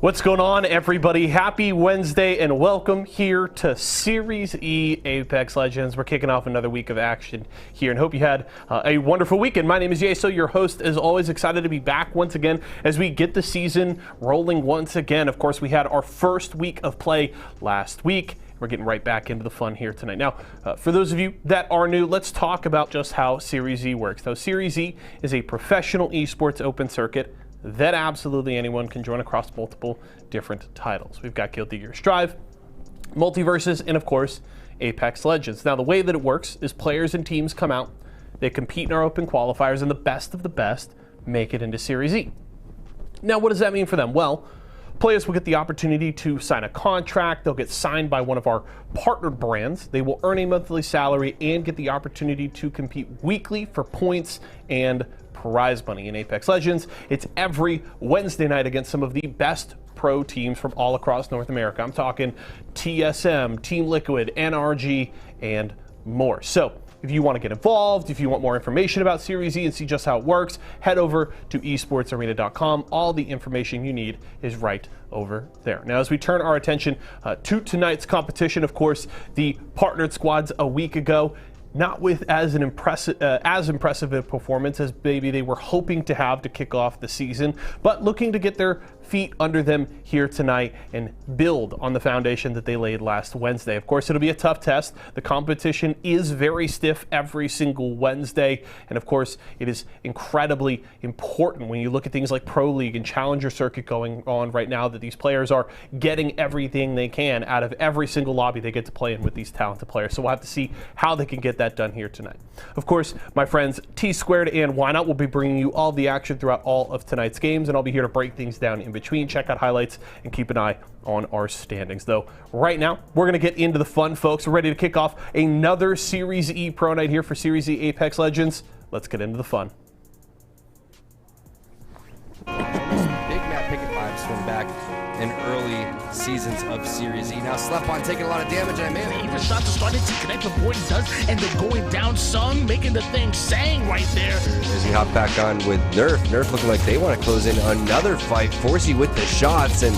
What's going on, everybody? Happy Wednesday and welcome here to Series E Apex Legends. We're kicking off another week of action here and hope you had a wonderful weekend. My name is Yeso, your host, as always. Excited to be back once again as we get the season rolling once again. Of course, we had our first week of play last week. We're getting right back into the fun here tonight. Now, for those of you that are new, let's talk about just how Series E works. Now, Series E is a professional esports open circuit that absolutely anyone can join across multiple different titles. We've got Guilty Gear Strive, Multiverses, and of course, Apex Legends. Now, the way that it works is players and teams come out, they compete in our open qualifiers, and the best of the best make it into Series E. Now, what does that mean for them? Well, players will get the opportunity to sign a contract. They'll get signed by one of our partnered brands. They will earn a monthly salary and get the opportunity to compete weekly for points and prize money. In Apex Legends, it's every Wednesday night against some of the best pro teams from all across North America. I'm talking TSM, Team Liquid, NRG, and more. So if you want to get involved, if you want more information about Series E and see just how it works, head over to esportsarena.com. All the information you need is right over there. Now, as we turn our attention to tonight's competition, of course, the partnered squads a week ago, not with as impressive a performance as maybe they were hoping to have to kick off the season, but looking to get their feet under them here tonight and build on the foundation that they laid last Wednesday. Of course, it'll be a tough test. The competition is very stiff every single Wednesday, and of course, it is incredibly important when you look at things like Pro League and Challenger Circuit going on right now that these players are getting everything they can out of every single lobby they get to play in with these talented players. So we'll have to see how they can get that done here tonight. Of course, my friends T Squared and Why Not will be bringing you all the action throughout all of tonight's games, and I'll be here to break things down in between, check out highlights, and keep an eye on our standings. Though right now, we're going to get into the fun, folks. We're ready to kick off another Series E Pro Night here for Series E Apex Legends. Let's get into the fun. Big Matt Pickett vibes from back in early seasons of Series E. Now Slepon taking a lot of damage, and I mean, even shots are starting to connect with what he does, and they're going down Sung, making the thing sang right there. As he hopped back on with Nerf. Nerf looking like they want to close in another fight. Forsey with the shots, and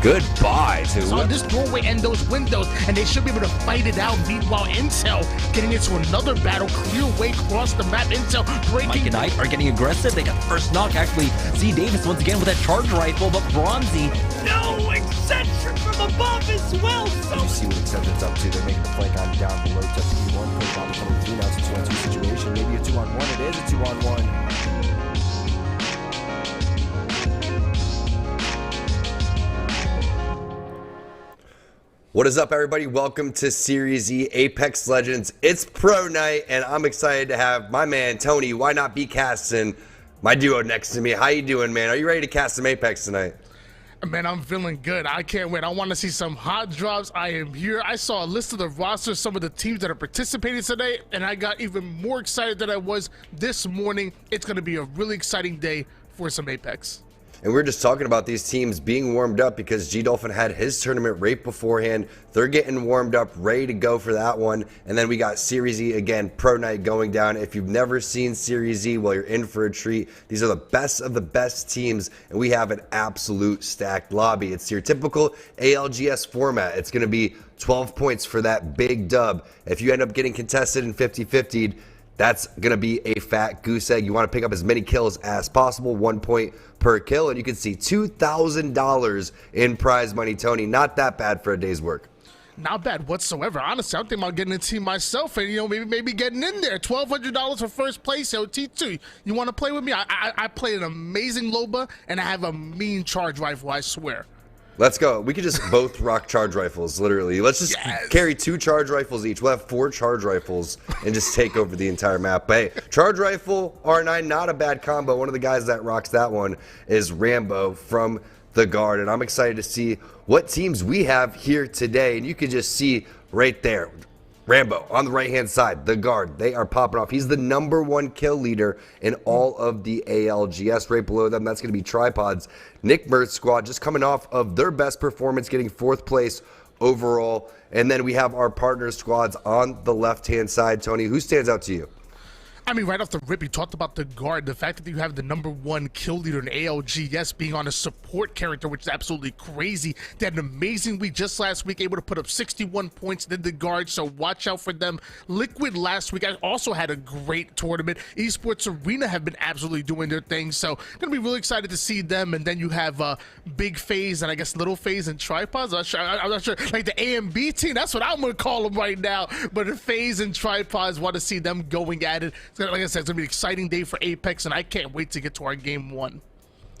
goodbye to so on this doorway and those windows, and they should be able to fight it out. Meanwhile, Intel getting into another battle, clear way across the map. Intel breaking. Mike and Knight are getting aggressive. They got the first knock. Actually, Z Davis once again with that charge rifle, but Bronzy. No, Eccentric from above as well. So you see what Eccentric's up to. They're making the flank on down below. Just to be one point down coming through. Now it's a 2-on-2 situation. Maybe a 2-on-1. It is a 2-on-1. What is up, everybody? Welcome to Series E Apex Legends. It's Pro Night, and I'm excited to have my man Tony, Why Not Be Casting, my duo next to me. How you doing, man? Are you ready to cast some Apex tonight? man, I'm feeling good. I can't wait. I want to see some hot drops. I am here. I saw a list of the rosters, some of the teams that are participating today, and I got even more excited than I was this morning. It's going to be a really exciting day for some Apex. And we're just talking about these teams being warmed up because G Dolphin had his tournament right beforehand. They're getting warmed up, ready to go for that one. And then we got Series E again, Pro Night going down. If you've never seen Series E, well, you're in for a treat. These are the best of the best teams, and we have an absolute stacked lobby. It's your typical ALGS format. It's going to be 12 points for that big dub. If you end up getting contested in 50-50'd, that's going to be a fat goose egg. You want to pick up as many kills as possible, 1 point per kill, and you can see $2,000 in prize money, Tony. Not that bad for a day's work. Not bad whatsoever. Honestly, I'm thinking about getting a team myself and, maybe getting in there. $1,200 for first place. Yo, T2, you want to play with me? I play an amazing Loba, and I have a mean charge rifle, I swear. Let's go. We could just both rock charge rifles, literally. Let's just carry 2 charge rifles each. We'll have 4 charge rifles and just take over the entire map. But hey, charge rifle, R9, not a bad combo. One of the guys that rocks that one is Rambo from the Guard. And I'm excited to see what teams we have here today. And you can just see right there, Rambo on the right-hand side, the Guard, they are popping off. He's the #1 kill leader in all of the ALGS. Right below them, that's going to be Tripods. Nick Mertz squad just coming off of their best performance, getting 4th place overall. And then we have our partner squads on the left-hand side. Tony, who stands out to you? I mean, right off the rip, you talked about the Guard. The fact that you have the #1 kill leader in ALGS being on a support character, which is absolutely crazy. They had an amazing week just last week, able to put up 61 points, did the Guard, so watch out for them. Liquid last week also had a great tournament. Esports Arena have been absolutely doing their thing, so going to be really excited to see them. And then you have Big FaZe and I guess Little FaZe and Tripods. I'm not sure, like the A and B team, that's what I'm going to call them right now. But the FaZe and Tripods, want to see them going at it. Like I said, it's going to be an exciting day for Apex, and I can't wait to get to our game 1.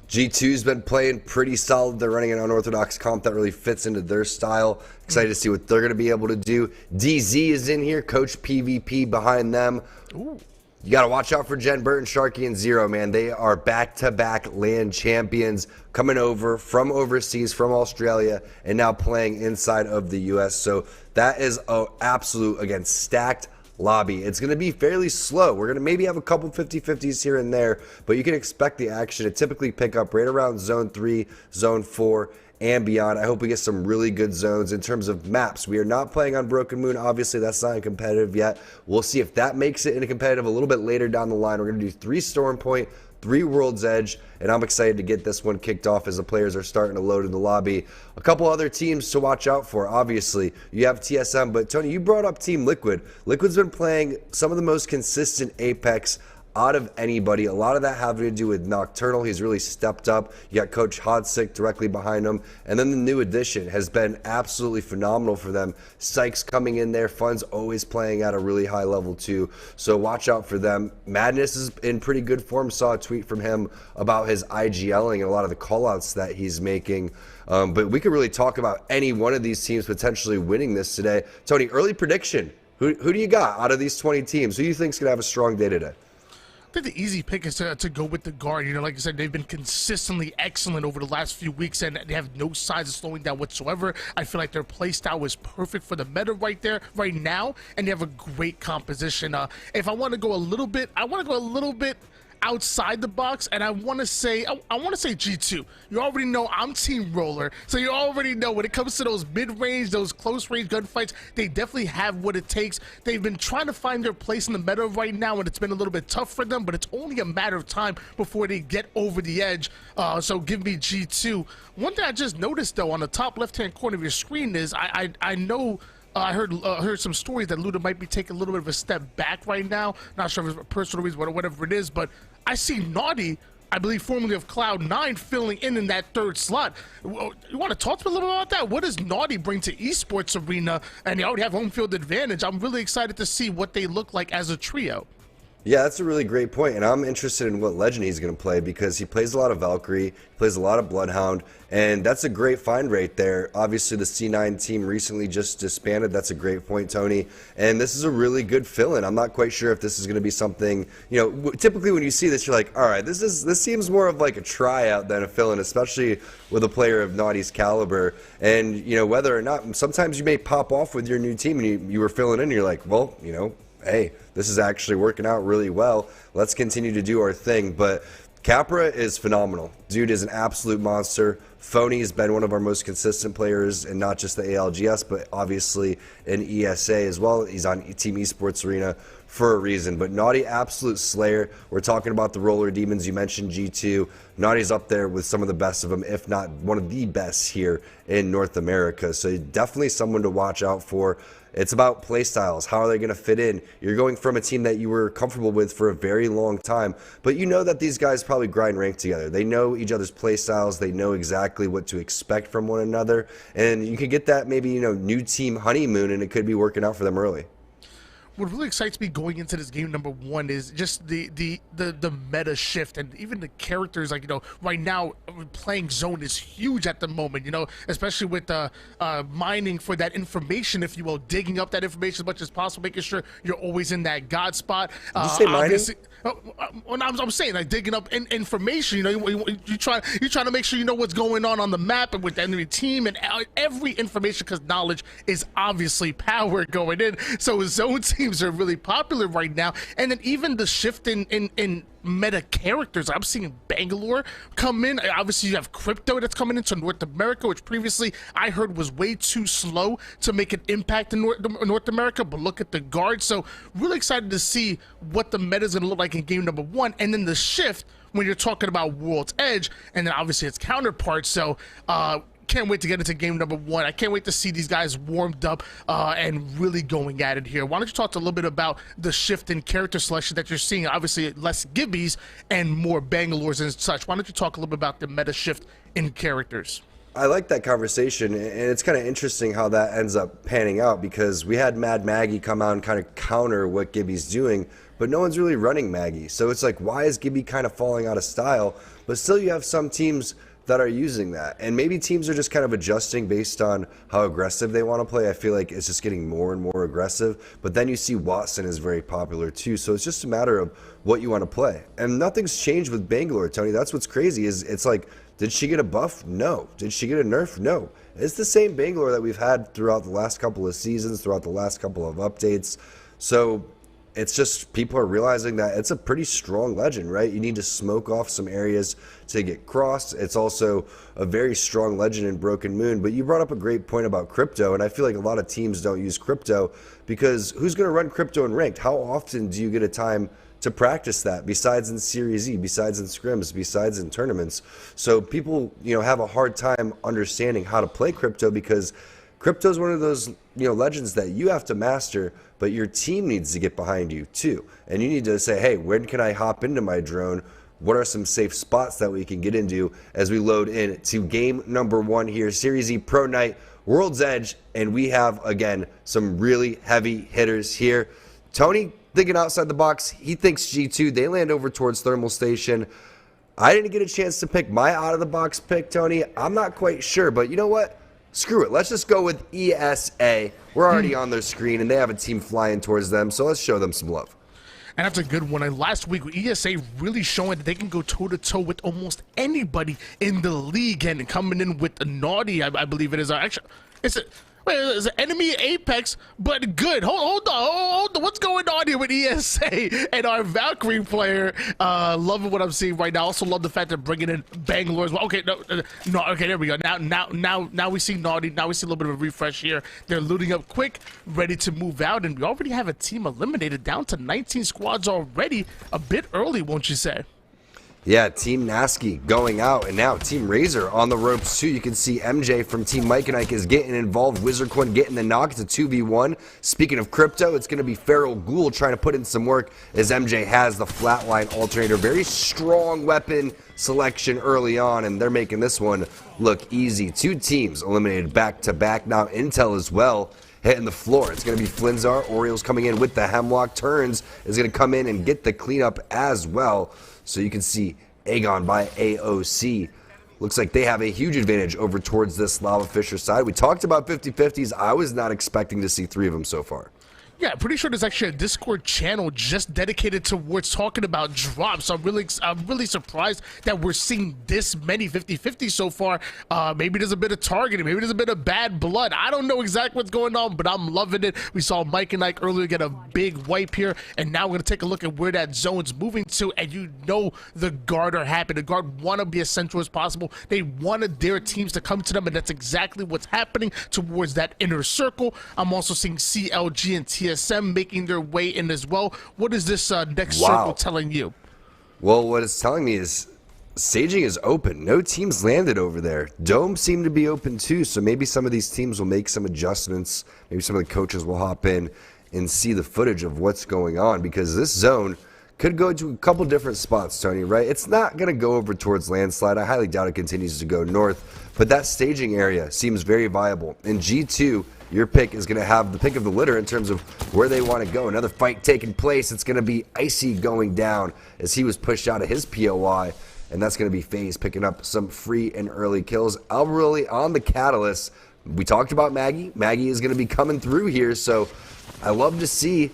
G2's been playing pretty solid. They're running an unorthodox comp that really fits into their style. Excited to see what they're going to be able to do. DZ is in here, Coach PvP behind them. Ooh. You got to watch out for Jen Burton, Sharky, and Zero, man. They are back-to-back LAN champions coming over from overseas, from Australia, and now playing inside of the U.S. So that is an absolute, again, stacked lobby. It's going to be fairly slow. We're going to maybe have a couple 50-50s here and there, but you can expect the action to typically pick up right around Zone 3, Zone 4, and beyond. I hope we get some really good zones in terms of maps. We are not playing on Broken Moon. Obviously, that's not competitive yet. We'll see if that makes it into competitive a little bit later down the line. We're going to do 3 Storm Point, 3 World's Edge, and I'm excited to get this one kicked off as the players are starting to load in the lobby. A couple other teams to watch out for, obviously. You have TSM, but Tony, you brought up Team Liquid. Liquid's been playing some of the most consistent Apex out of anybody. A lot of that having to do with Nocturnal. He's really stepped up. You got Coach Hodsick directly behind him. And then the new addition has been absolutely phenomenal for them. Sykes coming in there. Fun's always playing at a really high level too. So watch out for them. Madness is in pretty good form. Saw a tweet from him about his IGLing and a lot of the callouts that he's making. But we could really talk about any one of these teams potentially winning this today. Tony, early prediction. Who do you got out of these 20 teams? Who do you think is going to have a strong day today? I think the easy pick is to go with the Guard. You know, like I said, they've been consistently excellent over the last few weeks, and they have no signs of slowing down whatsoever. I feel like their playstyle is perfect for the meta right now, and they have a great composition. If I want to go a little bit, outside the box, and I want to say G2. You already know I'm Team Roller, so you already know when it comes to those mid-range, those close-range gunfights, they definitely have what it takes. They've been trying to find their place in the meta right now, and it's been a little bit tough for them, but it's only a matter of time before they get over the edge. So give me G2. One thing I just noticed though on the top left-hand corner of your screen is I know. I heard some stories that Luda might be taking a little bit of a step back right now. Not sure if it's a personal reason or whatever it is, but I see Naughty, I believe formerly of Cloud9, filling in that 3rd slot. You want to talk to me a little bit about that? What does Naughty bring to Esports Arena? And they already have home field advantage. I'm really excited to see what they look like as a trio. Yeah, that's a really great point, and I'm interested in what Legend he's going to play because he plays a lot of Valkyrie, he plays a lot of Bloodhound, and that's a great find right there. Obviously, the C9 team recently just disbanded. That's a great point, Tony, and this is a really good fill-in. I'm not quite sure if this is going to be something, you know, typically when you see this, you're like, all right, this seems more of like a tryout than a fill-in, especially with a player of Naughty's caliber, and, you know, whether or not, sometimes you may pop off with your new team and you were filling in, and you're like, well, you know, hey, this is actually working out really well. Let's continue to do our thing. But Capra is phenomenal. Dude is an absolute monster. Phony has been one of our most consistent players, and not just the ALGS, but obviously in ESA as well. He's on Team Esports Arena for a reason. But Naughty, absolute slayer. We're talking about the Roller Demons. You mentioned G2. Naughty's up there with some of the best of them, if not one of the best here in North America. So definitely someone to watch out for. It's about play styles. How are they going to fit in? You're going from a team that you were comfortable with for a very long time, but you know that these guys probably grind rank together. They know each other's play styles. They know exactly what to expect from one another, and you could get that maybe, you know, new team honeymoon, and it could be working out for them early. what really excites me going into this game number one is just the meta shift, and even the characters. Like, right now playing zone is huge at the moment, especially with mining for that information, if you will, digging up that information as much as possible, making sure you're always in that god spot. Did you say mining? I'm saying, like, digging up information. You try to make sure you know what's going on the map and with the enemy team and every information, because knowledge is obviously power going in. So zone teams are really popular right now, and then even the shift in meta characters. I'm seeing Bangalore come in. Obviously, you have Crypto that's coming into North America, which previously I heard was way too slow to make an impact in North America. But look at the guard. So really excited to see what the meta is going to look like in game number one, and then the shift when you're talking about World's Edge, and then obviously its counterpart. So can't wait to get into game number one. I can't wait to see these guys warmed up and really going at it here. Why don't you talk a little bit about the shift in character selection that you're seeing? Obviously, less Gibbies and more Bangalores and such. Why don't you talk a little bit about the meta shift in characters? I like that conversation, and it's kind of interesting how that ends up panning out, because we had Mad Maggie come out and kind of counter what Gibby's doing, but no one's really running Maggie. So it's like, why is Gibby kind of falling out of style? But still, you have some teams that are using that, and maybe teams are just kind of adjusting based on how aggressive they want to play. I feel like it's just getting more and more aggressive, but then you see Watson is very popular too, so it's just a matter of what you want to play. And nothing's changed with Bangalore, Tony. That's what's crazy, is it's like, did she get a buff? No. Did she get a nerf? No. It's the same Bangalore that we've had throughout the last couple of seasons, throughout the last couple of updates. So it's just, people are realizing that it's a pretty strong legend, right? You need to smoke off some areas to get crossed. It's also a very strong legend in Broken Moon. But you brought up a great point about Crypto, and I feel like a lot of teams don't use Crypto, because who's going to run Crypto in ranked? How often do you get a time to practice that, besides in Series E, besides in scrims, besides in tournaments? So people, have a hard time understanding how to play Crypto, because Crypto is one of those, legends that you have to master, but your team needs to get behind you too. And you need to say, hey, when can I hop into my drone? What are some safe spots that we can get into as we load in to game number one here, Series E Pro Night, World's Edge, and we have, again, some really heavy hitters here. Tony thinking outside the box. He thinks G2. They land over towards Thermal Station. I didn't get a chance to pick my out-of-the-box pick, Tony. I'm not quite sure, but you know what? Screw it. Let's just go with ESA. We're already on their screen, and they have a team flying towards them, so let's show them some love. And that's a good one. And last week, ESA really showing that they can go toe-to-toe with almost anybody in the league, and coming in with a Naughty, I believe it is. Actually, it's an enemy Apex, but good. Hold on. What's going on here with ESA and our Valkyrie player? Loving what I'm seeing right now. Also love the fact they're bringing in Bangalore as well. Okay, no, okay, there we go. Now we see Naughty. Now we see a little bit of a refresh here. They're looting up quick, ready to move out, and we already have a team eliminated, down to 19 squads already. A bit early, won't you say? Yeah, Team Nasky going out, and now Team Razor on the ropes too. You can see MJ from Team Mike and Ike is getting involved. Wizardcoin getting the knock. It's a 2v1. Speaking of Crypto, it's going to be Feral Ghoul trying to put in some work, as MJ has the flatline alternator. Very strong weapon selection early on, and they're making this one look easy. Two teams eliminated back-to-back. Now Intel as well hitting the floor. It's going to be Flinzar. Orioles coming in with the Hemlock. Turns is going to come in and get the cleanup as well. So you can see Aegon by AOC. Looks like they have a huge advantage over towards this Lava Fisher side. We talked about 50-50s. I was not expecting to see 3 of them so far. Yeah, pretty sure there's actually a Discord channel just dedicated towards talking about drops. I'm really surprised that we're seeing this many 50-50s so far. Maybe there's a bit of targeting. Maybe there's a bit of bad blood. I don't know exactly what's going on, but I'm loving it. We saw Mike and Ike earlier get a big wipe here, and now we're going to take a look at where that zone's moving to, and the Guard are happy. The Guard want to be as central as possible. They wanted their teams to come to them, and that's exactly what's happening towards that inner circle. I'm also seeing CLG and TSM making their way in as well. What is this next circle telling you? Well, what it's telling me is staging is open. No teams landed over there. Dome seemed to be open too, so maybe some of these teams will make some adjustments. Maybe some of the coaches will hop in and see the footage of what's going on, because this zone could go to a couple different spots, Tony, right? It's not going to go over towards Landslide. I highly doubt it continues to go north, but that staging area seems very viable. And G2 your pick is going to have the pick of the litter in terms of where they want to go. Another fight taking place. It's going to be Icy going down as he was pushed out of his POI, and that's going to be FaZe picking up some free and early kills. Albarelli on the Catalyst. We talked about Maggie. Maggie is going to be coming through here, so I love to see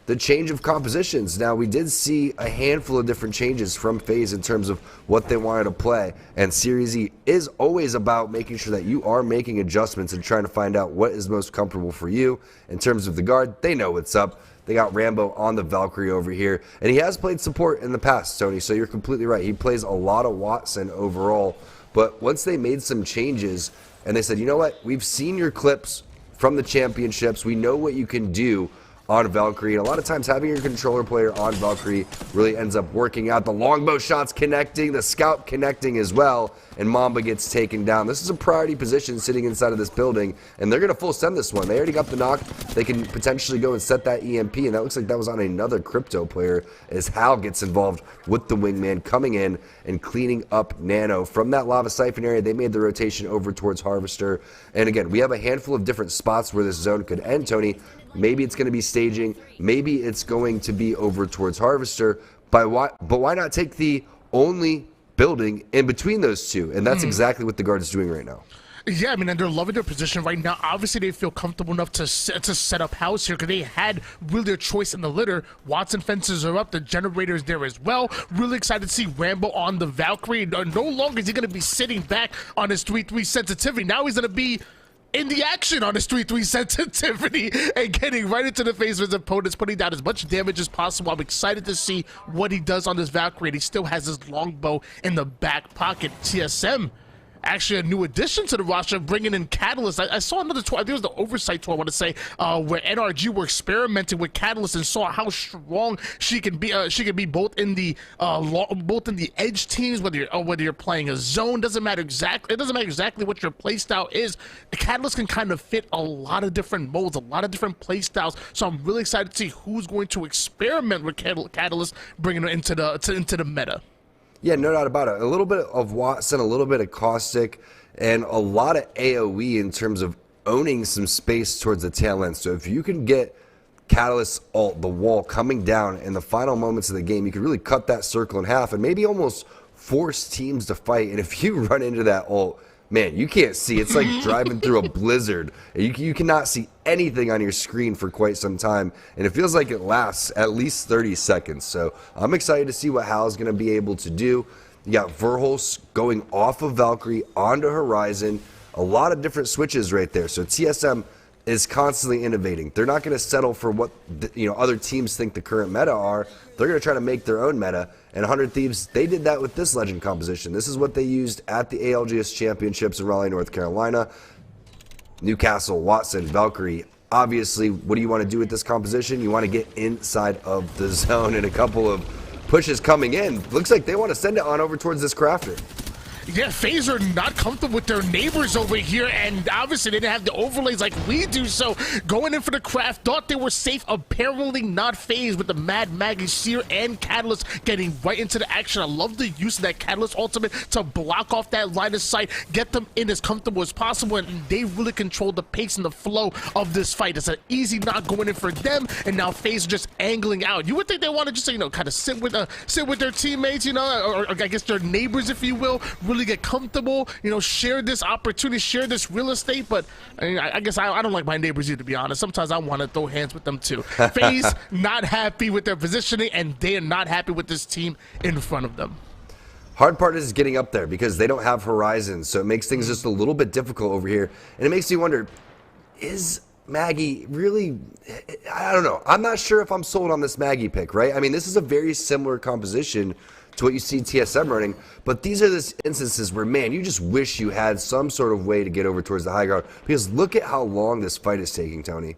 the change of compositions. Now, we did see a handful of different changes from FaZe in terms of what they wanted to play, and Series E is always about making sure that you are making adjustments and trying to find out what is most comfortable for you. In terms of the guard, they know what's up. They got Rambo on the Valkyrie over here, and he has played support in the past, Tony, so you're completely right. He plays a lot of Wattson overall, but once they made some changes and they said, you know what, we've seen your clips from the championships, we know what you can do on Valkyrie, and a lot of times having your controller player on Valkyrie really ends up working out. The longbow shots connecting, the scout connecting as well, and Mamba gets taken down. This is a priority position sitting inside of this building, and they're going to full send this one. They already got the knock. They can potentially go and set that EMP, and that looks like that was on another crypto player as Hal gets involved with the wingman coming in and cleaning up Nano. From that lava siphon area, they made the rotation over towards Harvester, and again, we have a handful of different spots where this zone could end, Tony. Maybe it's going to be staging. Maybe it's going to be over towards Harvester. But why not take the only building in between those two? And that's exactly what the guard is doing right now. Yeah, I mean, and they're loving their position right now. Obviously, they feel comfortable enough to set up house here because they had really their choice in the litter. Wattson fences are up. The generator is there as well. Really excited to see Rambo on the Valkyrie. No longer is he going to be sitting back on his 3-3 sensitivity. Now he's going to be in the action on his 3-3 sensitivity and getting right into the face of his opponents, putting down as much damage as possible. I'm excited to see what he does on this Valkyrie. He still has his longbow in the back pocket. TSM, actually a new addition to the roster, bringing in Catalyst. I saw another tour, I think it was the Oversight tour, I want to say, where NRG were experimenting with Catalyst and saw how strong she can be. She can be both in the edge teams, whether you're playing a zone. Doesn't matter exactly. It doesn't matter exactly what your playstyle is. Catalyst can kind of fit a lot of different modes, a lot of different playstyles. So I'm really excited to see who's going to experiment with Catalyst, bringing it into the meta. Yeah, no doubt about it. A little bit of Wattson, a little bit of Caustic, and a lot of AoE in terms of owning some space towards the tail end. So if you can get Catalyst ult, the wall, coming down in the final moments of the game, you can really cut that circle in half and maybe almost force teams to fight. And if you run into that ult, man, you can't see. It's like driving through a blizzard. You cannot see anything on your screen for quite some time, and it feels like it lasts at least 30 seconds. So I'm excited to see what Hal's going to be able to do. You got Verhulst going off of Valkyrie onto Horizon. A lot of different switches right there. So TSM is constantly innovating. They're not going to settle for what other teams think the current meta are. They're going to try to make their own meta. And 100 Thieves, they did that with this Legend composition. This is what they used at the ALGS Championships in Raleigh, North Carolina. Newcastle, Wattson, Valkyrie. Obviously, what do you want to do with this composition? You want to get inside of the zone, and a couple of pushes coming in. Looks like they want to send it on over towards this crafter. Yeah, FaZe are not comfortable with their neighbors over here, and obviously they didn't have the overlays like we do, so going in for the craft, thought they were safe, apparently not FaZe with the Mad Maggie, Seer, and Catalyst getting right into the action. I love the use of that Catalyst ultimate to block off that line of sight, get them in as comfortable as possible, and they really control the pace and the flow of this fight. It's an easy knock going in for them, and now FaZe are just angling out. You would think they want to just, kind of sit with their teammates, or I guess their neighbors, if you will, really get comfortable, share this opportunity, share this real estate. But I guess I don't like my neighbors either, to be honest. Sometimes I want to throw hands with them too. FaZe not happy with their positioning, and they are not happy with this team in front of them. Hard part is getting up there because they don't have Horizon, so it makes things just a little bit difficult over here. And it makes me wonder, is Maggie really, I don't know. I'm not sure if I'm sold on this Maggie pick, right? I mean, this is a very similar composition to what you see TSM running, but these are the instances where, man, you just wish you had some sort of way to get over towards the high ground, because look at how long this fight is taking, Tony.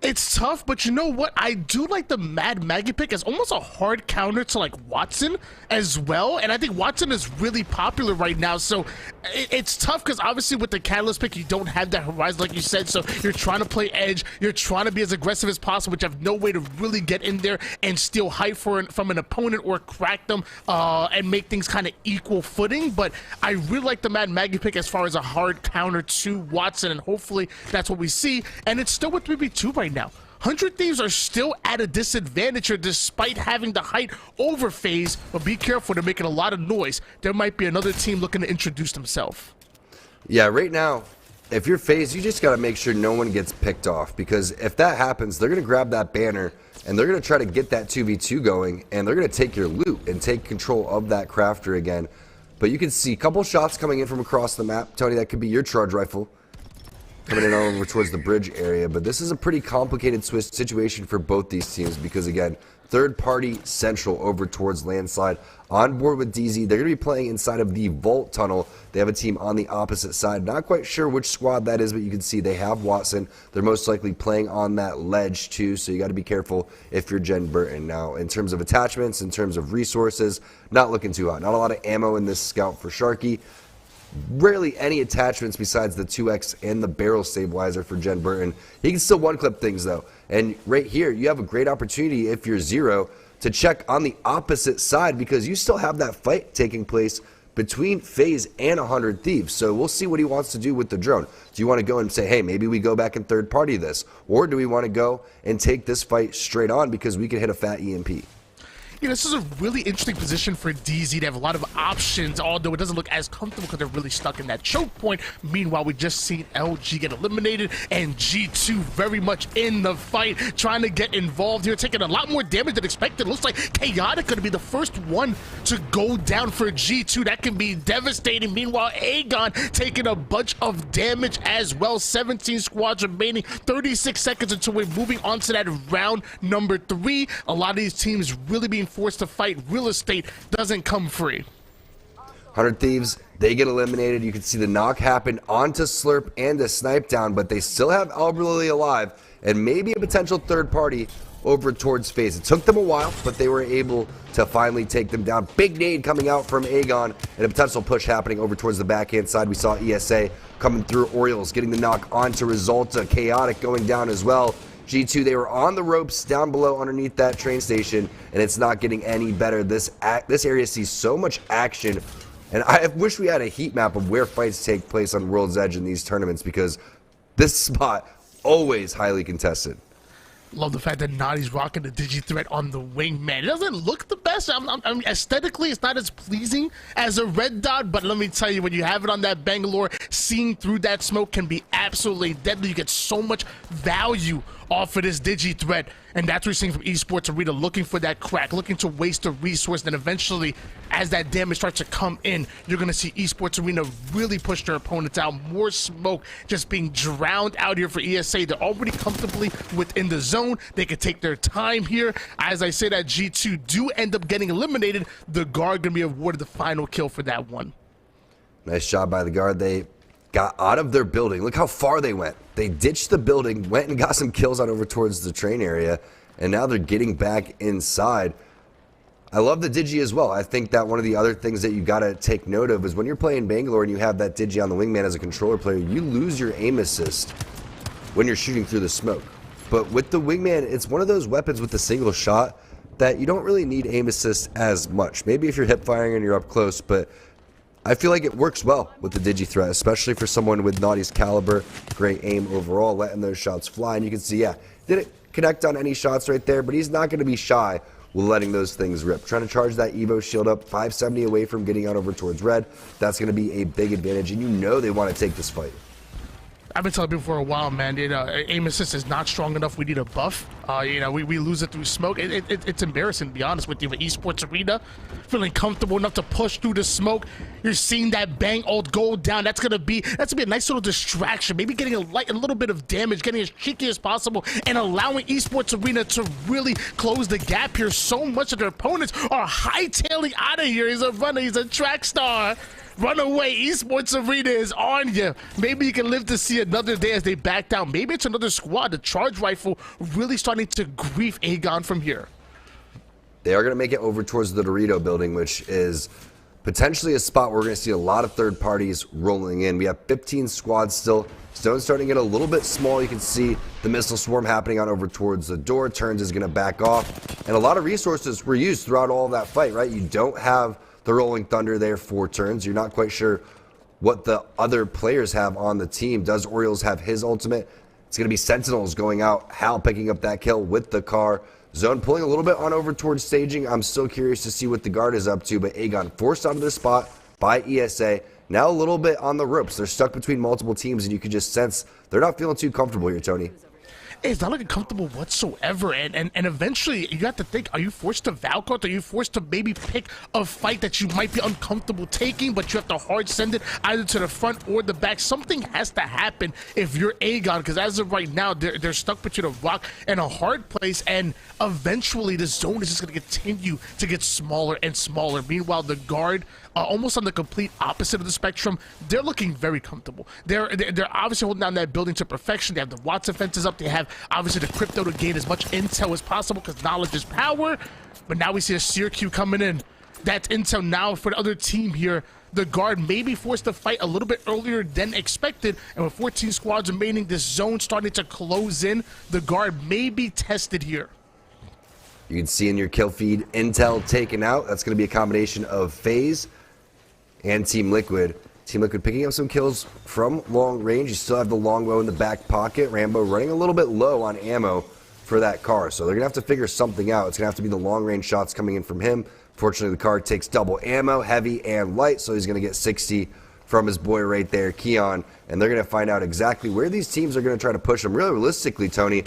It's tough, but you know what? I do like the Mad Maggie pick as almost a hard counter to like Watson as well. And I think Watson is really popular right now. So it's tough because obviously with the Catalyst pick, you don't have that horizon like you said. So you're trying to play edge. You're trying to be as aggressive as possible, but you have no way to really get in there and steal height from an opponent or crack them and make things kind of equal footing. But I really like the Mad Maggie pick as far as a hard counter to Watson. And hopefully that's what we see. And it's still with 3v2 right now. 100 Thieves are still at a disadvantage here despite having the height over FaZe, but be careful, they're making a lot of noise. There might be another team looking to introduce themselves. Yeah, right now, if you're FaZe, you just got to make sure no one gets picked off, because if that happens, they're going to grab that banner and they're going to try to get that 2v2 going, and they're going to take your loot and take control of that crafter again. But you can see a couple shots coming in from across the map. Tony, that could be your charge rifle coming in over towards the bridge area. But this is a pretty complicated situation for both these teams because, again, third-party Central over towards Landslide on board with DZ. They're going to be playing inside of the Vault Tunnel. They have a team on the opposite side. Not quite sure which squad that is, but you can see they have Watson. They're most likely playing on that ledge too, so you got to be careful if you're Jen Burton. Now, in terms of attachments, in terms of resources, not looking too hot. Not a lot of ammo in this scout for Sharky. Rarely any attachments besides the 2X and the barrel stabilizer for Jen Burton. He can still one-clip things though. And right here, you have a great opportunity if you're Zero to check on the opposite side because you still have that fight taking place between FaZe and 100 Thieves. So we'll see what he wants to do with the drone. Do you want to go and say, hey, maybe we go back and third party this? Or do we want to go and take this fight straight on because we can hit a fat EMP? You know, this is a really interesting position for DZ. They have a lot of options, although it doesn't look as comfortable because they're really stuck in that choke point. Meanwhile, we just seen LG get eliminated and G2 very much in the fight, trying to get involved here, taking a lot more damage than expected. Looks like Chaotic going to be the first one to go down for G2. That can be devastating. Meanwhile, Aegon taking a bunch of damage as well. 17 squads remaining, 36 seconds until we're moving on to that round number 3. A lot of these teams really being forced to fight. Real estate doesn't come free. 100 Thieves, they get eliminated. You can see the knock happen onto Slurp and a snipe down, but they still have Alberlily alive and maybe a potential third party over towards FaZe. It took them a while, but they were able to finally take them down. Big nade coming out from Aegon and a potential push happening over towards the backhand side. We saw ESA coming through. Orioles getting the knock onto Resulta. Chaotic going down as well. G2, they were on the ropes down below underneath that train station, and it's not getting any better. This area sees so much action, and I wish we had a heat map of where fights take place on World's Edge in these tournaments because this spot always highly contested. Love the fact that Naughty's rocking the Digi-Threat on the wingman. It doesn't look the best. I mean, aesthetically, it's not as pleasing as a red dot, but let me tell you, when you have it on that Bangalore, seeing through that smoke can be absolutely deadly. You get so much value off of this Digi-Threat, and that's what we're seeing from Esports Arena, looking for that crack, looking to waste a resource. Then eventually, as that damage starts to come in, you're going to see Esports Arena really push their opponents out. More smoke just being drowned out here for ESA. They're already comfortably within the zone. They can take their time here. As I say that G2 do end up getting eliminated, the guard going to be awarded the final kill for that one. Nice job by the guard. They got out of their building. Look how far they went. They ditched the building, went and got some kills on over towards the train area, and now they're getting back inside. I love the Digi as well. I think that one of the other things that you got to take note of is when you're playing Bangalore and you have that Digi on the wingman as a controller player, you lose your aim assist when you're shooting through the smoke. But with the wingman, it's one of those weapons with a single shot that you don't really need aim assist as much. Maybe if you're hip firing and you're up close, but I feel like it works well with the Digi threat, especially for someone with Naughty's caliber. Great aim overall, letting those shots fly. And you can see, yeah, didn't connect on any shots right there, but he's not going to be shy with letting those things rip. Trying to charge that Evo shield up, 570 away from getting out over towards red. That's going to be a big advantage, and you know they want to take this fight. I've been telling people for a while, man, aim assist is not strong enough. We need a buff. We lose it through smoke. It's embarrassing, to be honest with you. With Esports Arena, feeling comfortable enough to push through the smoke. You're seeing that bang ult go down. That's gonna be a nice little distraction. Maybe getting a little bit of damage, getting as cheeky as possible, and allowing Esports Arena to really close the gap here. So much of their opponents are hightailing out of here. He's a runner. He's a track star. Run away. Esports Arena is on you. Maybe you can live to see another day as they back down. Maybe it's another squad. The charge rifle really starting to grief Aegon from here. They are going to make it over towards the Dorito building, which is potentially a spot where we're going to see a lot of third parties rolling in. We have 15 squads still. Stone's starting to get a little bit small. You can see the missile swarm happening on over towards the door. Turns is going to back off. And a lot of resources were used throughout all of that fight, right? You don't have the Rolling Thunder there for Turns. You're not quite sure what the other players have on the team. Does Orioles have his ultimate? It's going to be Sentinels going out. Hal picking up that kill with the car. Zone pulling a little bit on over towards staging. I'm still curious to see what the guard is up to, but Aegon forced out of this spot by ESA. Now a little bit on the ropes. They're stuck between multiple teams, and you can just sense they're not feeling too comfortable here, Tony. It's not looking comfortable whatsoever, and eventually you have to think, are you forced to Valkyrie? Are you forced to maybe pick a fight that you might be uncomfortable taking, but you have to hard send it either to the front or the back? Something has to happen if you're Aegon, because as of right now, they're stuck between a rock and a hard place, and eventually the zone is just going to continue to get smaller and smaller. Meanwhile, the guard, almost on the complete opposite of the spectrum, they're looking very comfortable. They're obviously holding down that building to perfection. They have the Watson fences up. They have obviously the crypto to gain as much intel as possible because knowledge is power. But now we see a Syracuse coming in. That's intel now for the other team here. The guard may be forced to fight a little bit earlier than expected, and with 14 squads remaining, this zone starting to close in, the guard may be tested here. You can see in your kill feed, intel taken out. That's going to be a combination of FaZe and Team Liquid. Team Liquid picking up some kills from long range. You still have the longbow in the back pocket. Rambo running a little bit low on ammo for that car, so they're going to have to figure something out. It's going to have to be the long range shots coming in from him. Fortunately, the car takes double ammo, heavy and light, so he's going to get 60 from his boy right there, Keon, and they're going to find out exactly where these teams are going to try to push them. Realistically, Tony,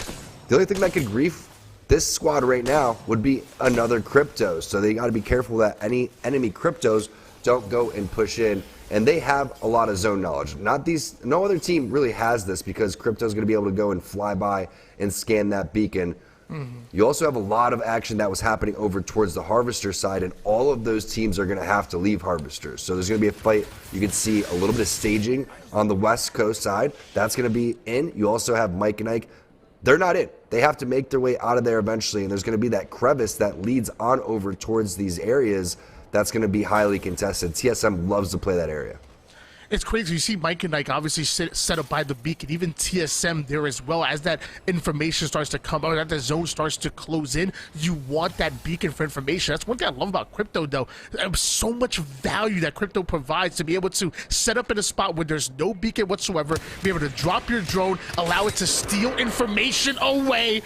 the only thing that could grief this squad right now would be another crypto, so they got to be careful that any enemy cryptos don't go and push in, and they have a lot of zone knowledge. No other team really has this because crypto's going to be able to go and fly by and scan that beacon. You also have a lot of action that was happening over towards the Harvester side, and all of those teams are going to have to leave Harvester. So there's going to be a fight. You can see a little bit of staging on the West Coast side. That's going to be in. You also have Mike and Ike. They're not in. They have to make their way out of there eventually, and there's going to be that crevice that leads on over towards these areas that's going to be highly contested. TSM loves to play that area. It's crazy. You see Mike and Ike obviously set up by the beacon, even TSM there as well. As that information starts to come out, as the zone starts to close in, you want that beacon for information. That's one thing I love about crypto, though. There's so much value that crypto provides to be able to set up in a spot where there's no beacon whatsoever, be able to drop your drone, allow it to steal information away.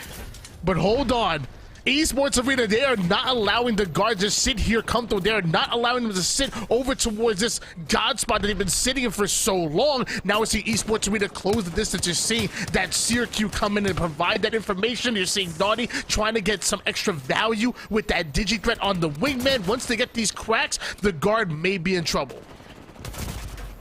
But hold on. Esports Arena, they are not allowing the guards to sit here comfortable. They are not allowing them to sit over towards this god spot that they've been sitting in for so long. Now we see Esports Arena close the distance. You're seeing that Syracuse come in and provide that information. You're seeing Naughty trying to get some extra value with that digi threat on the wingman. Once they get these cracks, the guard may be in trouble.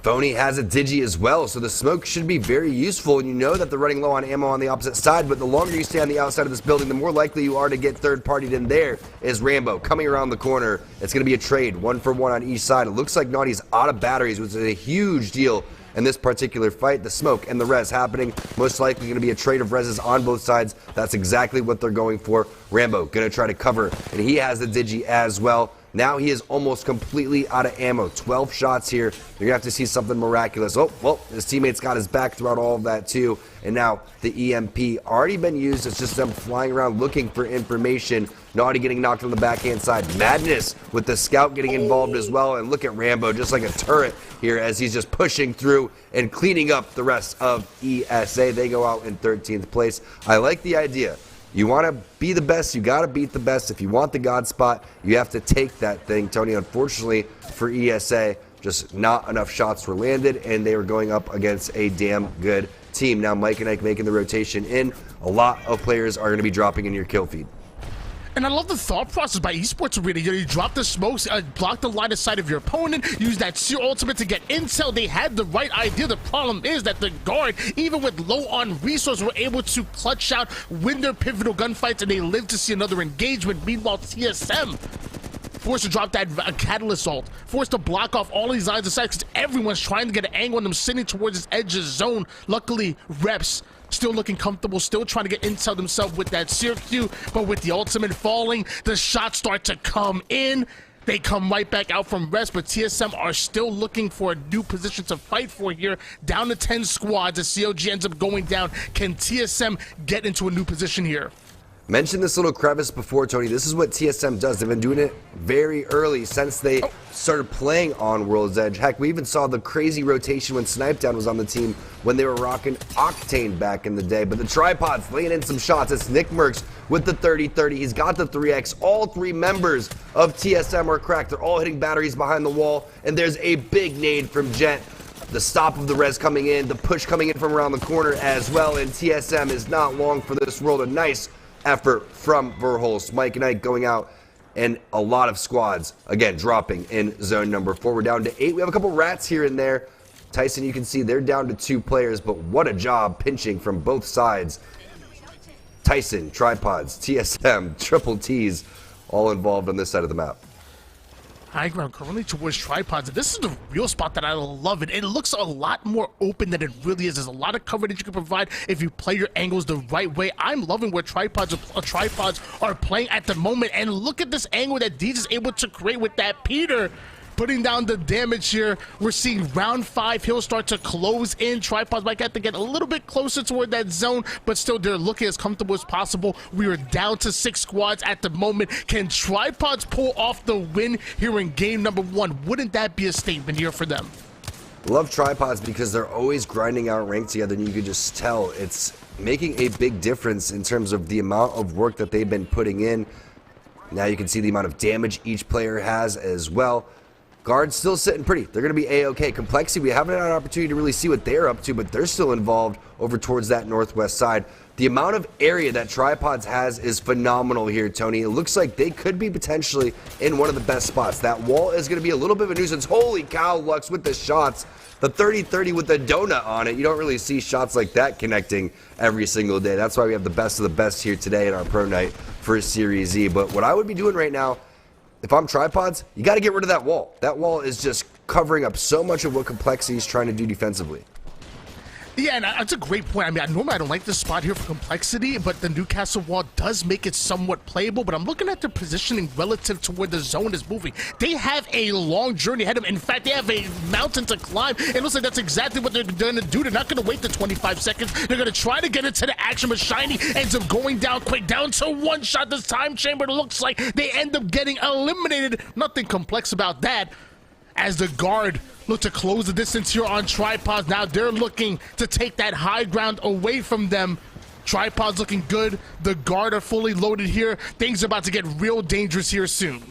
Phony has a digi as well, so the smoke should be very useful, and you know that they're running low on ammo on the opposite side, but the longer you stay on the outside of this building, the more likely you are to get third-partied in. There is Rambo coming around the corner. It's going to be a trade, 1-for-1 on each side. It looks like Naughty's out of batteries, which is a huge deal in this particular fight. The smoke and the res happening, most likely going to be a trade of reses on both sides. That's exactly what they're going for. Rambo going to try to cover, and he has the digi as well. Now he is almost completely out of ammo. 12 shots here. You're going to have to see something miraculous. Oh, well, his teammates got his back throughout all of that too. And now the EMP already been used. It's just them flying around looking for information. Naughty getting knocked on the backhand side. Madness with the scout getting involved as well. And look at Rambo just like a turret here as he's just pushing through and cleaning up the rest of ESA. They go out in 13th place. I like the idea. You want to be the best, you got to beat the best. If you want the God spot, you have to take that thing. Tony, unfortunately for ESA, just not enough shots were landed, and they were going up against a damn good team. Now Mike and Ike making the rotation in. A lot of players are going to be dropping in your kill feed. And I love the thought process by Esports Arena. You drop the smokes, block the line of sight of your opponent, use that Seer ultimate to get intel. They had the right idea. The problem is that the guard, even with low on resource, were able to clutch out, win their pivotal gunfights, and they live to see another engagement. Meanwhile, TSM forced to drop that Catalyst ult, forced to block off all these lines of sight because everyone's trying to get an angle on them sitting towards this edge of zone. Luckily, Reps still looking comfortable, still trying to get intel themselves with that Cirque, but with the ultimate falling, the shots start to come in. They come right back out from rest, but TSM are still looking for a new position to fight for here. Down to 10 squads as COG ends up going down. Can TSM get into a new position here? Mentioned this little crevice before, Tony. This is what TSM does. They've been doing it very early since they started playing on World's Edge. Heck, we even saw the crazy rotation when Snipedown was on the team when they were rocking Octane back in the day. But the Tripods laying in some shots. It's Nick Mercs with the 30-30. He's got the 3x. All three members of TSM are cracked. They're all hitting batteries behind the wall. And there's a big nade from Gent. The stop of the res coming in, the push coming in from around the corner as well. And TSM is not long for this world. A nice effort from Verhulst. Mike and Ike going out, and a lot of squads again dropping in zone number 4. We're down to 8. We have a couple rats here and there. Tyson, you can see they're down to 2 players, but what a job pinching from both sides. Tyson, Tripods, TSM, Triple T's, all involved on this side of the map. High ground currently towards Tripods. This is the real spot that I love it. It looks a lot more open than it really is. There's a lot of cover that you can provide if you play your angles the right way. I'm loving where Tripods are playing at the moment. And look at this angle that Deej is able to create with that Peter. Putting down the damage here. We're seeing round 5. He'll start to close in. Tripods might have to get a little bit closer toward that zone, but still they're looking as comfortable as possible. We are down to 6 squads at the moment. Can Tripods pull off the win here in game number 1? Wouldn't that be a statement here for them? Love Tripods because they're always grinding out rank together, and you can just tell it's making a big difference in terms of the amount of work that they've been putting in. Now you can see the amount of damage each player has as well. Guard's still sitting pretty. They're going to be A-okay. Complexity, we haven't had an opportunity to really see what they're up to, but they're still involved over towards that northwest side. The amount of area that Tripods has is phenomenal here, Tony. It looks like they could be potentially in one of the best spots. That wall is going to be a little bit of a nuisance. Holy cow, Lux with the shots. The 30-30 with the donut on it. You don't really see shots like that connecting every single day. That's why we have the best of the best here today in our Pro Night for Series E. But what I would be doing right now, if I'm Tripods, you got to get rid of that wall. That wall is just covering up so much of what Complexity is trying to do defensively. Yeah, and that's a great point. I mean, normally I don't like this spot here for Complexity, but the Newcastle wall does make it somewhat playable. But I'm looking at their positioning relative to where the zone is moving. They have a long journey ahead of them. In fact, they have a mountain to climb. It looks like that's exactly what they're going to do. They're not going to wait the 25 seconds. They're going to try to get into the action, but Shiny ends up going down quick, down to 1 shot. This time chamber, it looks like they end up getting eliminated. Nothing complex about that. As the guard look to close the distance here on Tripods. Now they're looking to take that high ground away from them. Tripods looking good. The guard are fully loaded here. Things are about to get real dangerous here soon.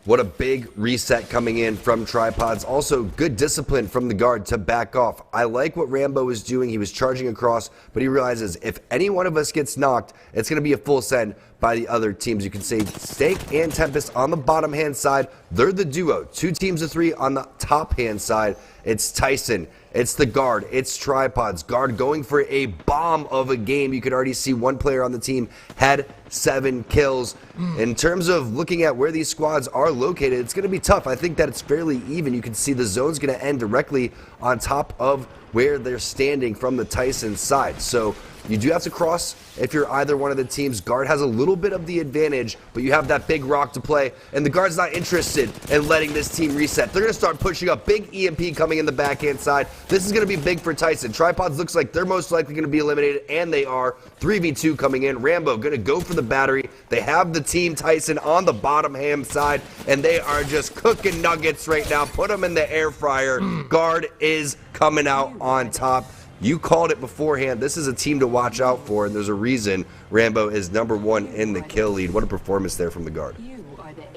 What a big reset coming in from Tripods. Also, good discipline from the guard to back off. I like what Rambo is doing. He was charging across, but he realizes if any one of us gets knocked, it's going to be a full send by the other teams. You can say Stake and Tempest on the bottom hand side. They're the duo. 2 teams of 3 on the top hand side. It's Tyson. It's the guard. It's Tripods. Guard going for a bomb of a game. You could already see one player on the team had 7 kills. In terms of looking at where these squads are located, it's going to be tough. I think that it's fairly even. You can see the zone's going to end directly on top of where they're standing from the Tyson side. So you do have to cross if you're either one of the teams. Guard has a little bit of the advantage, but you have that big rock to play, and the guard's not interested in letting this team reset. They're going to start pushing up. Big EMP coming in the backhand side. This is going to be big for Tyson. Tripods looks like they're most likely going to be eliminated, and they are. 3v2 coming in. Rambo going to go for the battery. They have the team Tyson on the bottom ham side, and they are just cooking nuggets right now. Put them in the air fryer. Guard is coming out on top. You called it beforehand. This is a team to watch out for, and there's a reason Rambo is #1 in the kill lead. What a performance there from the guard.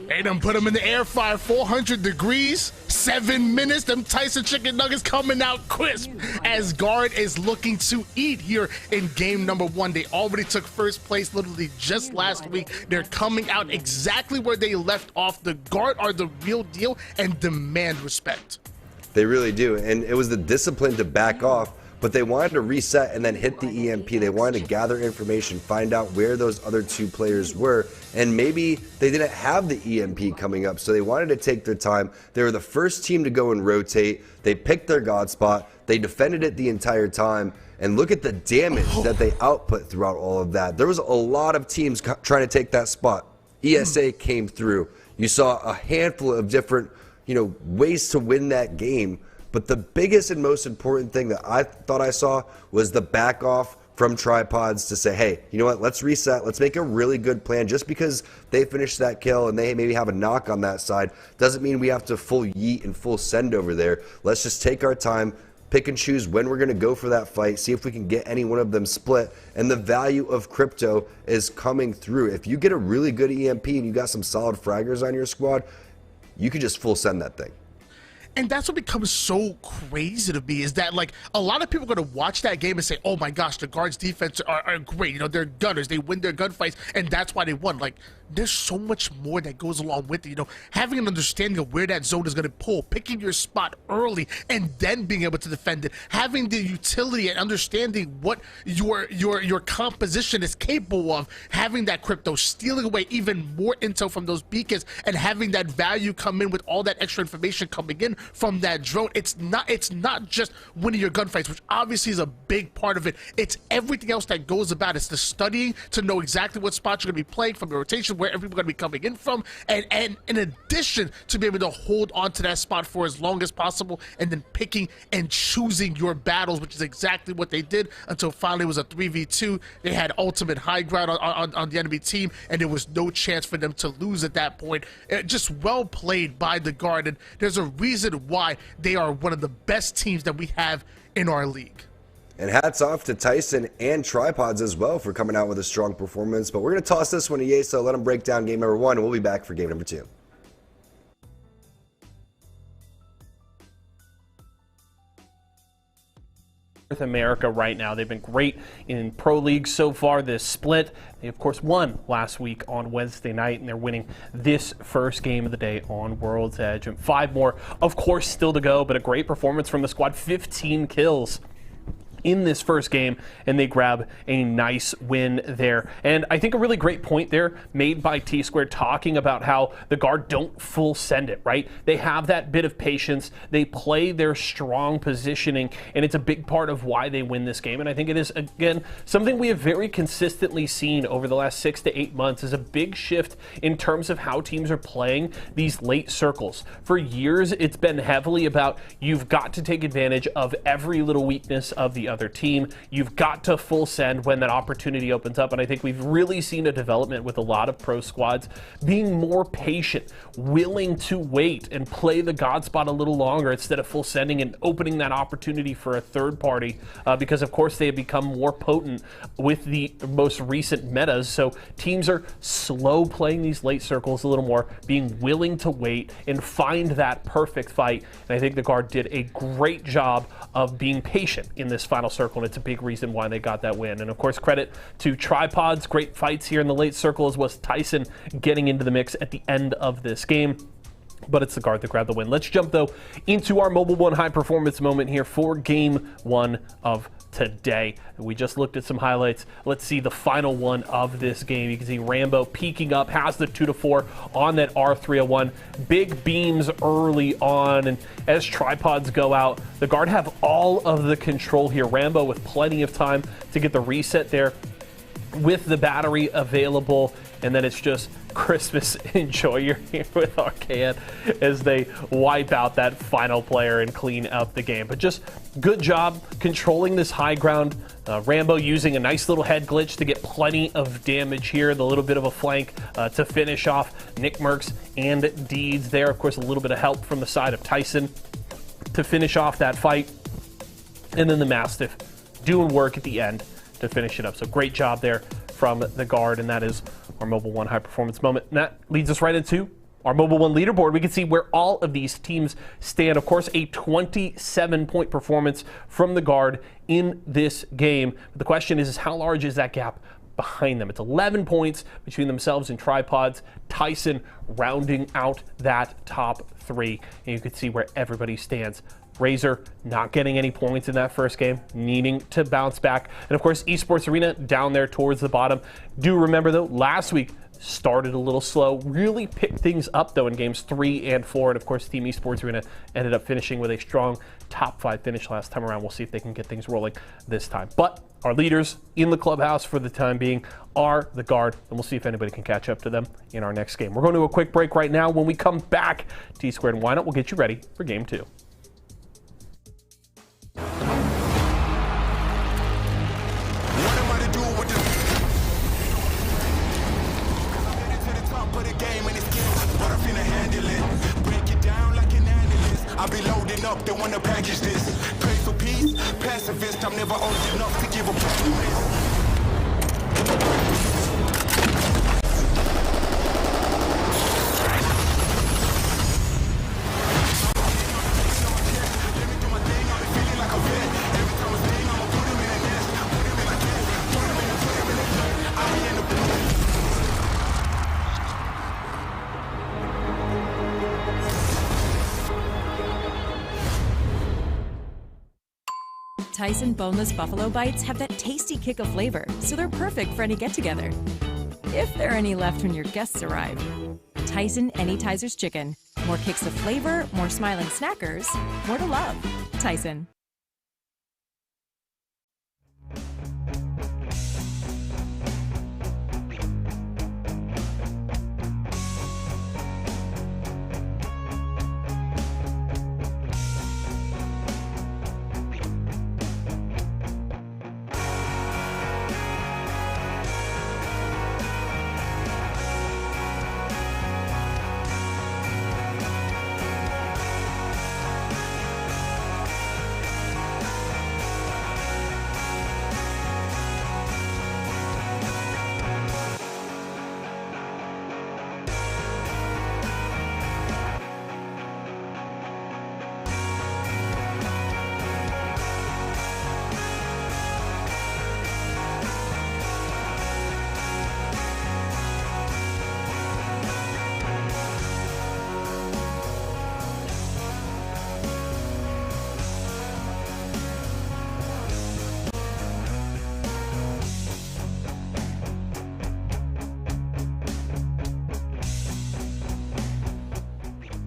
They done put them in the air fryer, 400 degrees, 7 minutes. Them Tyson chicken nuggets coming out crisp as guard is looking to eat here in game #1. They already took first place literally just last week. They're coming out exactly where they left off. The guard are the real deal and demand respect. They really do, and it was the discipline to back off but they wanted to reset and then hit the EMP. They wanted to gather information, find out where those other two players were, and maybe they didn't have the EMP coming up, so they wanted to take their time. They were the first team to go and rotate. They picked their God spot. They defended it the entire time, and look at the damage that they output throughout all of that. There was a lot of teams trying to take that spot. ESA came through. You saw a handful of different, ways to win that game. But the biggest and most important thing that I thought I saw was the back off from Tripods to say, hey, you know what, let's reset. Let's make a really good plan. Just because they finished that kill and they maybe have a knock on that side doesn't mean we have to full yeet and full send over there. Let's just take our time, pick and choose when we're going to go for that fight, see if we can get any one of them split. And the value of Crypto is coming through. If you get a really good EMP and you got some solid fraggers on your squad, you can just full send that thing. And that's what becomes so crazy to me, is that, like, a lot of people are going to watch that game and say, oh my gosh, the Guards defense are great. They're gunners. They win their gunfights, and that's why they won. Like, there's so much more that goes along with it. Having an understanding of where that zone is going to pull, picking your spot early, and then being able to defend it, having the utility and understanding what your composition is capable of, having that Crypto, stealing away even more intel from those beacons, and having that value come in with all that extra information coming in from that drone. It's not just winning your gunfights, which obviously is a big part of it. It's everything else that goes about. It's the studying to know exactly what spots you're going to be playing from your rotation, where everyone's going to be coming in from, and in addition to be able to hold on to that spot for as long as possible, and then picking and choosing your battles, which is exactly what they did until finally it was a 3v2. They had ultimate high ground on the enemy team, and there was no chance for them to lose at that point. Just well played by the Guard, and there's a reason why they are one of the best teams that we have in our league. And hats off to Tyson and Tripods as well for coming out with a strong performance. But we're going to toss this one to Ye, so let him break down game number 1, and we'll be back for game number 2. North America right now. They've been great in Pro League so far this split. They, of course, won last week on Wednesday night, and they're winning this first game of the day on World's Edge. And 5 more, of course, still to go, but a great performance from the squad. 15 kills in this first game, and they grab a nice win there. And I think a really great point there made by T-Squared, talking about how the Guard don't full send it, right? They have that bit of patience. They play their strong positioning, and it's a big part of why they win this game. And I think it is, again, something we have very consistently seen over the last 6 to 8 months, is a big shift in terms of how teams are playing these late circles. For years, it's been heavily about you've got to take advantage of every little weakness of the other team. You've got to full send when that opportunity opens up, and I think we've really seen a development with a lot of pro squads being more patient, willing to wait and play the God spot a little longer instead of full sending and opening that opportunity for a third party, because of course they have become more potent with the most recent metas. So teams are slow playing these late circles a little more, being willing to wait and find that perfect fight. And I think the Guard did a great job of being patient in this final circle, and it's a big reason why they got that win. And of course, credit to Tripods. Great fights here in the late circle, as was Tyson getting into the mix at the end of this game. But it's the Guard that grabbed the win. Let's jump, though, into our Mobile One high performance moment here for game 1 of today. We just looked at some highlights. Let's see the final one of this game. You can see Rambo peeking up, has the 2-4 on that R301. Big beams early on, and as Tripods go out, the Guard have all of the control here. Rambo with plenty of time to get the reset there with the battery available, and then it's just Christmas Enjoyer here with Arcade as they wipe out that final player and clean up the game. But just good job controlling this high ground. Rambo using a nice little head glitch to get plenty of damage here, the little bit of a flank to finish off Nick Mercs and Deeds there. Of course, a little bit of help from the side of Tyson to finish off that fight. And then the Mastiff doing work at the end to finish it up. So great job there from the Guard, and that is our Mobile One high performance moment. And that leads us right into our Mobile One leaderboard. We can see where all of these teams stand. Of course, a 27-point performance from the Guard in this game. But the question is how large is that gap behind them? It's 11 points between themselves and Tripods. Tyson rounding out that top 3. And you can see where everybody stands Razor not getting any points in that first game, needing to bounce back. And of course, Esports Arena down there towards the bottom. Do remember though, last week started a little slow, really picked things up though in games 3 and 4. And of course, Team Esports Arena ended up finishing with a strong top 5 finish last time around. We'll see if they can get things rolling this time. But our leaders in the clubhouse for the time being are the Guard, and we'll see if anybody can catch up to them in our next game. We're going to a quick break right now. When we come back, T-Squared and Why Not, we'll get you ready for game 2. I'll be loading up, they wanna package this. Pray for peace, pacifist, I'm never old enough to give a promise. Tyson boneless buffalo bites have that tasty kick of flavor, so they're perfect for any get-together. If there are any left when your guests arrive. Tyson Anytizers Chicken. More kicks of flavor, more smiling snackers, more to love. Tyson.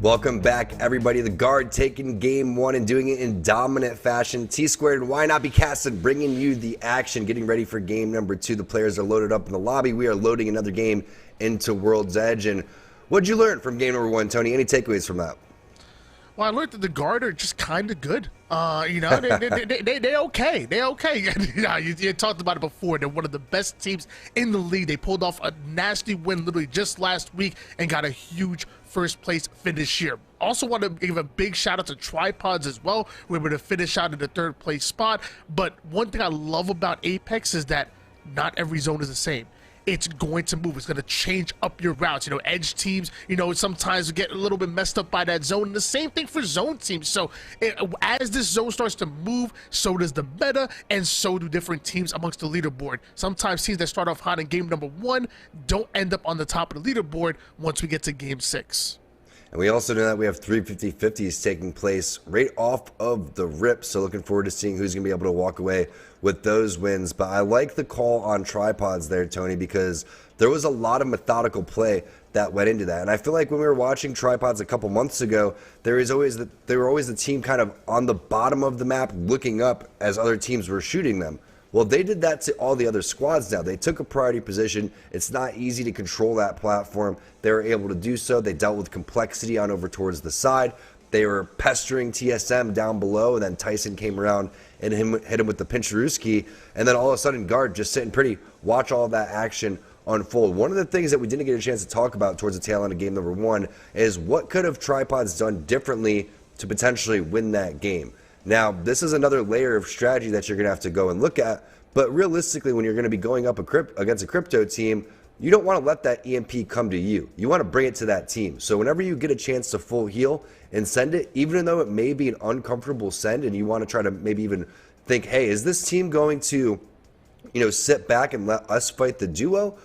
Welcome back, everybody. The Guard taking game 1 and doing it in dominant fashion. T-Squared and Why Not Be Casted bringing you the action, getting ready for game number 2. The players are loaded up in the lobby. We are loading another game into World's Edge. And what'd you learn from game number 1, Tony? Any takeaways from that? Well, I learned that the Guard are just kind of good. They okay. They okay. You talked about it before. They're one of the best teams in the league. They pulled off a nasty win literally just last week and got a huge first place finish here. Also want to give a big shout out to Tripods as well. We were able to finish out in the 3rd place spot. But one thing I love about Apex is that not every zone is the same. It's going to move. It's going to change up your routes. Edge teams, sometimes get a little bit messed up by that zone. And the same thing for zone teams. So as this zone starts to move, so does the meta, and so do different teams amongst the leaderboard. Sometimes teams that start off hot in game number 1 don't end up on the top of the leaderboard once we get to game 6. And we also know that we have 3 50-50s taking place right off of the rip. So looking forward to seeing who's going to be able to walk away with those wins. But I like the call on Tripods there, Tony, because there was a lot of methodical play that went into that. And I feel like when we were watching Tripods a couple months ago, they were always the team kind of on the bottom of the map looking up as other teams were shooting them. Well, they did that to all the other squads now. They took a priority position. It's not easy to control that platform. They were able to do so. They dealt with complexity on over towards the side. They were pestering TSM down below, and then Tyson came around and hit him with the Pincharuski. And then all of a sudden, Guard just sitting pretty, watch all that action unfold. One of the things that we didn't get a chance to talk about towards the tail end of game number 1 is what could have Tripods done differently to potentially win that game. Now, this is another layer of strategy that you're going to have to go and look at, but realistically, when you're going to be going up against a crypto team, you don't want to let that EMP come to you. You want to bring it to that team. So whenever you get a chance to full heal and send it, even though it may be an uncomfortable send and you want to try to maybe even think, hey, is this team going to, sit back and let us fight the duo?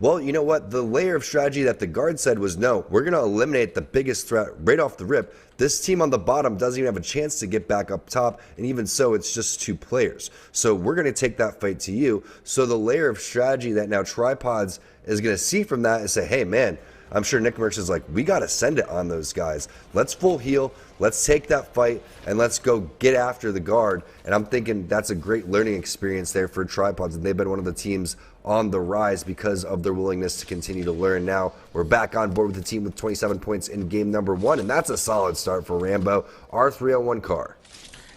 Well, you know what? The layer of strategy that the guard said was, no, we're going to eliminate the biggest threat right off the rip. This team on the bottom doesn't even have a chance to get back up top, and even so, it's just 2 players. So we're going to take that fight to you. So the layer of strategy that now Tripods is going to see from that is say, hey, man, I'm sure Nick Merckx is like, we got to send it on those guys. Let's full heal. Let's take that fight, and let's go get after the guard. And I'm thinking that's a great learning experience there for Tripods, and they've been one of the teams on the rise because of their willingness to continue to learn. Now we're back on board with the team with 27 points in game number 1, and that's a solid start for Rambo. R301 car.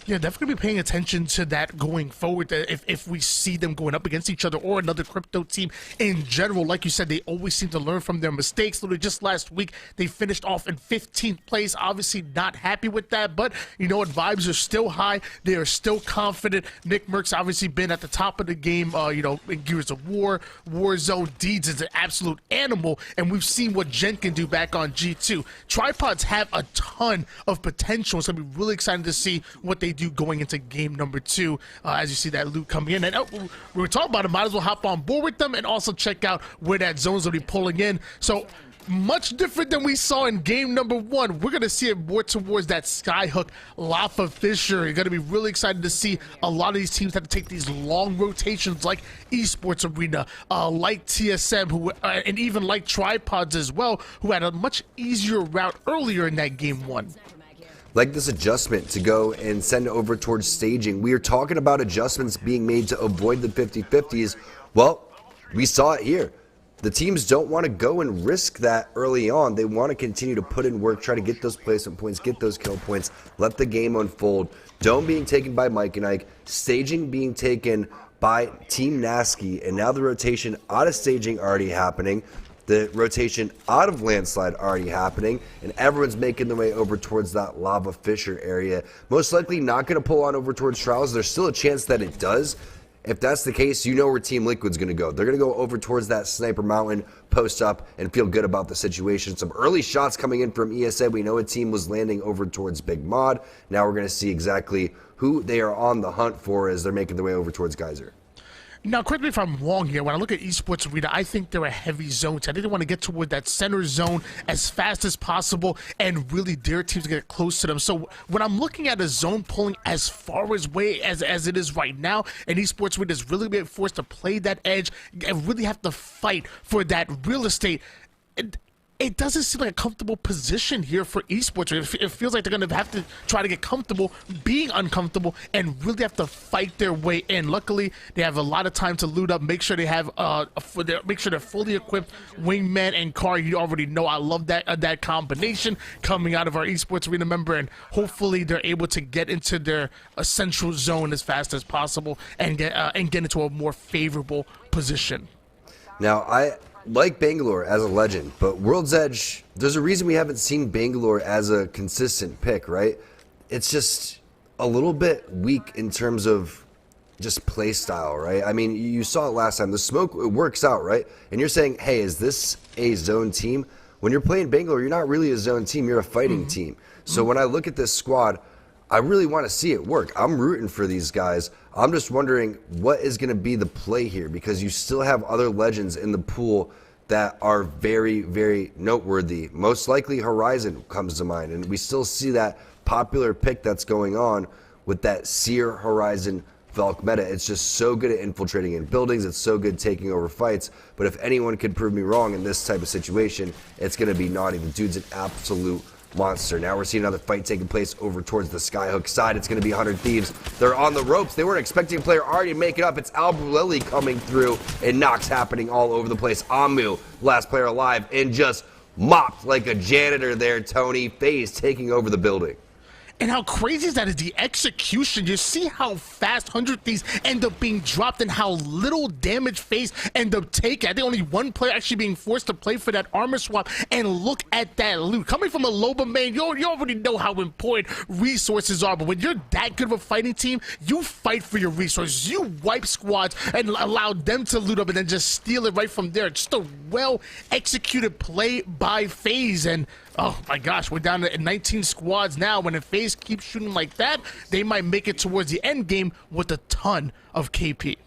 Yeah, definitely be paying attention to that going forward. If we see them going up against each other or another crypto team in general, like you said, they always seem to learn from their mistakes. Literally just last week, they finished off in 15th place. Obviously not happy with that, but you know what? Vibes are still high. They are still confident. Nick Merckx obviously been at the top of the game, you know, in Gears of War, Warzone. Deeds is an absolute animal, and we've seen what Jen can do back on G2. Tripods have a ton of potential. It's going to be really exciting to see what they do going into game number 2 as you see that loot coming in. And we were talking about it, might as well hop on board with them and also check out where that zone's going to be pulling in. So much different than we saw in game number 1. We're going to see it more towards that Skyhook, Lava Fisher. You're going to be really excited to see a lot of these teams have to take these long rotations like Esports Arena, like TSM, who and even like Tripods as well, who had a much easier route earlier in that game 1. Like this adjustment to go and send over towards staging. We are talking about adjustments being made to avoid the 50-50s. Well, we saw it here. The teams don't want to go and risk that early on. They want to continue to put in work, try to get those placement points, get those kill points, let the game unfold. Dome being taken by Mike and Ike, staging being taken by Team Nasky, and now the rotation out of staging already happening. The rotation out of Landslide already happening, and everyone's making their way over towards that Lava Fisher area. Most likely not going to pull on over towards Trials. There's still a chance that it does. If that's the case, you know where Team Liquid's going to go. They're going to go over towards that Sniper Mountain, post up, and feel good about the situation. Some early shots coming in from ESA. We know a team was landing over towards Big Mod. Now we're going to see exactly who they are on the hunt for as they're making their way over towards Geyser. Now, correct me if I'm wrong here. When I look at Esports Arena, I think they're a heavy zone. I think they want to get toward that center zone as fast as possible and really dare teams to get close to them. So when I'm looking at a zone pulling as far away as it is right now, and Esports Arena is really being forced to play that edge and really have to fight for that real estate, it doesn't seem like a comfortable position here for Esports. It feels like they're going to have to try to get comfortable being uncomfortable and really have to fight their way in. Luckily, they have a lot of time to loot up, make sure they have make sure they're fully equipped. Wingman and Car, you already know I love that combination coming out of our Esports Arena member, and hopefully they're able to get into their central zone as fast as possible and get into a more favorable position. Now, I like Bangalore as a legend, but World's Edge, there's a reason we haven't seen Bangalore as a consistent pick, right? It's just a little bit weak in terms of just play style, right? I mean, you saw it last time. The smoke, it works out, right? And you're saying, hey, is this a zone team? When you're playing Bangalore, you're not really a zone team, you're a fighting team. So when I look at this squad, I really want to see it work. I'm rooting for these guys. I'm just wondering what is going to be the play here, because you still have other legends in the pool that are very, very noteworthy. Most likely Horizon comes to mind, and we still see that popular pick that's going on with that Seer Horizon Valk meta. It's just so good at infiltrating in buildings. It's so good taking over fights. But if anyone could prove me wrong in this type of situation, it's going to be Naughty. The dude's an absolute monster. Now we're seeing another fight taking place over towards the Skyhook side. It's going to be 100 Thieves. They're on the ropes. They weren't expecting a player already to make it up. It's Albrelli coming through, and knocks happening all over the place. Amu, last player alive, and just mopped like a janitor there. Tony FaZe taking over the building. And how crazy is that is the execution. You see how fast 100 Thieves end up being dropped and how little damage FaZe end up taking. I think only one player actually being forced to play for that armor swap, and look at that loot. Coming from a Loba main, you already know how important resources are, but when you're that good of a fighting team, you fight for your resources. You wipe squads and allow them to loot up and then just steal it right from there. Just a well-executed play by FaZe, and oh my gosh, we're down to 19 squads now. When if FaZe keeps shooting like that, they might make it towards the end game with a ton of KP.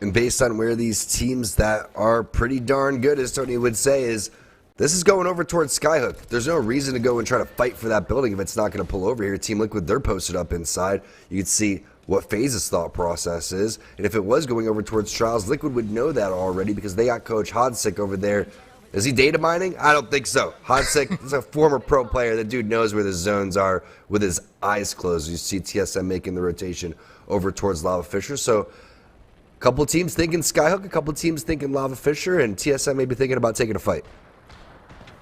And based on where these teams that are pretty darn good, as Tony would say, is this is going over towards Skyhook. There's no reason to go and try to fight for that building if it's not going to pull over here. Team Liquid, they're posted up inside. You can see what FaZe's thought process is. And if it was going over towards Trials, Liquid would know that already because they got Coach Hodsik over there. Is he data mining? I don't think so. Hodsik is a former pro player. The dude knows where the zones are with his eyes closed. You see TSM making the rotation over towards Lava Fisher. So a couple teams thinking Skyhook, a couple teams thinking Lava Fisher, and TSM may be thinking about taking a fight.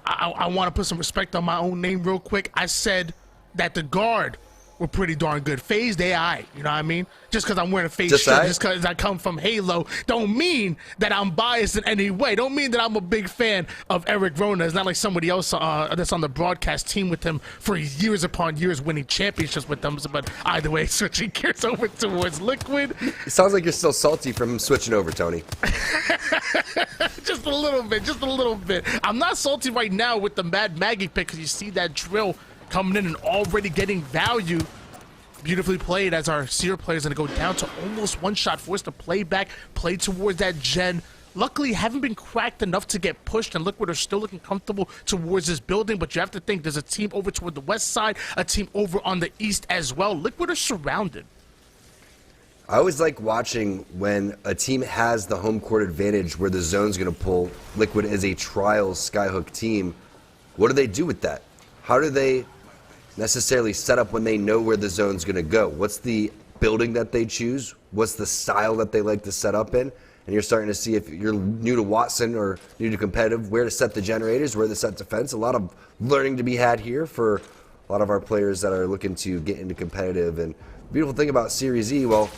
I want to put some respect on my own name real quick. I said that the guard were pretty darn good. FaZe, they aight, you know what I mean? Just because I'm wearing a FaZe shirt, just because I come from Halo, don't mean that I'm biased in any way. Don't mean that I'm a big fan of Eric Rona. It's not like somebody else that's on the broadcast team with him for years upon years, winning championships with them. But either way, switching gears over towards Liquid. It sounds like you're still salty from him switching over, Tony. Just a little bit, just a little bit. I'm not salty right now with the Mad Maggie pick because you see that drill coming in and already getting value. Beautifully played as our Seer player is going to go down to almost one shot, forced to play back, play towards that gen. Luckily, haven't been cracked enough to get pushed, and Liquid are still looking comfortable towards this building, but you have to think there's a team over toward the west side, a team over on the east as well. Liquid are surrounded. I always like watching when a team has the home court advantage where the zone's going to pull. Liquid is a Trials Skyhook team. What do they do with that? How do they necessarily set up when they know where the zone's going to go? What's the building that they choose? What's the style that they like to set up in? And you're starting to see, if you're new to Watson or new to competitive, where to set the generators, where to set defense. A lot of learning to be had here for a lot of our players that are looking to get into competitive. And the beautiful thing about Series E, well,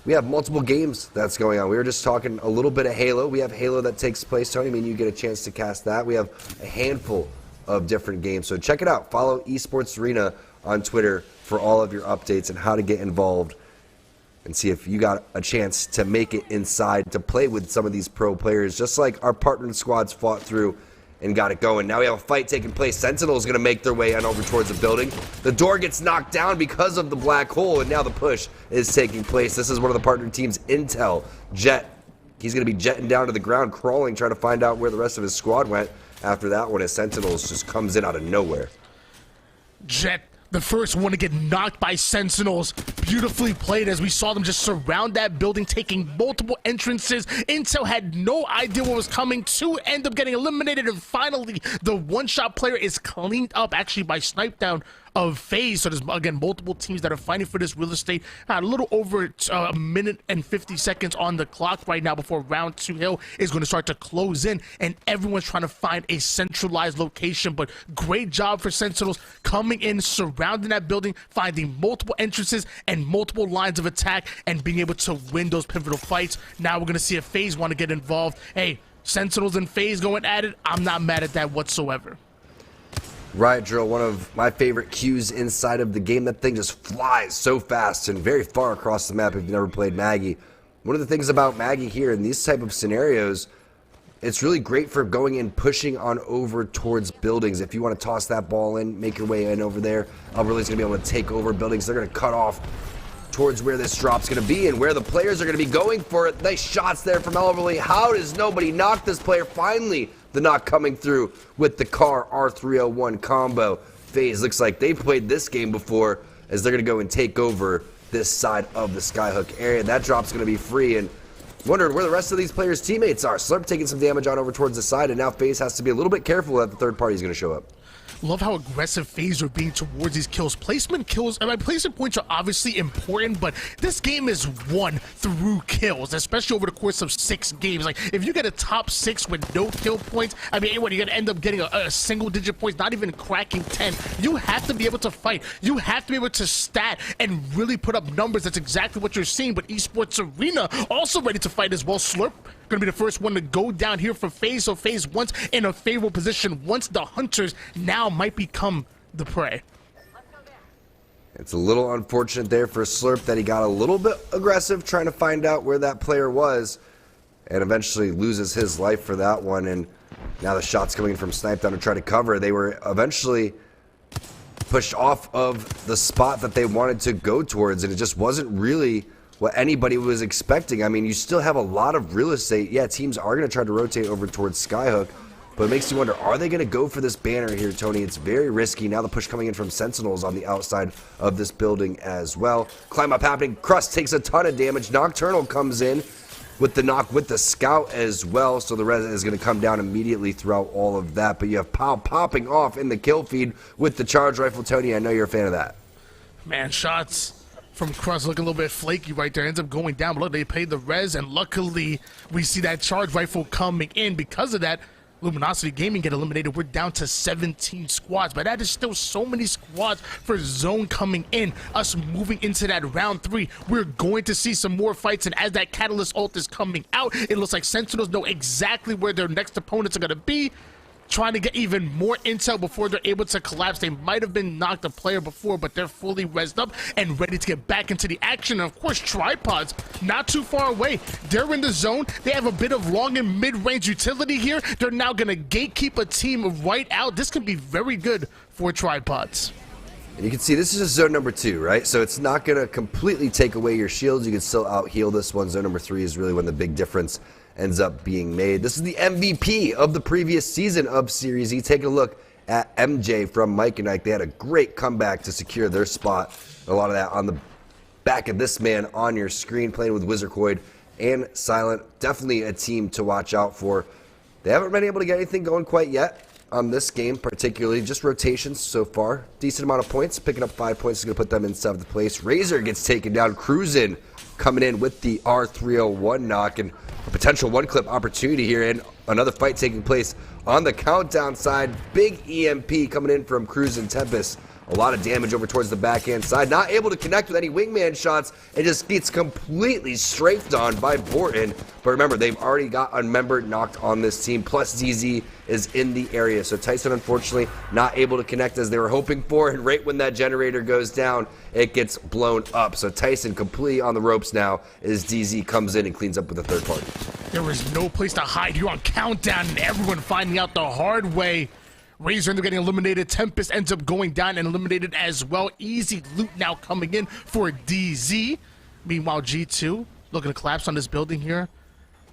we have multiple games that's going on. We were just talking a little bit of Halo. We have Halo that takes place, Tony. I mean, you get a chance to cast that. We have a handful of different games. So check it out. Follow Esports Arena on Twitter for all of your updates and how to get involved and see if you got a chance to make it inside to play with some of these pro players, just like our partnered squads fought through and got it going. Now we have a fight taking place. Sentinel is going to make their way on over towards the building. The door gets knocked down because of the black hole, and now the push is taking place. This is one of the partnered teams, Intel. Jet, he's going to be jetting down to the ground, crawling, trying to find out where the rest of his squad went after that one, as Sentinels just comes in out of nowhere. Jet, the first one to get knocked by Sentinels. Beautifully played as we saw them just surround that building, taking multiple entrances. Intel had no idea what was coming to end up getting eliminated, and finally the one-shot player is cleaned up actually by Snipe Down of FaZe. So there's, again, multiple teams that are fighting for this real estate. A little over a minute and 50 seconds on the clock right now before round 2 hill is going to start to close in, and everyone's trying to find a centralized location. But great job for Sentinels coming in, surrounding that building, finding multiple entrances and multiple lines of attack, and being able to win those pivotal fights. Now we're going to see if FaZe want to get involved. Hey, Sentinels and FaZe going at it, I'm not mad at that whatsoever. Riot Drill, one of my favorite cues inside of the game. That thing just flies so fast and very far across the map if you've never played Maggie. One of the things about Maggie here in these type of scenarios, it's really great for going in, pushing on over towards buildings. If you want to toss that ball in, make your way in over there, Elverly's going to be able to take over buildings. They're going to cut off towards where this drop's going to be and where the players are going to be going for it. Nice shots there from Elverly. How does nobody knock this player? Finally, the knock coming through with the car R301 combo. FaZe looks like they played this game before, as they're going to go and take over this side of the Skyhook area. That drop's going to be free, and wondered where the rest of these players' teammates are. Slurp taking some damage on over towards the side, and now FaZe has to be a little bit careful that the third party is going to show up. Love how aggressive FaZe are being towards these kills. Placement points are obviously important, but this game is won through kills, especially over the course of 6 games. Like, if you get a top 6 with no kill points, I mean, what, you're going to end up getting a single-digit points, not even cracking 10. You have to be able to fight. You have to be able to stat and really put up numbers. That's exactly what you're seeing, but Esports Arena also ready to fight as well. Slurp going to be the first one to go down here for FaZe, so FaZe once in a favorable position, once the hunters now might become the prey. It's a little unfortunate there for Slurp that he got a little bit aggressive trying to find out where that player was, and eventually loses his life for that one. And now the shot's coming from Snipe Down to try to cover. They were eventually pushed off of the spot that they wanted to go towards, and it just wasn't what anybody was expecting. I mean, you still have a lot of real estate. Yeah, teams are going to try to rotate over towards Skyhook, but it makes you wonder, are they going to go for this banner here, Tony? It's very risky. Now the push coming in from Sentinels on the outside of this building as well. Climb up happening. Crust takes a ton of damage. Nocturnal comes in with the knock with the scout as well, so the res is going to come down immediately throughout all of that. But you have Pau popping off in the kill feed with the charge rifle. Tony, I know you're a fan of that. Man, shots from Crust look a little bit flaky right there. Ends up going down, but look, they paid the res, and luckily we see that charge rifle coming in. Because of that, Luminosity Gaming get eliminated. We're down to 17 squads, but that is still so many squads for zone coming in. Us moving into that round 3, we're going to see some more fights, and as that Catalyst ult is coming out, it looks like Sentinels know exactly where their next opponents are going to be, trying to get even more intel before they're able to collapse. They might have been knocked a player before, but they're fully rezzed up and ready to get back into the action. And of course, Tripods not too far away. They're in the zone. They have a bit of long and mid-range utility here. They're now going to gatekeep a team right out. This can be very good for Tripods. And you can see this is a zone number 2, right? So it's not going to completely take away your shields. You can still out-heal this one. Zone number 3 is really when the big difference ends up being made. This is the MVP of the previous season of Series E. Take a look at MJ from Mike and Ike. They had a great comeback to secure their spot. A lot of that on the back of this man on your screen, playing with Wizarcoid and Silent. Definitely a team to watch out for. They haven't been able to get anything going quite yet on this game, particularly just rotations so far. Decent amount of points. Picking up 5 points is going to put them in 7th place. Razor gets taken down. Cruisin' coming in with the R301 knock, and a potential one-clip opportunity here, and another fight taking place on the countdown side. Big EMP coming in from Cruz and Tempest. A lot of damage over towards the backhand side. Not able to connect with any wingman shots. It just gets completely strafed on by Borton. But remember, they've already got Unmembered knocked on this team. Plus ZZ is in the area. So Tyson, unfortunately, not able to connect as they were hoping for. And right when that generator goes down, it gets blown up. So Tyson completely on the ropes now as DZ comes in and cleans up with the third party. There is no place to hide here on Countdown, and everyone finding out the hard way. Razor ends up getting eliminated. Tempest ends up going down and eliminated as well. Easy loot now coming in for DZ. Meanwhile, G2 looking to collapse on this building here.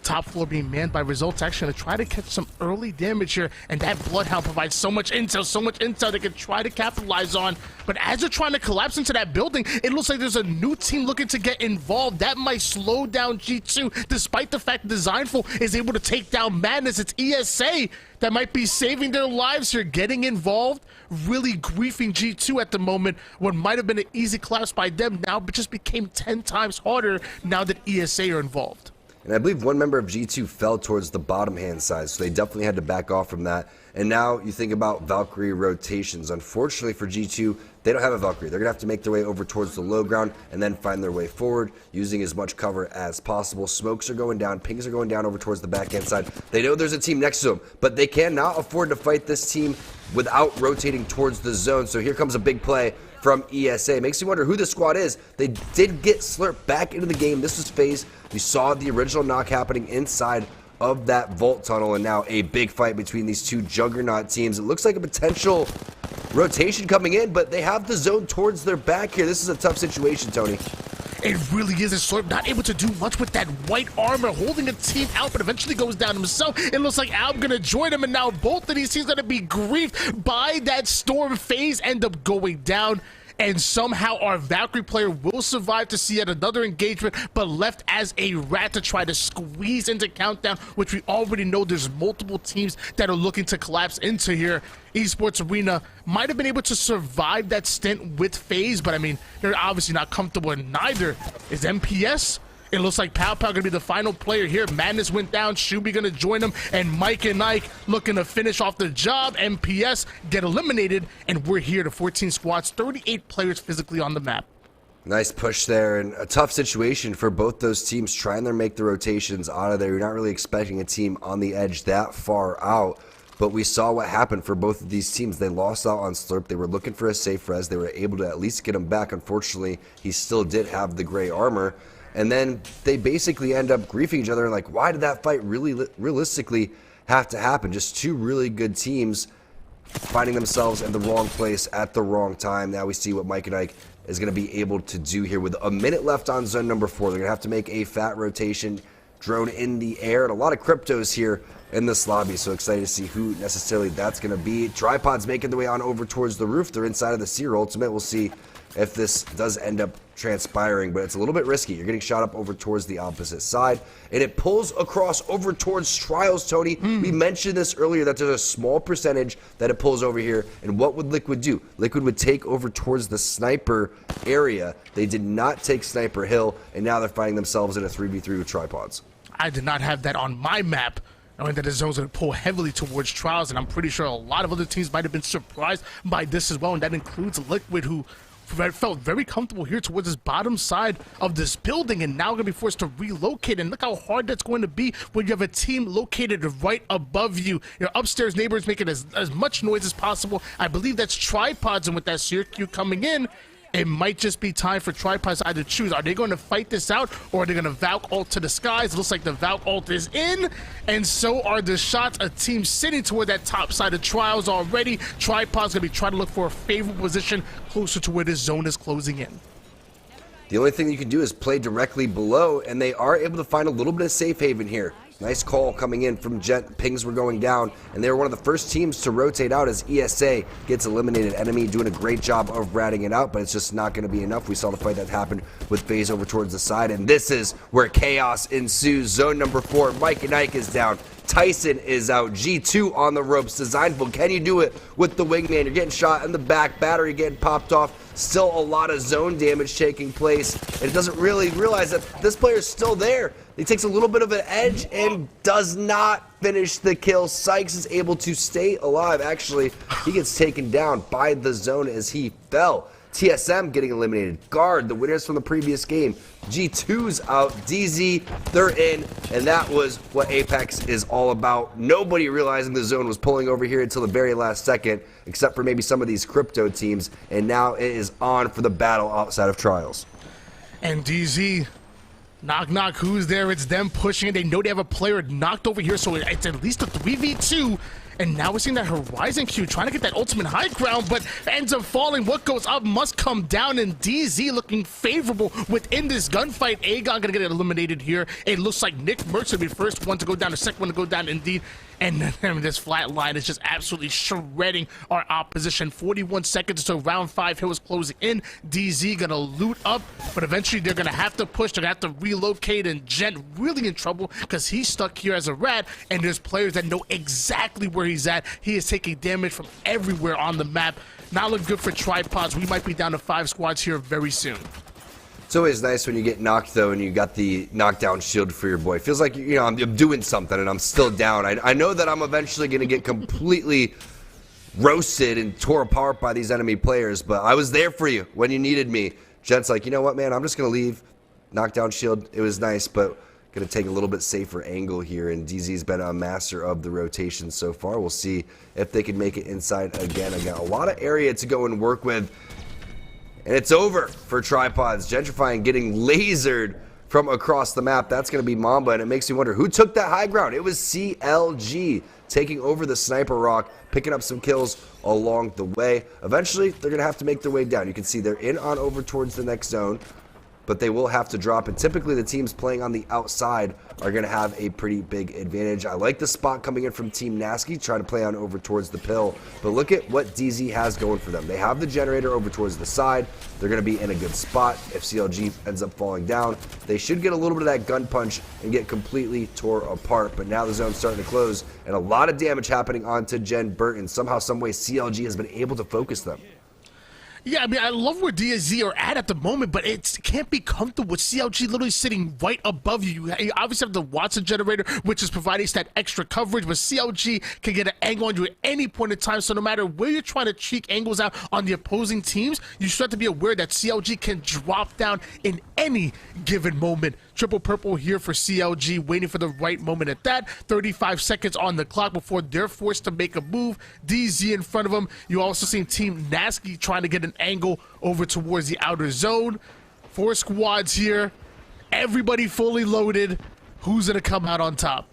Top floor being manned by Results. Actually going to try to catch some early damage here, and that Bloodhound provides so much intel they can try to capitalize on. But as they're trying to collapse into that building, it looks like there's a new team looking to get involved. That might slow down G2, despite the fact Designful is able to take down Madness. It's ESA that might be saving their lives here, getting involved, really griefing G2 at the moment. What might have been an easy collapse by them now, but just became 10 times harder now that ESA are involved. And I believe one member of G2 fell towards the bottom hand side, so they definitely had to back off from that. And now you think about Valkyrie rotations. Unfortunately for G2, they don't have a Valkyrie. They're going to have to make their way over towards the low ground and then find their way forward using as much cover as possible. Smokes are going down. Pings are going down over towards the backhand side. They know there's a team next to them, but they cannot afford to fight this team without rotating towards the zone. So here comes a big play from ESA. Makes you wonder who the squad is. They did get Slurp back into the game. This was FaZe. We saw the original knock happening inside of that vault tunnel, and now a big fight between these two juggernaut teams. It looks like a potential rotation coming in, but they have the zone towards their back here. This is a tough situation, Tony. It really is. A Slurp not able to do much with that white armor, holding a team out, but eventually goes down himself. It looks like Alb gonna join him, and now both of these teams gonna be griefed by that storm. FaZe end up going down, and somehow our Valkyrie player will survive to see yet another engagement, but left as a rat to try to squeeze into Countdown, which we already know there's multiple teams that are looking to collapse into here. Esports Arena might have been able to survive that stint with FaZe, but I mean, they're obviously not comfortable, and neither is MPS. It looks like Pau gonna be the final player here. Madness went down, Shuby gonna join him, and Mike and Ike looking to finish off the job. MPS get eliminated, and we're here to 14 squads, 38 players physically on the map. Nice push there, and a tough situation for both those teams trying to make the rotations out of there. You're not really expecting a team on the edge that far out, but we saw what happened for both of these teams. They lost out on Slurp. They were looking for a safe res. They were able to at least get him back. Unfortunately, he still did have the gray armor. And then they basically end up griefing each other. Like, why did that fight really realistically have to happen? Just two really good teams finding themselves in the wrong place at the wrong time. Now we see what Mike and Ike is going to be able to do here. With a minute left on zone number 4, they're going to have to make a fat rotation, drone in the air, and a lot of cryptos here in this lobby. So excited to see who necessarily that's going to be. Tripods making their way on over towards the roof. They're inside of the Seer Ultimate. We'll see if this does end up transpiring, but it's a little bit risky. You're getting shot up over towards the opposite side, and it pulls across over towards Trials, Tony. We mentioned this earlier, that there's a small percentage that it pulls over here, and what would Liquid do? Liquid would take over towards the Sniper area. They did not take Sniper Hill, and now they're finding themselves in a 3v3 with Tripods. I did not have that on my map, knowing that the zone's going to pull heavily towards Trials, and I'm pretty sure a lot of other teams might have been surprised by this as well, and that includes Liquid, who felt very comfortable here towards this bottom side of this building, and now going to be forced to relocate. And look how hard that's going to be when you have a team located right above you. Your upstairs neighbors making as much noise as possible. I believe that's Tripods, and with that Circuit coming in, it might just be time for Tripods to either choose. Are they going to fight this out, or are they going to Valk ult to the skies? It looks like the Valk ult is in, and so are the shots. A team sitting toward that top side of Trials already. Tripods going to be trying to look for a favorable position closer to where this zone is closing in. The only thing you can do is play directly below, and they are able to find a little bit of safe haven here. Nice call coming in from Gent. Pings were going down, and they were one of the first teams to rotate out as ESA gets eliminated. Enemy doing a great job of ratting it out, but it's just not going to be enough. We saw the fight that happened with FaZe over towards the side, and this is where chaos ensues. Zone number 4, Mike and Ike is down. Tyson is out. G2 on the ropes. Designful, can you do it with the wingman? You're getting shot in the back. Battery getting popped off. Still a lot of zone damage taking place. And it doesn't really realize that this player is still there. He takes a little bit of an edge and does not finish the kill. Sykes is able to stay alive. Actually, he gets taken down by the zone as he fell. TSM getting eliminated. Guard, the winners from the previous game. G2's out. DZ, they're in. And that was what Apex is all about. Nobody realizing the zone was pulling over here until the very last second, except for maybe some of these crypto teams. And now it is on for the battle outside of Trials. And DZ, knock knock, who's there? It's them pushing it. They know they have a player knocked over here, so it's at least a 3v2. And now we're seeing that Horizon Q trying to get that ultimate high ground, but ends up falling. What goes up must come down, and DZ looking favorable within this gunfight. Aegon gonna get eliminated here. It looks like Nick Merckx will be the first one to go down, the second one to go down indeed. And this flat line is just absolutely shredding our opposition. 41 seconds until round 5 here was closing in. DZ gonna loot up, but eventually they're gonna have to push. They're gonna have to relocate, and Gent really in trouble because he's stuck here as a rat, and there's players that know exactly where he's at. He is taking damage from everywhere on the map. Not looking good for Tripods. We might be down to 5 squads here very soon. It's always nice when you get knocked, though, and you got the knockdown shield for your boy. Feels like, you know, I'm doing something and I'm still down. I know that I'm eventually going to get completely roasted and tore apart by these enemy players, but I was there for you when you needed me. Gent's like, you know what, man, I'm just going to leave. Knockdown shield, it was nice, but going to take a little bit safer angle here, and DZ's been a master of the rotation so far. We'll see if they can make it inside again. A lot of area to go and work with. And it's over for Tripods. Gentrifying getting lasered from across the map. That's going to be Mamba, and it makes you wonder who took that high ground. It was CLG taking over the Sniper Rock, picking up some kills along the way. Eventually, they're going to have to make their way down. You can see they're in on over towards the next zone, but they will have to drop, and typically the teams playing on the outside are going to have a pretty big advantage. I like the spot coming in from Team Nasky, trying to play on over towards the pill, but look at what DZ has going for them. They have the generator over towards the side. They're going to be in a good spot. If CLG ends up falling down, they should get a little bit of that gun punch and get completely tore apart, but now the zone's starting to close, and a lot of damage happening onto Gen Burton. Somehow, some way, CLG has been able to focus them. Yeah, I mean, I love where DZ are at the moment, but it can't be comfortable with CLG literally sitting right above you. You obviously have the Watson generator, which is providing that extra coverage, but CLG can get an angle on you at any point in time, so no matter where you're trying to cheek angles out on the opposing teams, you should have to be aware that CLG can drop down in any given moment. Triple purple here for CLG, waiting for the right moment at that. 35 seconds on the clock before they're forced to make a move. DZ in front of them. You also see Team Nasky trying to get an angle over towards the outer zone. 4 squads here. Everybody fully loaded. Who's going to come out on top?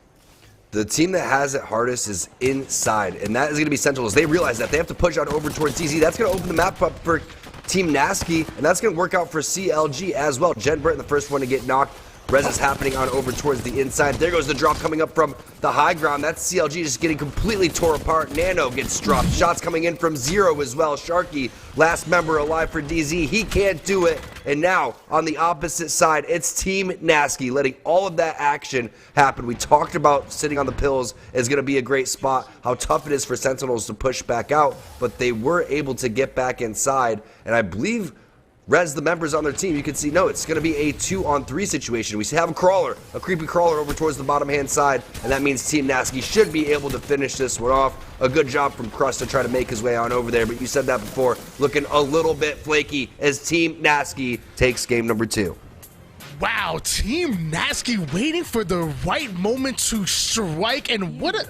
The team that has it hardest is inside, and that is going to be Sentinels. They realize that they have to push out over towards DZ. That's going to open the map up for Team Nasky, and that's going to work out for CLG as well. Jen Burton, the first one to get knocked. Res is happening on over towards the inside. There goes the drop coming up from the high ground. That's CLG just getting completely tore apart. Nano gets dropped. Shots coming in from Zero as well. Sharky, last member alive for DZ. He can't do it. And now, on the opposite side, it's Team Nasky letting all of that action happen. We talked about sitting on the pills is going to be a great spot, how tough it is for Sentinels to push back out, but they were able to get back inside. And I believe Res, the members on their team, you can see, no, it's going to be a 2-on-3 situation. We have a crawler, a creepy crawler over towards the bottom-hand side, and that means Team Nasky should be able to finish this one off. A good job from Crust to try to make his way on over there, but you said that before, looking a little bit flaky as Team Nasky takes game number 2. Wow, Team Nasky waiting for the right moment to strike, and what a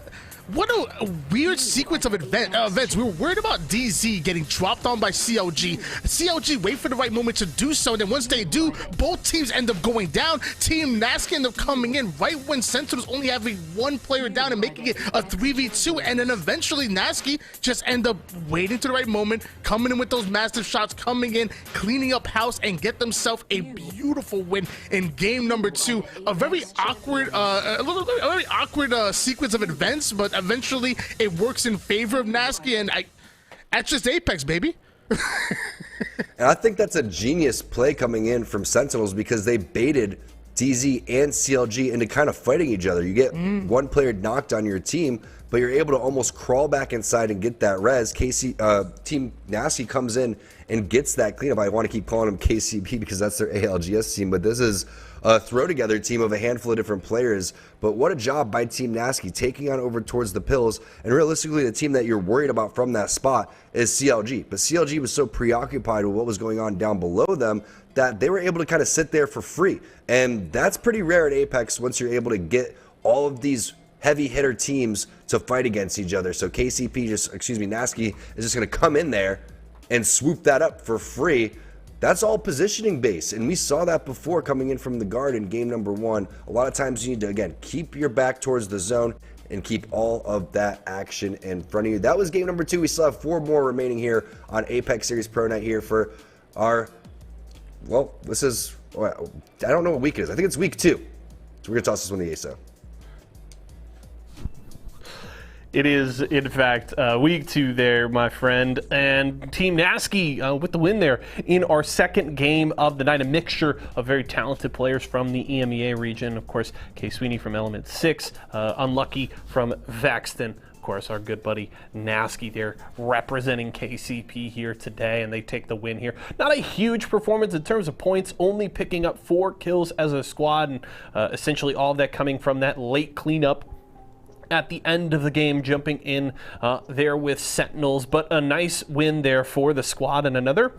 weird sequence of events. We were worried about DZ getting dropped on by CLG. CLG wait for the right moment to do so, and then once they do, both teams end up going down. Team Nasky end up coming in right when Sentinels only having one player down and making it a 3v2, and then eventually Nasky just end up waiting to the right moment, coming in with those massive shots, coming in, cleaning up house, and get themselves a beautiful win in game number 2. A very awkward, sequence of events, but eventually it works in favor of Nasky, and that's just Apex, baby. And I think that's a genius play coming in from Sentinels because they baited DZ and CLG into kind of fighting each other. You get one player knocked on your team, but you're able to almost crawl back inside and get that res. Team Nasky comes in and gets that cleanup. I want to keep calling them KCP because that's their ALGS team, but this is a throw-together team of a handful of different players. But what a job by Team Nasky taking on over towards the pills. And realistically, the team that you're worried about from that spot is CLG. But CLG was so preoccupied with what was going on down below them that they were able to kind of sit there for free. And that's pretty rare at Apex once you're able to get all of these heavy hitter teams to fight against each other. So Nasky is just going to come in there and swoop that up for free. That's all positioning based, and we saw that before coming in from the guard in game number 1. A lot of times you need to, again, keep your back towards the zone and keep all of that action in front of you. That was game number 2. We still have 4 more remaining here on Apex Series Pro Night here for our, well, this is, I don't know what week it is. I think it's week 2. So we're going to toss this one to Yeso. It is, in fact, week 2 there, my friend. And Team Nasky with the win there in our second game of the night. A mixture of very talented players from the EMEA region. Of course, K Sweeney from Element 6, Unlucky from Vaxton. Of course, our good buddy Nasky there representing KCP here today, and they take the win here. Not a huge performance in terms of points, only picking up 4 kills as a squad, and essentially all of that coming from that late cleanup at the end of the game, jumping in there with Sentinels. But a nice win there for the squad, and another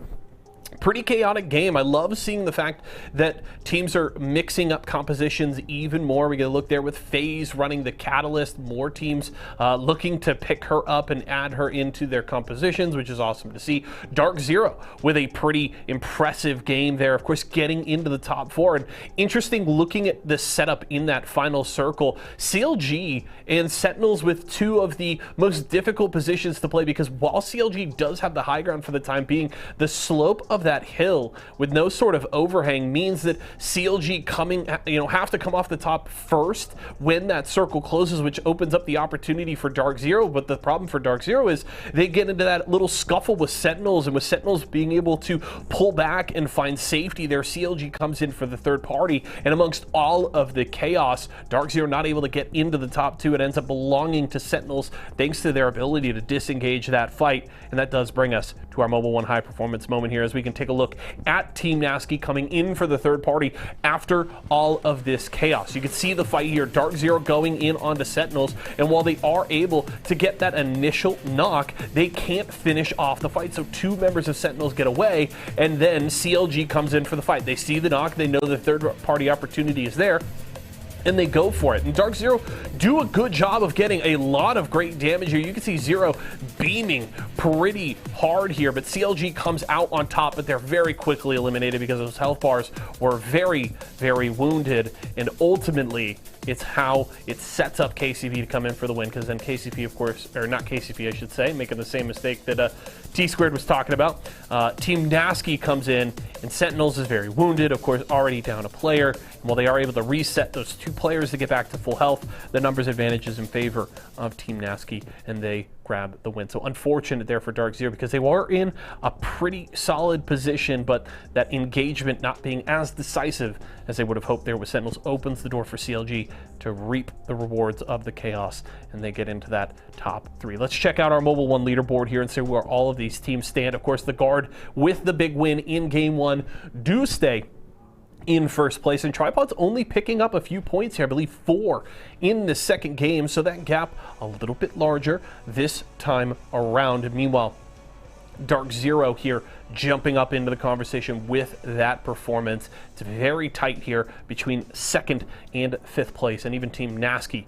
pretty chaotic game. I love seeing the fact that teams are mixing up compositions even more. We get a look there with FaZe running the Catalyst, more teams looking to pick her up and add her into their compositions, which is awesome to see. Dark Zero with a pretty impressive game there, of course, getting into the top 4. And interesting looking at the setup in that final circle. CLG and Sentinels with 2 of the most difficult positions to play, because while CLG does have the high ground for the time being, the slope of that hill with no sort of overhang means that CLG have to come off the top first when that circle closes, which opens up the opportunity for Dark Zero. But the problem for Dark Zero is they get into that little scuffle with Sentinels, and with Sentinels being able to pull back and find safety there, CLG comes in for the third party, and amongst all of the chaos, Dark Zero not able to get into the top 2. It ends up belonging to Sentinels thanks to their ability to disengage that fight. And that does bring us to our Mobile One high performance moment here, as we can take a look at Team Nasky coming in for the third party after all of this chaos. You can see the fight here, Dark Zero going in onto Sentinels, and while they are able to get that initial knock, they can't finish off the fight. So 2 members of Sentinels get away, and then CLG comes in for the fight. They see the knock, they know the third party opportunity is there, and they go for it. And Dark Zero do a good job of getting a lot of great damage here. You can see Zero beaming pretty hard here, but CLG comes out on top, but they're very quickly eliminated because those health bars were very, very wounded. And ultimately, it's how it sets up KCP to come in for the win, because then KCP, of course, or not KCP, I should say, making the same mistake that T-Squared was talking about. Team Nasky comes in, and Sentinels is very wounded, of course, already down a player. And while they are able to reset those 2 players to get back to full health, the numbers advantage is in favor of Team Nasky, and they grab the win. So unfortunate there for Dark Zero, because they were in a pretty solid position, but that engagement not being as decisive as they would have hoped there with Sentinels opens the door for CLG to reap the rewards of the chaos, and they get into that top 3. Let's check out our Mobile One leaderboard here and see where all of these teams stand. Of course, the Guard with the big win in Game 1 do stay in first place, and Tripod's only picking up a few points here, I believe 4 in the second game, so that gap a little bit larger this time around. And meanwhile, Dark Zero here jumping up into the conversation with that performance. It's very tight here between 2nd and 5th place, and even Team Nasky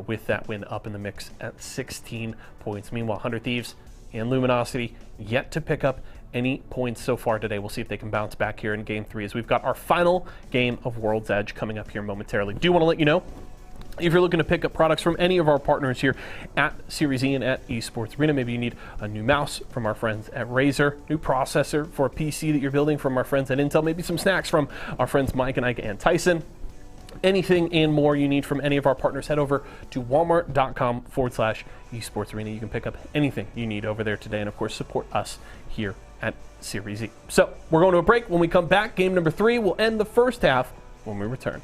with that win up in the mix at 16 points. Meanwhile, 100 Thieves and Luminosity yet to pick up any points so far today. We'll see if they can bounce back here in Game 3 as we've got our final game of World's Edge coming up here momentarily. Do want to let you know, if you're looking to pick up products from any of our partners here at Series E and at Esports Arena, maybe you need a new mouse from our friends at Razer, new processor for a PC that you're building from our friends at Intel, maybe some snacks from our friends Mike and Ike and Tyson. Anything and more you need from any of our partners, head over to walmart.com/esports arena. You can pick up anything you need over there today, and of course support us here at Series E. So we're going to a break. When we come back, game number 3 will end the first half when we return.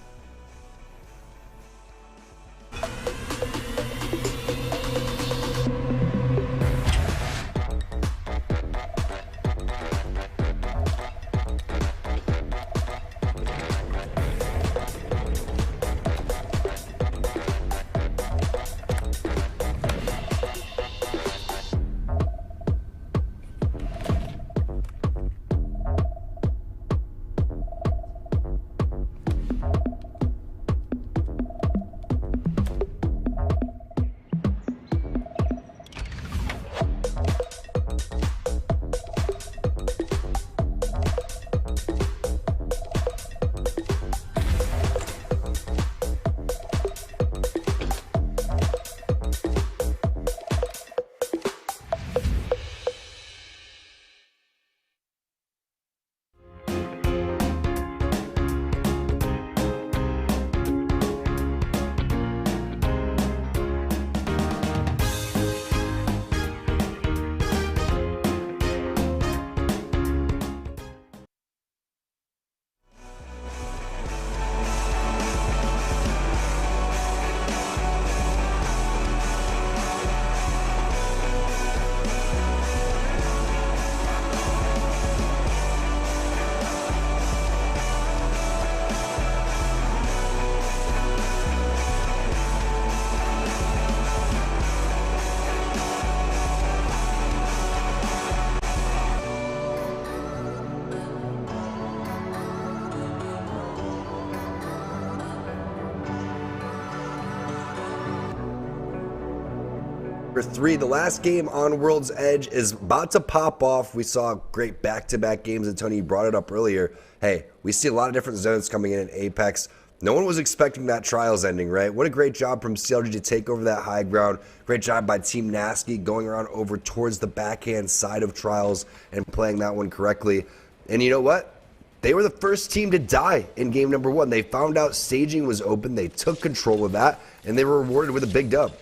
Number 3, the last game on World's Edge is about to pop off. We saw great back-to-back games, and Tony, you brought it up earlier. Hey, we see a lot of different zones coming in Apex. No one was expecting that Trials ending, right? What a great job from CLG to take over that high ground. Great job by Team Nasky going around over towards the backhand side of Trials and playing that one correctly. And you know what? They were the first team to die in game number 1. They found out staging was open. They took control of that, and they were rewarded with a big dub.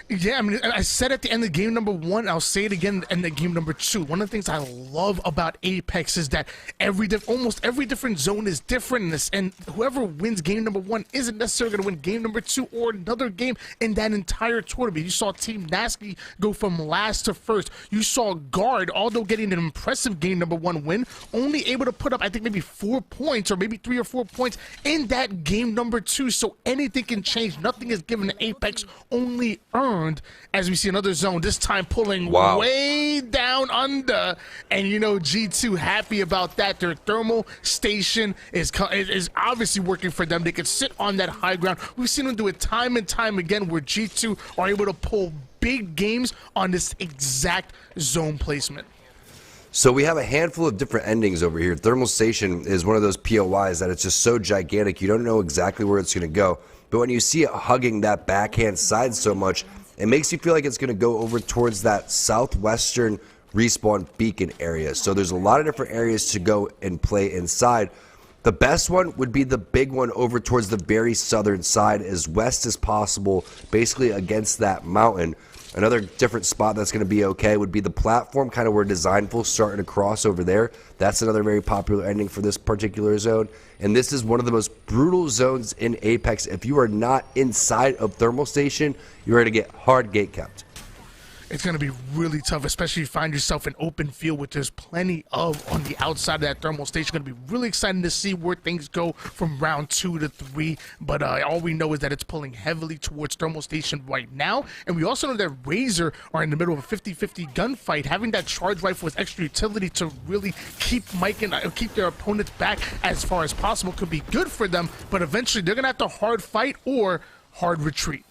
Yeah, I mean, I said at the end of game number 1, I'll say it again at the end of game number 2. One of the things I love about Apex is that almost every different zone is different, and whoever wins game number 1 isn't necessarily going to win game number 2 or another game in that entire tournament. You saw Team Nasky go from last to first. You saw Guard, although getting an impressive game number 1 win, only able to put up, I think, maybe 4 points or maybe 3 or 4 points in that game number 2. So anything can change. Nothing is given to Apex, only earned. As we see another zone, this time pulling way down under, and you know G2 happy about that. Their thermal station is obviously working for them. They can sit on that high ground. We've seen them do it time and time again, where G2 are able to pull big games on this exact zone placement. So we have a handful of different endings over here. Thermal Station is one of those POIs that it's just so gigantic, you don't know exactly where it's going to go. But when you see it hugging that backhand side so much, it makes you feel like it's going to go over towards that southwestern respawn beacon areas. So there's a lot of different areas to go and play inside. The best one would be the big one over towards the very southern side, as west as possible, basically against that mountain. Another different spot that's going to be okay would be the platform, kind of where Designful starting to cross over there. That's another very popular ending for this particular zone. And this is one of the most brutal zones in Apex. If you are not inside of Thermal Station, you're going to get hard gate kept. It's going to be really tough, especially if you find yourself in open field, which there's plenty of on the outside of that Thermal Station. Going to be really exciting to see where things go from round 2 to 3. But all we know is that it's pulling heavily towards Thermal Station right now. And we also know that Razor are in the middle of a 50-50 gunfight. Having that charge rifle with extra utility to really keep keep their opponents back as far as possible could be good for them. But eventually they're going to have to hard fight or hard retreat.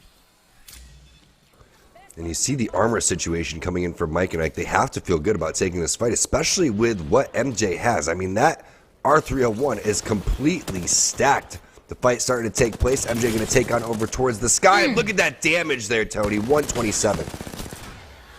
And you see the armor situation coming in for Mike and Ike. They have to feel good about taking this fight, especially with what MJ has. I mean, that R301 is completely stacked. The fight starting to take place. MJ going to take on over towards the sky. Look at that damage there, Tony. 127.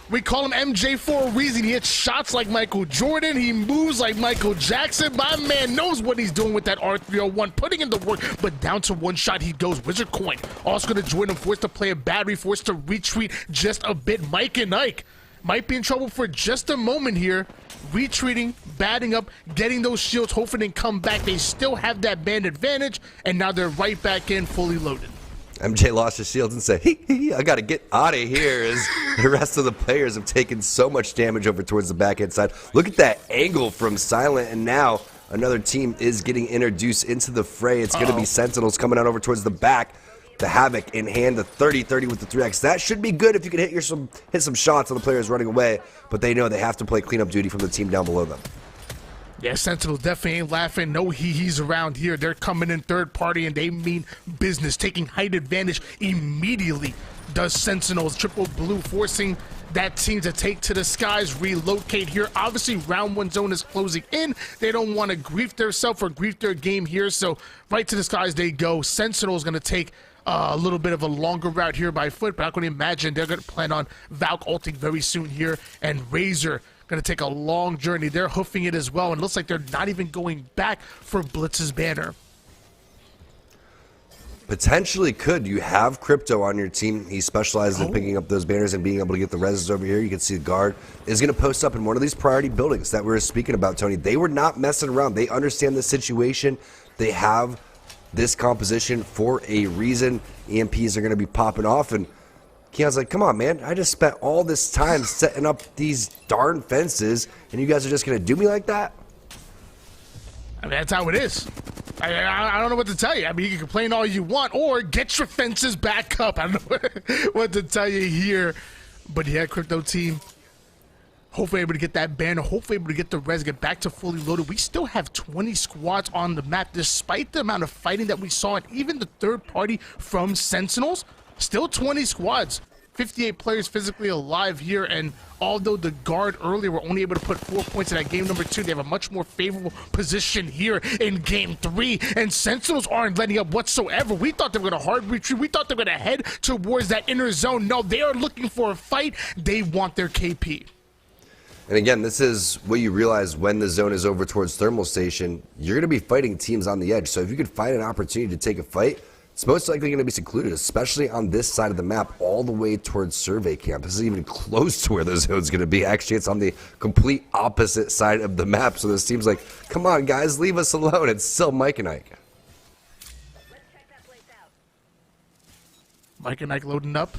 We call him MJ for a reason. He hits shots like Michael Jordan. He moves like Michael Jackson. My man knows what he's doing with that R301, putting in the work, but down to one shot he goes. Wizard Coin also going to join him, forced to play a battery, forced to retreat just a bit. Mike and Ike might be in trouble for just a moment here. Retreating, batting up, getting those shields, hoping they come back. They still have that band advantage, and now they're right back in, fully loaded. MJ lost his shields and said, I got to get out of here, as the rest of the players have taken so much damage over towards the backhand side. Look at that angle from Silent, and now another team is getting introduced into the fray. It's going to be Sentinels coming out over towards the back. The Havoc in hand, the 30-30 with the 3x. That should be good if you can hit some shots on the players running away, but they know they have to play cleanup duty from the team down below them. Yeah, Sentinel definitely ain't laughing. No he's around here. They're coming in third party, and they mean business. Taking height advantage immediately does Sentinels. Triple blue forcing that team to take to the skies, relocate here. Obviously, round 1 zone is closing in. They don't want to grief themselves or grief their game here, so right to the skies they go. Sentinel's going to take a little bit of a longer route here by foot, but I can imagine they're going to plan on Valk ulting very soon here, and Razor going to take a long journey. They're hoofing it as well, and it looks like they're not even going back for Blitz's banner. Potentially could. You have Crypto on your team. He specializes in picking up those banners and being able to get the reses over here. You can see the guard is going to post up in one of these priority buildings that we were speaking about, Tony. They were not messing around. They understand the situation. They have this composition for a reason. EMPs are going to be popping off, and Keon's like, come on, man. I just spent all this time setting up these darn fences, and you guys are just going to do me like that? I mean, that's how it is. I don't know what to tell you. I mean, you can complain all you want, or get your fences back up. I don't know what to tell you here. But yeah, Crypto team, hopefully able to get that banner, hopefully able to get the res, get back to fully loaded. We still have 20 squads on the map, despite the amount of fighting that we saw, and even the third party from Sentinels. Still 20 squads, 58 players physically alive here, and although the guard earlier were only able to put 4 points in that game number 2, they have a much more favorable position here in game 3, and Sentinels aren't letting up whatsoever. We thought they were going to hard retreat. We thought they were going to head towards that inner zone. No, they are looking for a fight. They want their KP. And again, this is what you realize when the zone is over towards Thermal Station. You're going to be fighting teams on the edge, so if you could find an opportunity to take a fight, it's most likely going to be secluded, especially on this side of the map, all the way towards Survey Camp. This isn't even close to where the zone's going to be. Actually, it's on the complete opposite side of the map. So this team's like, come on, guys, leave us alone. It's still Mike and Ike. Let's check that place out. Mike and Ike loading up.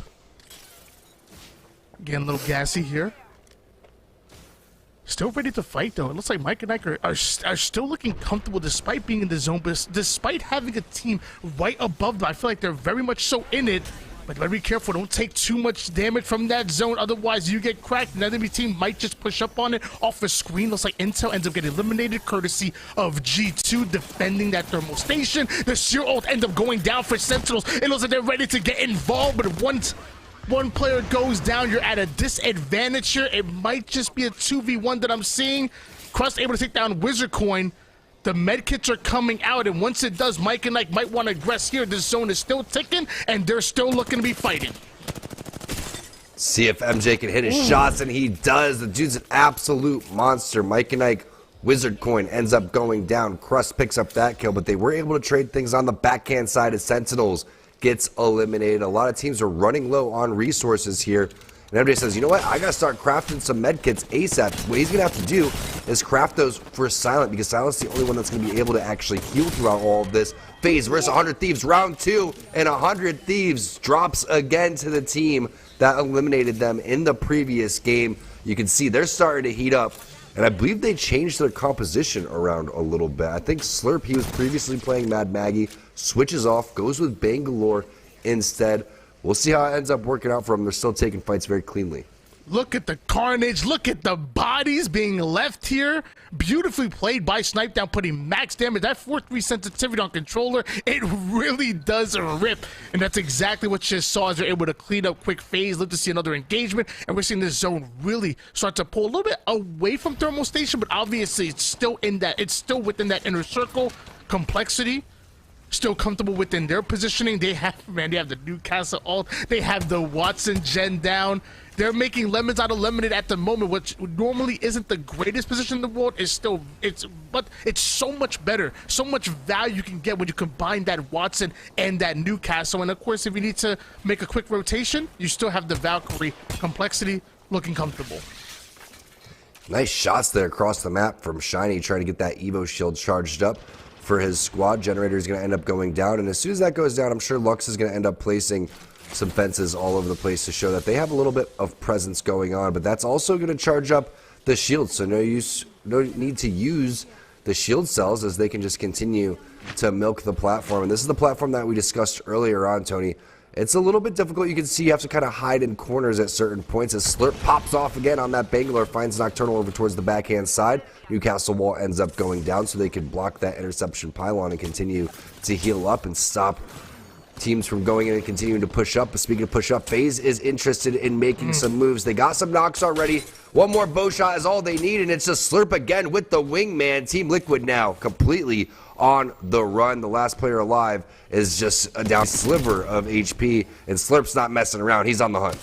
Getting a little gassy here. Still ready to fight, though. It looks like Mike and Ike are still looking comfortable despite being in the zone, but despite having a team right above them. I feel like they're very much so in it, but better be careful. Don't take too much damage from that zone, otherwise you get cracked. An enemy team might just push up on it off the screen. Looks like Intel ends up getting eliminated courtesy of G2 defending that Thermal Station. The sheer ult ends up going down for Sentinels. It looks like they're ready to get involved, but once one player goes down, you're at a disadvantage here. It might just be a 2v1 that I'm seeing. Crust able to take down Wizard Coin. The medkits are coming out, and once it does, Mike and Ike might want to aggress here. This zone is still ticking, and they're still looking to be fighting. See if MJ can hit his shots, and he does. The dude's an absolute monster. Mike and Ike, Wizard Coin ends up going down. Crust picks up that kill, but they were able to trade things on the backhand side as Sentinels gets eliminated. A lot of teams are running low on resources here. And everybody says, you know what? I got to start crafting some medkits ASAP. What he's going to have to do is craft those for Silent, because Silent's the only one that's going to be able to actually heal throughout all of this. FaZe versus 100 Thieves, round 2, and 100 Thieves drops again to the team that eliminated them in the previous game. You can see they're starting to heat up, and I believe they changed their composition around a little bit. I think Slurp, he was previously playing Mad Maggie, switches off, goes with Bangalore instead. We'll see how it ends up working out for them. They're still taking fights very cleanly. Look at the carnage. Look at the bodies being left here. Beautifully played by Snipedown, putting max damage. That 4-3 sensitivity on controller, it really does rip. And that's exactly what you just saw as they're able to clean up quick FaZe. Look to see another engagement. And we're seeing this zone really start to pull a little bit away from Thermal Station, but obviously it's still within that inner circle. Complexity still comfortable within their positioning. They have the Newcastle ult. They have the Watson gen down. They're making lemons out of lemonade at the moment, which normally isn't the greatest position in the world. But it's so much better, so much value you can get when you combine that Watson and that Newcastle. And of course, if you need to make a quick rotation, you still have the Valkyrie. Complexity looking comfortable. Nice shots there across the map from Shiny, trying to get that Evo shield charged up for his squad. Generator is going to end up going down, and as soon as that goes down, I'm sure Lux is going to end up placing some fences all over the place to show that they have a little bit of presence going on, but that's also going to charge up the shield, so no need to use the shield cells, as they can just continue to milk the platform. And this is the platform that we discussed earlier on, Tony. It's a little bit difficult. You can see you have to kind of hide in corners at certain points as Slurp pops off again on that Bangalore, finds Nocturnal over towards the backhand side. Newcastle wall ends up going down so they can block that interception pylon and continue to heal up and stop teams from going in and continuing to push up. But speaking of push up, FaZe is interested in making some moves. They got some knocks already. One more bow shot is all they need, and it's just Slurp again with the wingman. Team Liquid now completely on the run. The last player alive is just a down sliver of HP, and Slurp's not messing around. He's on the hunt.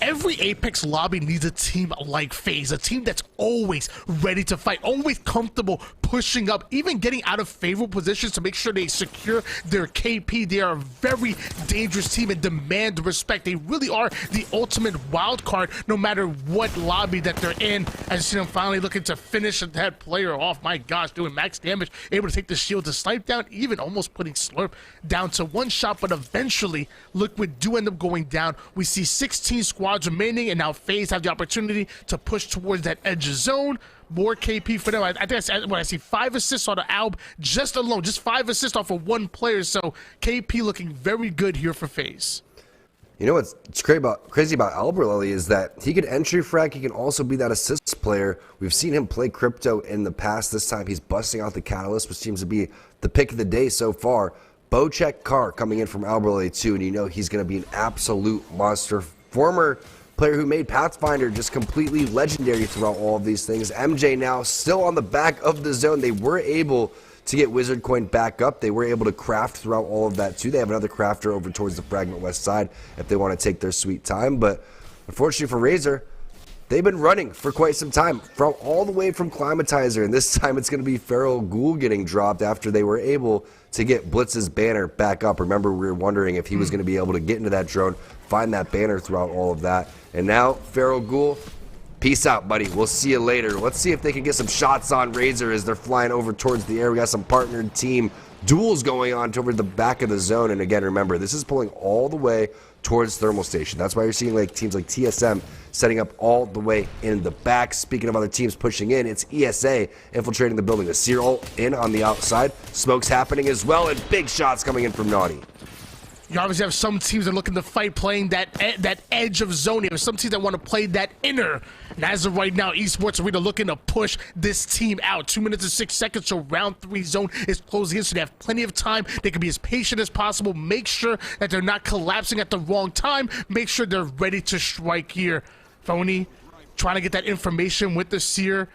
Every Apex lobby needs a team like FaZe, a team that's always ready to fight, always comfortable pushing up, even getting out of favorable positions to make sure they secure their KP. They are a very dangerous team and demand respect. They really are the ultimate wild card, no matter what lobby that they're in. As you see them finally looking to finish that player off. My gosh, doing max damage, able to take the shield to snipe down, even almost putting Slurp down to one shot, but eventually Liquid do end up going down. We see 16 squads remaining, and now FaZe have the opportunity to push towards that edge zone. More KP for them. I think I see 5 assists on the Alb just alone, just 5 assists off of one player. So KP looking very good here for FaZe. You know what's crazy about Alberlily is that he can entry frag, he can also be that assist player. We've seen him play Crypto in the past. This time he's busting out the Catalyst, which seems to be the pick of the day so far. Bocek Carr coming in from Alberlily too, and you know he's going to be an absolute monster. Former player who made Pathfinder just completely legendary throughout all of these things. MJ now still on the back of the zone. They were able to get Wizard Coin back up. They were able to craft throughout all of that too. They have another crafter over towards the Fragment West side if they want to take their sweet time. But unfortunately for Razor, they've been running for quite some time, from all the way from Climatizer, and this time it's going to be Feral Ghoul getting dropped after they were able to get Blitz's banner back up. Remember, we were wondering if he was going to be able to get into that drone, find that banner throughout all of that. And now, Feral Ghoul, peace out, buddy. We'll see you later. Let's see if they can get some shots on Razor as they're flying over towards the air. We got some partnered team duels going on over the back of the zone. And again, remember, this is pulling all the way towards Thermal Station. That's why you're seeing like teams like TSM setting up all the way in the back. Speaking of other teams pushing in, it's ESA infiltrating the building. The Seer ult in on the outside. Smoke's happening as well, and big shots coming in from Naughty. You obviously have some teams that are looking to fight, playing that edge of zone. You have some teams that want to play that inner. And as of right now, Esports are really looking to push this team out. 2 minutes and 6 seconds, so round 3 zone is closing in, so they have plenty of time. They can be as patient as possible. Make sure that they're not collapsing at the wrong time. Make sure they're ready to strike here. Phony trying to get that information with the Seer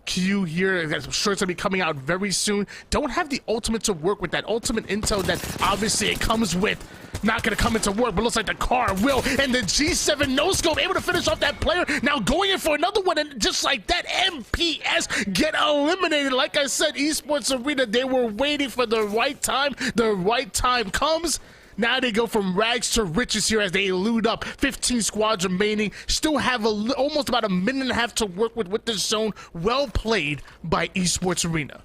Q here. I'm sure it's going to be coming out very soon. Don't have the ultimate to work with, that ultimate intel that obviously it comes with. not going to come into work, but looks like the car will. And the G7 no-scope able to finish off that player. Now going in for another one, and just like that, MPS get eliminated. Like I said, Esports Arena, they were waiting for the right time. The right time comes. Now they go from rags to riches here as they loot up. 15 squads remaining. Still have almost about a minute and a half to work with this zone. Well played by Esports Arena.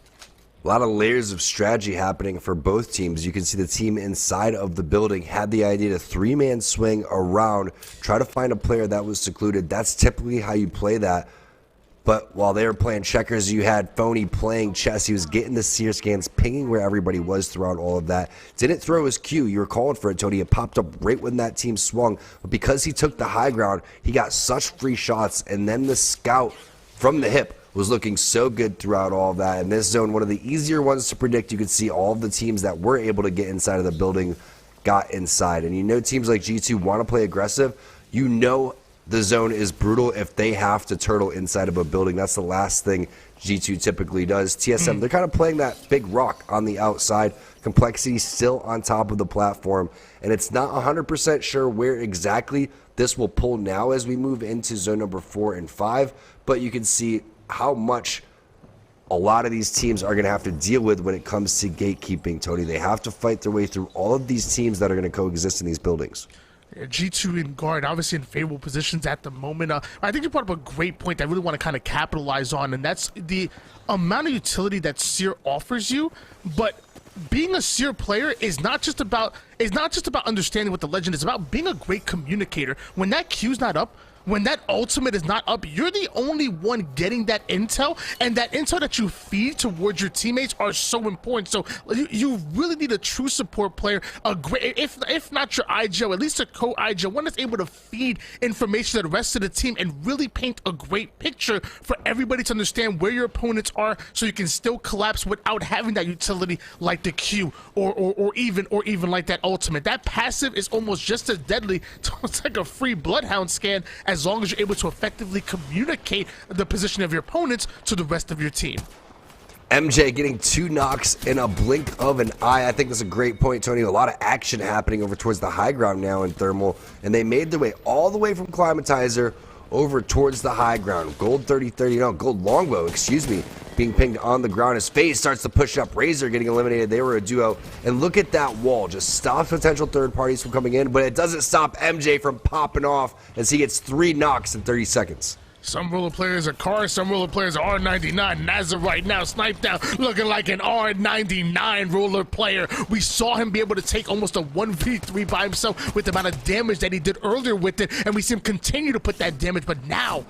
A lot of layers of strategy happening for both teams. You can see the team inside of the building had the idea to three-man swing around, try to find a player that was secluded. That's typically how you play that. But while they were playing checkers, you had Phony playing chess. He was getting the seer scans, pinging where everybody was throughout all of that. Didn't throw his Q. You were calling for it, Tony. It popped up right when that team swung. But because he took the high ground, he got such free shots. And then the scout from the hip was looking so good throughout all of that. In this zone, one of the easier ones to predict, you could see all of the teams that were able to get inside of the building got inside. And you know teams like G2 want to play aggressive. You know the zone is brutal if they have to turtle inside of a building. That's the last thing G2 typically does. TSM, they're kind of playing that big rock on the outside. Complexity still on top of the platform. And it's not 100% sure where exactly this will pull now as we move into zone number 4 and 5. But you can see how much a lot of these teams are going to have to deal with when it comes to gatekeeping, Tony. They have to fight their way through all of these teams that are going to coexist in these buildings. G2 and Guard obviously in favorable positions at the moment. I think you brought up a great point that I really want to kind of capitalize on, and that's the amount of utility that Seer offers you. But being a Seer player is not just about understanding what the legend is about. Being a great communicator. When that Q's not up, when that ultimate is not up, you're the only one getting that intel, and that intel that you feed towards your teammates are so important. So you really need a true support player, a great, if not your IGL, at least a co-IGL, one that's able to feed information to the rest of the team and really paint a great picture for everybody to understand where your opponents are, so you can still collapse without having that utility like the Q or even like that ultimate. That passive is almost just as deadly. It's like a free Bloodhound scan, as long as you're able to effectively communicate the position of your opponents to the rest of your team. MJ getting 2 knocks in a blink of an eye. I think that's a great point, Tony. A lot of action happening over towards the high ground now in Thermal, and they made their way all the way from Climatizer over towards the high ground. Gold 3030, no, Gold Longbow, excuse me, being pinged on the ground. His face starts to push up. Razor getting eliminated. They were a duo. And look at that wall. Just stops potential third parties from coming in, but it doesn't stop MJ from popping off as he gets 3 knocks in 30 seconds. Some roller players are cars, some roller players are R99. Nazar right now sniped out, looking like an R99 roller player. We saw him be able to take almost a 1v3 by himself with the amount of damage that he did earlier with it, and we see him continue to put that damage, but now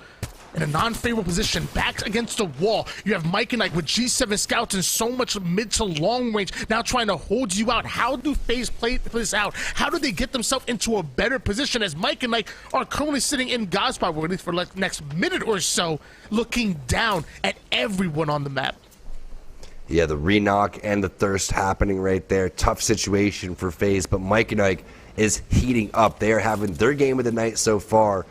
in a non-favorable position, back against the wall. You have Mike and Ike with G7 scouts and so much mid to long range now trying to hold you out. How do FaZe play this out? How do they get themselves into a better position, as Mike and Ike are currently sitting in God spot, at least for the next minute or so, looking down at everyone on the map? Yeah, the re-knock and the thirst happening right there. Tough situation for FaZe, but Mike and Ike is heating up. They are having their game of the night so far,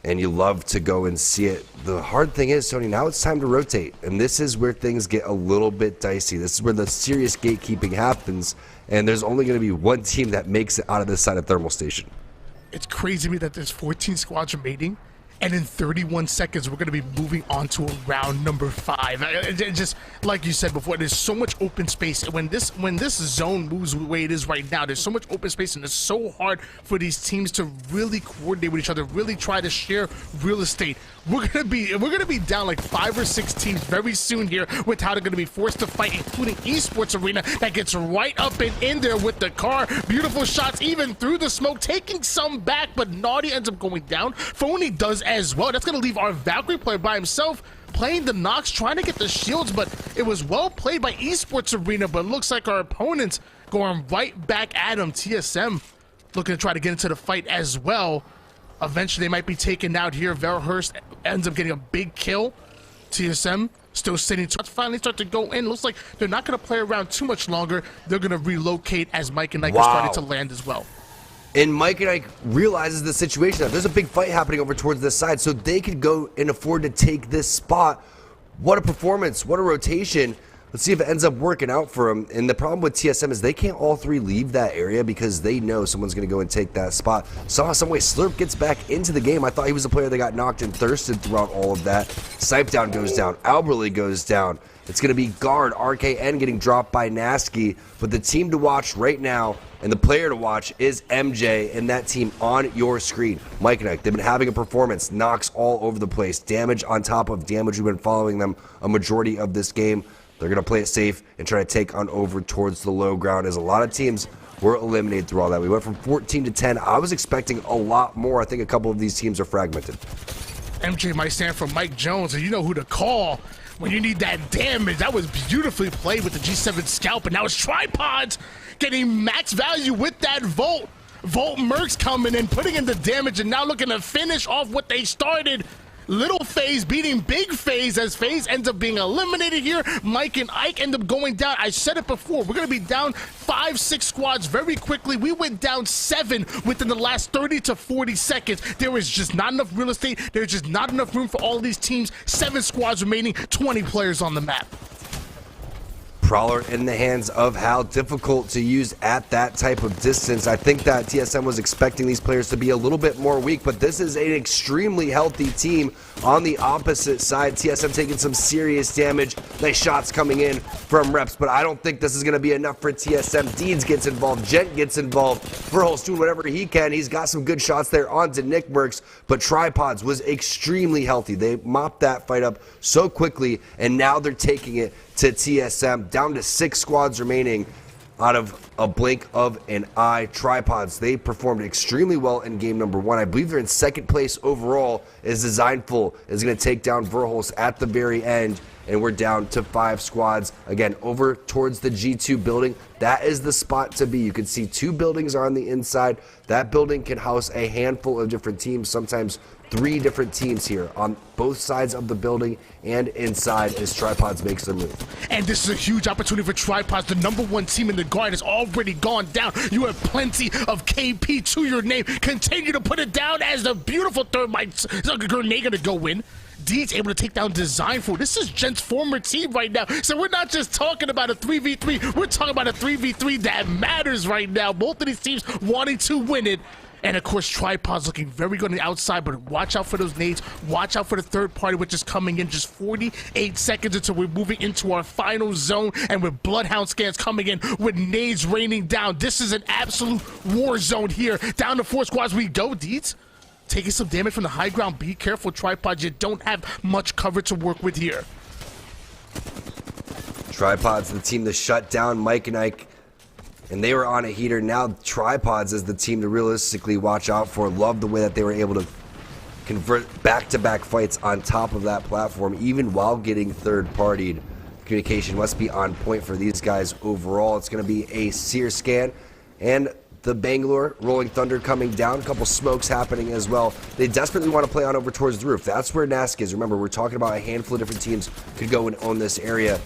and you love to go and see it. The hard thing is, Tony, now it's time to rotate, and this is where things get a little bit dicey. This is where the serious gatekeeping happens, and there's only going to be one team that makes it out of this side of Thermal Station. It's crazy to me that there's 14 squads remaining, and in 31 seconds, we're going to be moving on to a round number 5. Just like you said before, there's so much open space. When this zone moves the way it is right now, there's so much open space, and it's so hard for these teams to really coordinate with each other, really try to share real estate. We're gonna be down like 5 or 6 teams very soon here with how they're gonna be forced to fight, including Esports Arena that gets right up and in there with the car. Beautiful shots even through the smoke, taking some back, but Naughty ends up going down. Phony does as well. That's gonna leave our Valkyrie player by himself, playing the knocks, trying to get the shields, but it was well played by Esports Arena, but looks like our opponents going right back at him. TSM looking to try to get into the fight as well. Eventually, they might be taken out here. Verhurst ends up getting a big kill. TSM still sitting. Finally start to go in. Looks like they're not going to play around too much longer. They're going to relocate as Mike and Ike are starting to land as well. And Mike and Ike realizes the situation. There's a big fight happening over towards this side, so they could go and afford to take this spot. What a performance. What a rotation. Let's see if it ends up working out for him. And the problem with TSM is they can't all three leave that area because they know someone's going to go and take that spot. Saw some way Slurp gets back into the game. I thought he was a player that got knocked and thirsted throughout all of that. Snipedown goes down. Alberly goes down. It's going to be guard RKN getting dropped by Nasky. But the team to watch right now and the player to watch is MJ and that team on your screen. Mike and Ike, they've been having a performance. Knocks all over the place. Damage on top of damage. We've been following them a majority of this game. They're going to play it safe and try to take on over towards the low ground as a lot of teams were eliminated through all that. We went from 14 to 10. I was expecting a lot more. I think a couple of these teams are fragmented. MJ might stand for Mike Jones, and you know who to call when you need that damage. That was beautifully played with the G7 Scalp, and now it's Tripods getting max value with that Volt. Volt Mercs coming in, putting in the damage, and now looking to finish off what they started. Little FaZe beating Big FaZe as FaZe ends up being eliminated here. Mike and Ike end up going down. I said it before, we're going to be down 5-6 squads very quickly. We went down 7 within the last 30 to 40 seconds. There was just not enough real estate. There's just not enough room for all of these teams. 7 squads remaining, 20 players on the map. Prowler in the hands of Hal, difficult to use at that type of distance. I think that TSM was expecting these players to be a little bit more weak, but this is an extremely healthy team on the opposite side. TSM taking some serious damage. Nice shots coming in from Reps, but I don't think this is going to be enough for TSM. Deeds gets involved, Gent gets involved. Verholst doing whatever he can. He's got some good shots there onto Nick Mercs, but Tripods was extremely healthy. They mopped that fight up so quickly, and now they're taking it to TSM, down to 6 squads remaining out of a blink of an eye. Tripods, they performed extremely well in game number 1. I believe they're in 2nd place overall, as Designful is going to take down Verholst at the very end, and we're down to 5 squads. Again, over towards the G2 building. That is the spot to be. You can see 2 buildings are on the inside. That building can house a handful of different teams, sometimes 3 different teams here on both sides of the building and inside as Tripods makes their move. And this is a huge opportunity for Tripods. The #1 team in the guard has already gone down. You have plenty of KP to your name. Continue to put it down as the beautiful Thermite grenade gonna go in. Deed's able to take down Designful. This is Gent's former team right now. So we're not just talking about a 3v3. We're talking about a 3v3 that matters right now. Both of these teams wanting to win it. And of course, Tripods looking very good on the outside, but watch out for those nades. Watch out for the third party, which is coming in just 48 seconds until we're moving into our final zone. And with Bloodhound scans coming in, with nades raining down, this is an absolute war zone here. Down to 4 squads we go, Deeds. Taking some damage from the high ground. Be careful, Tripods. You don't have much cover to work with here. Tripods, the team to shut down Mike and Ike, and they were on a heater. Now Tripods is the team to realistically watch out for. Love the way that they were able to convert back-to-back fights on top of that platform, even while getting third-partied. Communication must be on point for these guys overall. It's going to be a sear scan, and the Bangalore Rolling Thunder coming down. A couple smokes happening as well. They desperately want to play on over towards the roof. That's where Nask is. Remember, we're talking about a handful of different teams could go and own this area.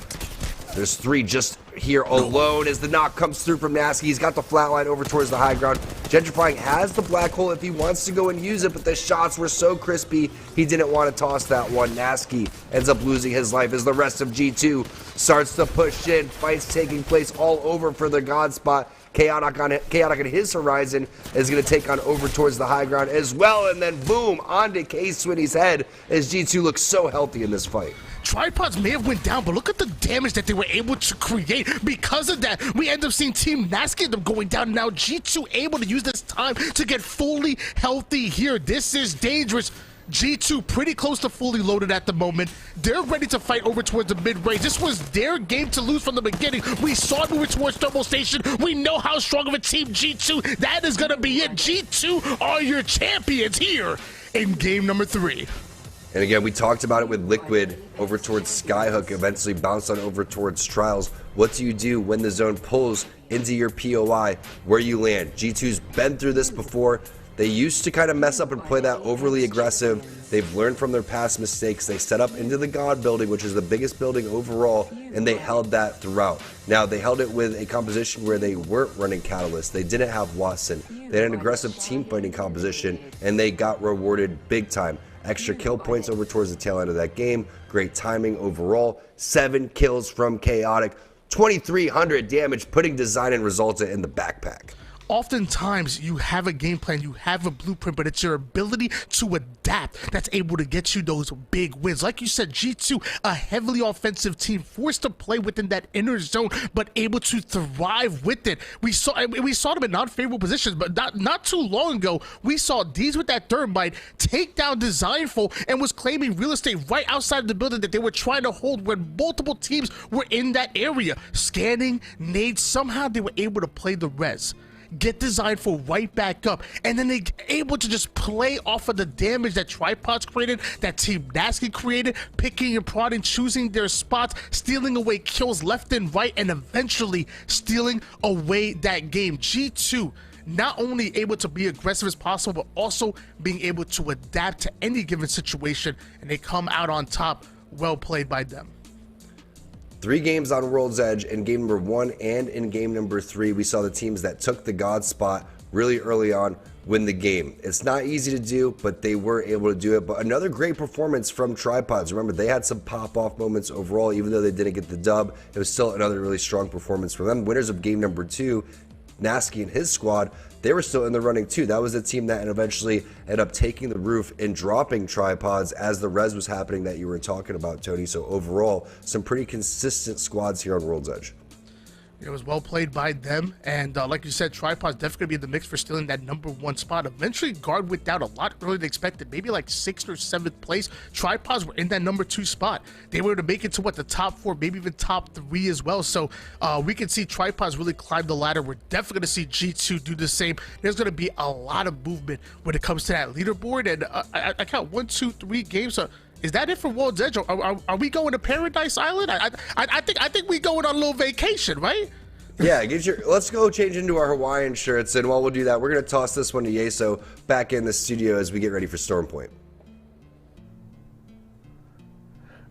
There's 3 just here alone as the knock comes through from Nasky. He's got the flatline over towards the high ground. Gentrifying has the black hole if he wants to go and use it, but the shots were so crispy, he didn't want to toss that one. Nasky ends up losing his life as the rest of G2 starts to push in. Fights taking place all over for the God spot. Chaotic on his horizon is going to take on over towards the high ground as well, and then boom, onto K-Swinny's head as G2 looks so healthy in this fight. Tripods may have went down, but look at the damage that they were able to create. Because of that, we end up seeing Team Nasky end up going down. Now G2 able to use this time to get fully healthy here. This is dangerous. G2 pretty close to fully loaded at the moment. They're ready to fight over towards the mid-range. This was their game to lose from the beginning. We saw it moving towards Thermal Station. We know how strong of a team G2. That is going to be it. G2 are your champions here in game number 3. And again, we talked about it with Liquid over towards Skyhook, eventually bounced on over towards Trials. What do you do when the zone pulls into your POI where you land? G2's been through this before. They used to kind of mess up and play that overly aggressive. They've learned from their past mistakes. They set up into the God building, which is the biggest building overall, and they held that throughout. Now, they held it with a composition where they weren't running Catalyst. They didn't have Watson. They had an aggressive team fighting composition, and they got rewarded big time. extra kill points over towards the tail end of that game. Great timing overall. 7 kills from Chaotic. 2,300 damage, putting Design and Resulta in the backpack. Oftentimes you have a game plan, you have a blueprint, but it's your ability to adapt that's able to get you those big wins. Like you said, G2, a heavily offensive team, forced to play within that inner zone, but able to thrive with it. We saw them in non-favorable positions, but not too long ago, we saw D's with that Thermite take down Designful and was claiming real estate right outside of the building that they were trying to hold when multiple teams were in that area. Scanning, nades, somehow they were able to play the res, get Designful right back up, and then they able to just play off of the damage that Tripods created, that Team Nasty created, picking and prodding, choosing their spots, stealing away kills left and right, and eventually stealing away that game. G2 not only able to be aggressive as possible, but also being able to adapt to any given situation, and they come out on top. Well played by them. 3 games on World's Edge. In game number 1 and in game number 3, we saw the teams that took the God spot really early on win the game. It's not easy to do, but they were able to do it. But another great performance from Tripods. Remember, they had some pop-off moments overall. Even though they didn't get the dub, it was still another really strong performance from them. Winners of game number 2, Nasky and his squad, they were still in the running too. That was the team that eventually ended up taking the roof and dropping Tripods as the res was happening that you were talking about, Tony. So overall, some pretty consistent squads here on World's Edge. It was well played by them, and like you said, Tripods definitely going to be in the mix for stealing that number 1 spot. Eventually, Guard went down a lot earlier than expected, maybe like 6th or 7th place. Tripods were in that number 2 spot. They were to make it to the top 4, maybe even top 3 as well. So we can see Tripods really climb the ladder. We're definitely going to see G2 do the same. There's going to be a lot of movement when it comes to that leaderboard, and I count 1, 2, 3 games. Is that it for World's Edge? Are we going to Paradise Island? I think we going on a little vacation, right? Yeah, let's go change into our Hawaiian shirts, and while we'll do that, we're going to toss this one to Yeso back in the studio as we get ready for Storm Point.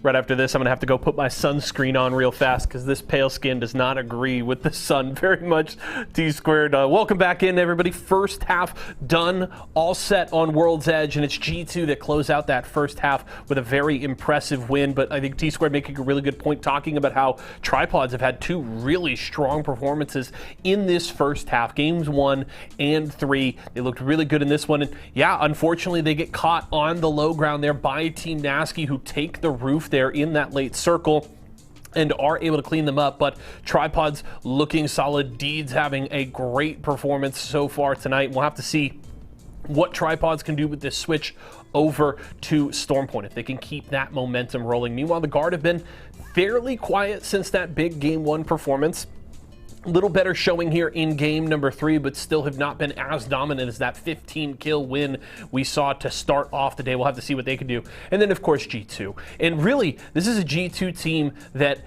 Right after this, I'm going to have to go put my sunscreen on real fast because this pale skin does not agree with the sun very much. T-Squared, welcome back in, everybody. First half done, all set on World's Edge, and it's G2 that close out that first half with a very impressive win. But I think T-Squared making a really good point talking about how Tripods have had 2 really strong performances in this first half. Games 1 and 3, they looked really good in this one. And yeah, unfortunately, they get caught on the low ground there by Team Nasky, who take the roof there in that late circle and are able to clean them up. But Tripods looking solid. Deeds having a great performance so far tonight. We'll have to see what Tripods can do with this switch over to Stormpoint, if they can keep that momentum rolling. Meanwhile, the Guard have been fairly quiet since that big game 1 performance. A little better showing here in game number 3, but still have not been as dominant as that 15 kill win we saw to start off the day. We'll have to see what they can do. And then, of course, G2. And really, this is a G2 team that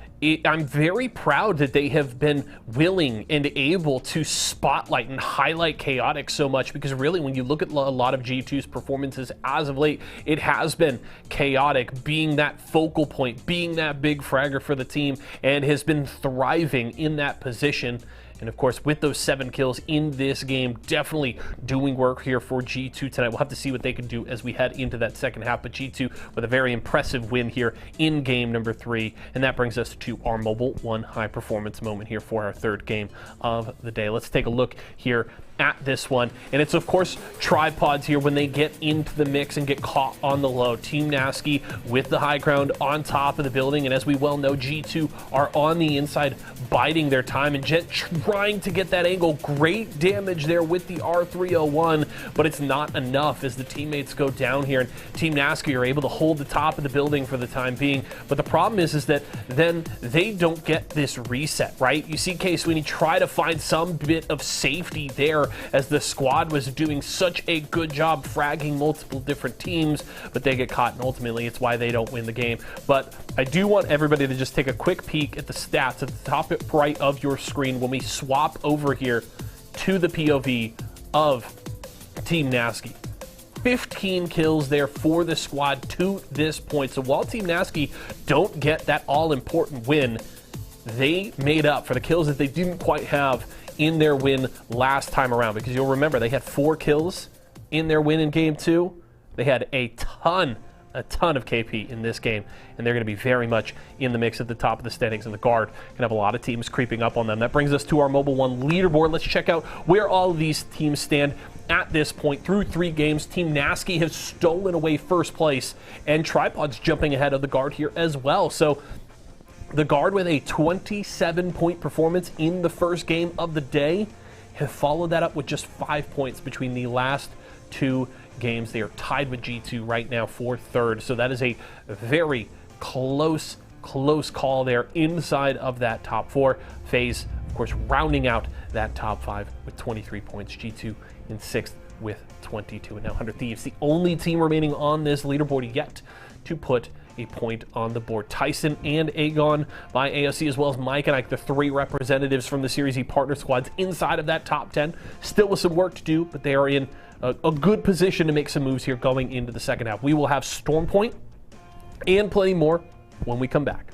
I'm very proud that they have been willing and able to spotlight and highlight Chaotic so much, because really when you look at a lot of G2's performances as of late, it has been Chaotic being that focal point, being that big fragger for the team, and has been thriving in that position. And of course, with those 7 kills in this game, definitely doing work here for G2 tonight. We'll have to see what they can do as we head into that second half. But G2 with a very impressive win here in game number 3. And that brings us to our Mobile One high performance moment here for our 3rd game of the day. Let's take a look here at this one. And it's, of course, Tripods here when they get into the mix and get caught on the low. Team Nasky with the high ground on top of the building. And as we well know, G2 are on the inside biding their time, and Jet trying to get that angle. Great damage there with the R301, but it's not enough as the teammates go down here, and Team Nasky are able to hold the top of the building for the time being. But the problem is that then they don't get this reset, right? You see K-Sweeney try to find some bit of safety there as the squad was doing such a good job fragging multiple different teams, but they get caught, and ultimately it's why they don't win the game. But I do want everybody to just take a quick peek at the stats at the top right of your screen when we swap over here to the POV of Team Nasky. 15 kills there for the squad to this point. So while Team Nasky don't get that all-important win, they made up for the kills that they didn't quite have in their win last time around. Because you'll remember they had 4 kills in their win in game 2. They had a ton of KP in this game, and they're going to be very much in the mix at the top of the standings. And the Guard can have a lot of teams creeping up on them. That brings us to our Mobile One leaderboard. Let's check out where all of these teams stand at this point. Through 3 games, Team Nasky has stolen away first place, and Tripod's jumping ahead of the Guard here as well. So the Guard, with a 27-point performance in the first game of the day, have followed that up with just 5 points between the last 2 games. They are tied with G2 right now for third. So that is a very close call there inside of that top 4. FaZe, of course, rounding out that top 5 with 23 points. G2 in 6th with 22. And now 100 Thieves, the only team remaining on this leaderboard yet to put a point on the board. Tyson and Aegon by AOC, as well as Mike and Ike, the 3 representatives from the Series E partner squads inside of that top 10. Still with some work to do, but they are in a good position to make some moves here going into the second half. We will have Stormpoint and plenty more when we come back.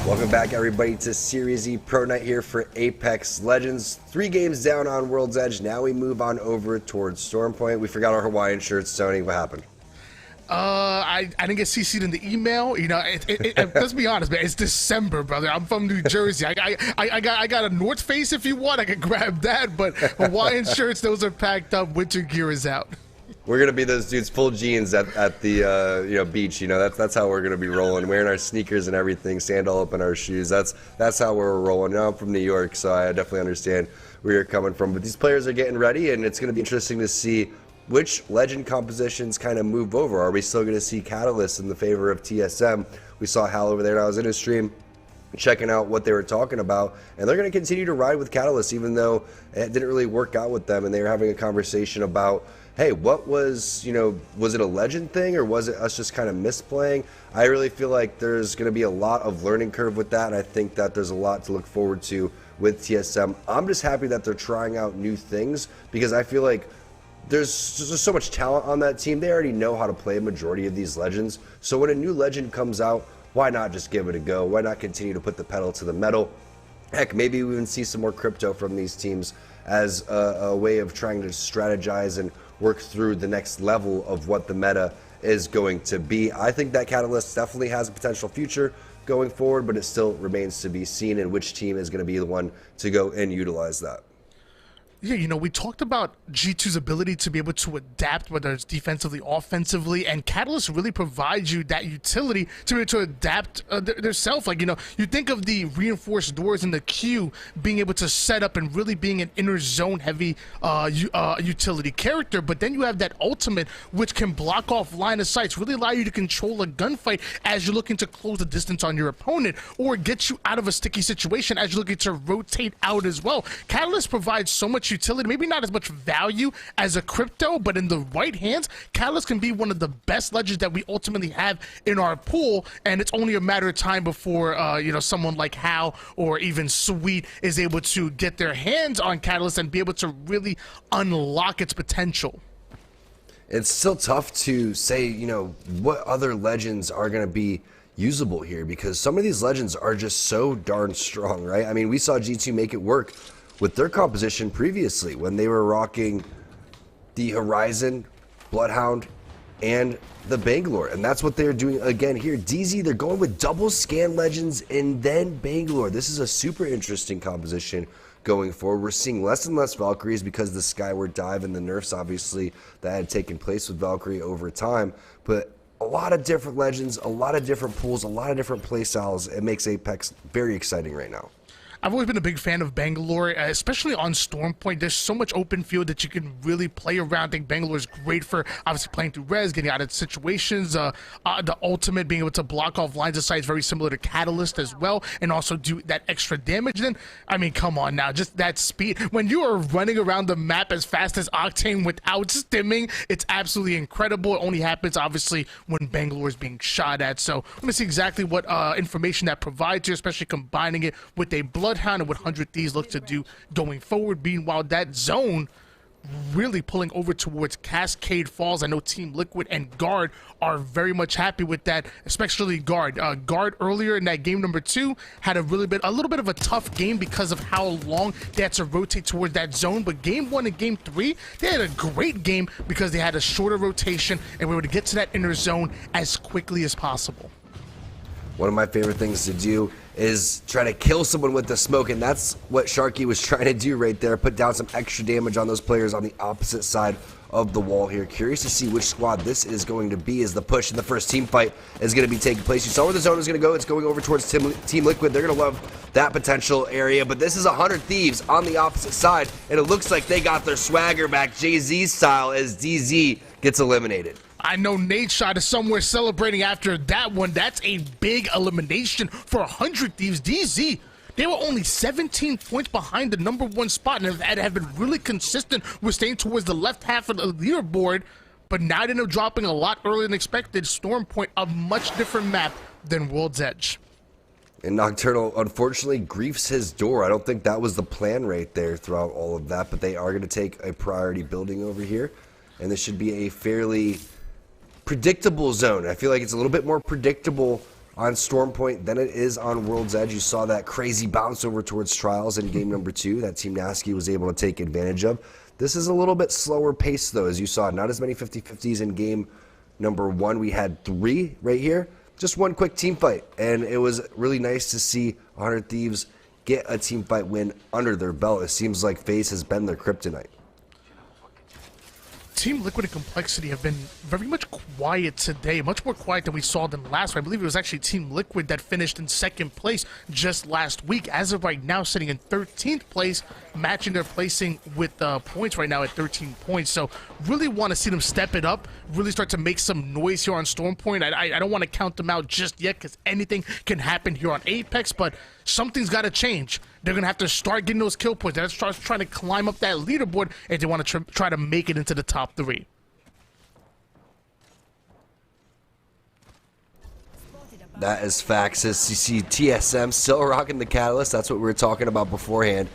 Welcome back, everybody, to Series E Pro Night here for Apex Legends. 3 games down on World's Edge. Now we move on over towards Stormpoint. We forgot our Hawaiian shirts, Tony. What happened? I didn't get CC'd in the email. You know, let's be honest, man. It's December, brother. I'm from New Jersey. I got a North Face if you want. I can grab that. But Hawaiian shirts, those are packed up. Winter gear is out. We're gonna be those dudes, full jeans at the beach. You know, that's how we're gonna be rolling, wearing our sneakers and everything, sandal up in our shoes. That's how we're rolling. Now I'm from New York, so I definitely understand where you're coming from. But these players are getting ready, and it's gonna be interesting to see which legend compositions kind of move over. Are we still gonna see Catalyst in the favor of TSM? We saw Hal over there, and I was in his stream checking out what they were talking about, and they're going to continue to ride with Catalyst even though it didn't really work out with them. And they were having a conversation about, hey, what was, was it a legend thing or was it us just kind of misplaying? I really feel like there's going to be a lot of learning curve with that, and I think that there's a lot to look forward to with TSM. I'm just happy that they're trying out new things because I feel like there's just so much talent on that team. They already know how to play a majority of these legends. So when a new legend comes out, why not just give it a go? Why not continue to put the pedal to the metal? Heck, maybe we even see some more crypto from these teams as a way of trying to strategize and work through the next level of what the meta is going to be. I think that Catalyst definitely has a potential future going forward, but it still remains to be seen in which team is going to be the one to go and utilize that. Yeah, you know, we talked about G2's ability to be able to adapt, whether it's defensively, offensively, and Catalyst really provides you that utility to be able to adapt their self. Like, you know, you think of the reinforced doors in the queue being able to set up and really being an inner zone heavy utility character, but then you have that ultimate which can block off line of sights, really allow you to control a gunfight as you're looking to close the distance on your opponent, or get you out of a sticky situation as you're looking to rotate out as well. Catalyst provides so much utility, maybe not as much value as a Crypto, but in the right hands, Catalyst can be one of the best legends that we ultimately have in our pool, and it's only a matter of time before you know, someone like Hal or even Sweet is able to get their hands on Catalyst and be able to really unlock its potential. It's still tough to say, you know, what other legends are going to be usable here, because some of these legends are just so darn strong, right? I mean, we saw G2 make it work with their composition previously when they were rocking the Horizon, Bloodhound, and the Bangalore, and that's what they're doing again here. DZ, they're going with double scan legends and then Bangalore. This is a super interesting composition going forward. We're seeing less and less Valkyries because of the Skyward Dive and the nerfs, obviously, that had taken place with Valkyrie over time, but a lot of different legends, a lot of different pools, a lot of different play styles. It makes Apex very exciting right now. I've always been a big fan of Bangalore, especially on Stormpoint. There's so much open field that you can really play around. I think Bangalore is great for obviously playing through res, getting out of situations. The ultimate, being able to block off lines of sight, is very similar to Catalyst as well, and also do that extra damage. Then, I mean, come on now, just that speed. When you are running around the map as fast as Octane without stimming, it's absolutely incredible. It only happens, obviously, when Bangalore is being shot at. So I'm going to see exactly what information that provides you, especially combining it with a Bloodhound and what 100 Thieves look to do going forward. Meanwhile, that zone really pulling over towards Cascade Falls. I know Team Liquid and Guard are very much happy with that, especially Guard. Guard earlier in that game number 2 had a little bit of a tough game because of how long they had to rotate towards that zone. But game 1 and game 3, they had a great game because they had a shorter rotation and were able to get to that inner zone as quickly as possible. One of my favorite things to do is try to kill someone with the smoke, and that's what Sharky was trying to do right there. Put down some extra damage on those players on the opposite side of the wall here. Curious to see which squad this is going to be as the push in the first team fight is going to be taking place. You saw where the zone is going to go. It's going over towards Team Liquid. They're going to love that potential area, but this is 100 Thieves on the opposite side, and it looks like they got their swagger back, Jay-Z style, as DZ gets eliminated. I know Nadeshot is somewhere celebrating after that one. That's a big elimination for 100 Thieves. DZ, they were only 17 points behind the number 1 spot and have been really consistent with staying towards the left half of the leaderboard, but now they end up dropping a lot earlier than expected. Stormpoint, a much different map than World's Edge. And Nocturnal, unfortunately, griefs his door. I don't think that was the plan right there throughout all of that, but they are going to take a priority building over here, and this should be a fairly predictable zone. I feel like it's a little bit more predictable on Stormpoint than it is on World's Edge. You saw that crazy bounce over towards Trials in game number 2 that Team Nasky was able to take advantage of. This is a little bit slower pace, though, as you saw. Not as many 50-50s in game number 1. We had 3 right here. Just one quick team fight, and it was really nice to see 100 Thieves get a team fight win under their belt. It seems like FaZe has been their kryptonite. Team Liquid and Complexity have been very much quiet today, much more quiet than we saw them last week. I believe it was actually Team Liquid that finished in 2nd place just last week. As of right now, sitting in 13th place, matching their placing with points right now at 13 points. So really want to see them step it up, really start to make some noise here on Stormpoint. I don't want to count them out just yet because anything can happen here on Apex, but something's got to change. They're going to have to start getting those kill points. They're going to start trying to climb up that leaderboard if they want to try to make it into the top 3. That is facts. As you see, TSM still rocking the Catalyst. That's what we were talking about beforehand.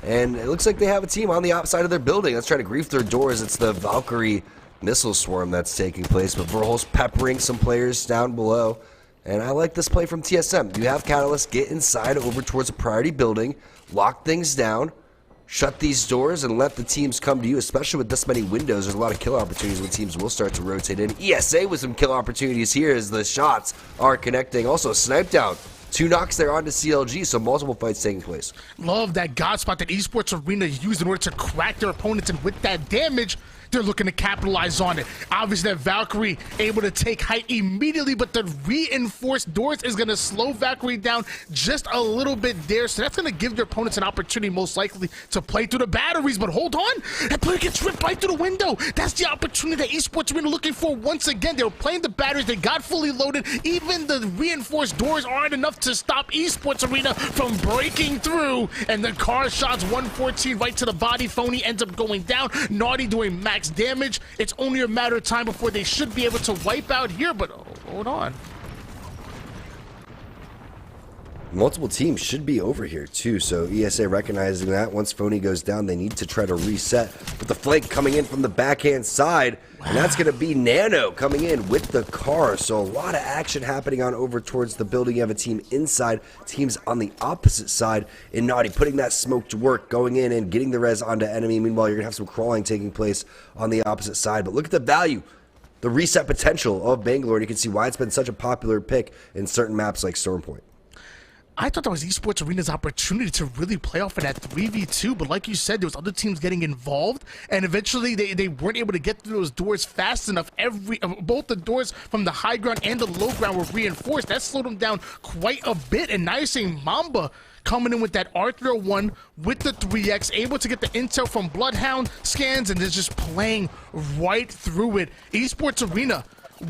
And it looks like they have a team on the outside of their building that's trying to grief their doors. It's the Valkyrie missile swarm that's taking place. But Verhol's peppering some players down below. And I like this play from TSM. You have Catalyst get inside over towards a priority building, lock things down, shut these doors and let the teams come to you, especially with this many windows. There's a lot of kill opportunities when teams will start to rotate in. ESA with some kill opportunities here as the shots are connecting. Also, Snipe down. 2 knocks there onto CLG, so multiple fights taking place. Love that God spot that Esports Arena used in order to crack their opponents, and with that damage, they're looking to capitalize on it. Obviously, that Valkyrie able to take height immediately, but the reinforced doors is going to slow Valkyrie down just a little bit there. So that's going to give their opponents an opportunity, most likely, to play through the batteries. But hold on, that player gets ripped right through the window. That's the opportunity that Esports Arena looking for once again. They were playing the batteries. They got fully loaded. Even the reinforced doors aren't enough to stop Esports Arena from breaking through. And the car shots 114 right to the body. Phony ends up going down. Naughty doing max damage. It's only a matter of time before they should be able to wipe out here, but hold on. Multiple teams should be over here too, so ESA recognizing that once Phony goes down, they need to try to reset. But the flank coming in from the backhand side, and that's going to be Nano coming in with the car. So a lot of action happening on over towards the building. You have a team inside, teams on the opposite side, and Naughty putting that smoke to work, going in and getting the res onto enemy. Meanwhile, you're going to have some crawling taking place on the opposite side. But look at the value, the reset potential of Bangalore, and you can see why it's been such a popular pick in certain maps like Stormpoint. I thought that was Esports Arena's opportunity to really play off of that 3v2, but like you said, there was other teams getting involved, and eventually they weren't able to get through those doors fast enough. Both the doors from the high ground and the low ground were reinforced. That slowed them down quite a bit, and now you're seeing Mamba coming in with that R301 with the 3X, able to get the intel from Bloodhound scans, and they're just playing right through it. Esports Arena,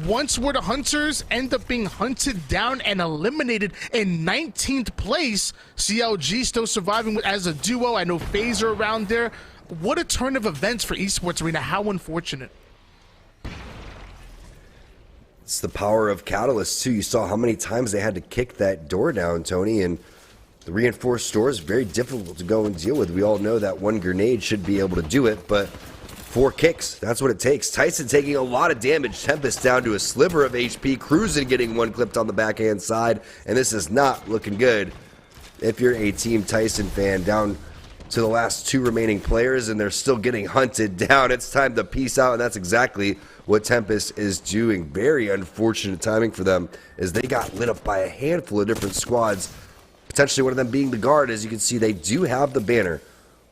once were the Hunters, end up being hunted down and eliminated in 19th place. CLG still surviving as a duo. I know Phaser around there. What a turn of events for Esports Arena. How unfortunate. It's the power of Catalyst too. You saw how many times they had to kick that door down, Tony, and the reinforced door is very difficult to go and deal with. We all know that one grenade should be able to do it, but 4 kicks, that's what it takes. Tyson taking a lot of damage. Tempest down to a sliver of HP. Cruisin getting one clipped on the backhand side, and this is not looking good if you're a Team Tyson fan. Down to the last 2 remaining players, and they're still getting hunted down. It's time to peace out, and that's exactly what Tempest is doing. Very unfortunate timing for them as they got lit up by a handful of different squads, potentially one of them being the Guard. As you can see, they do have the banner.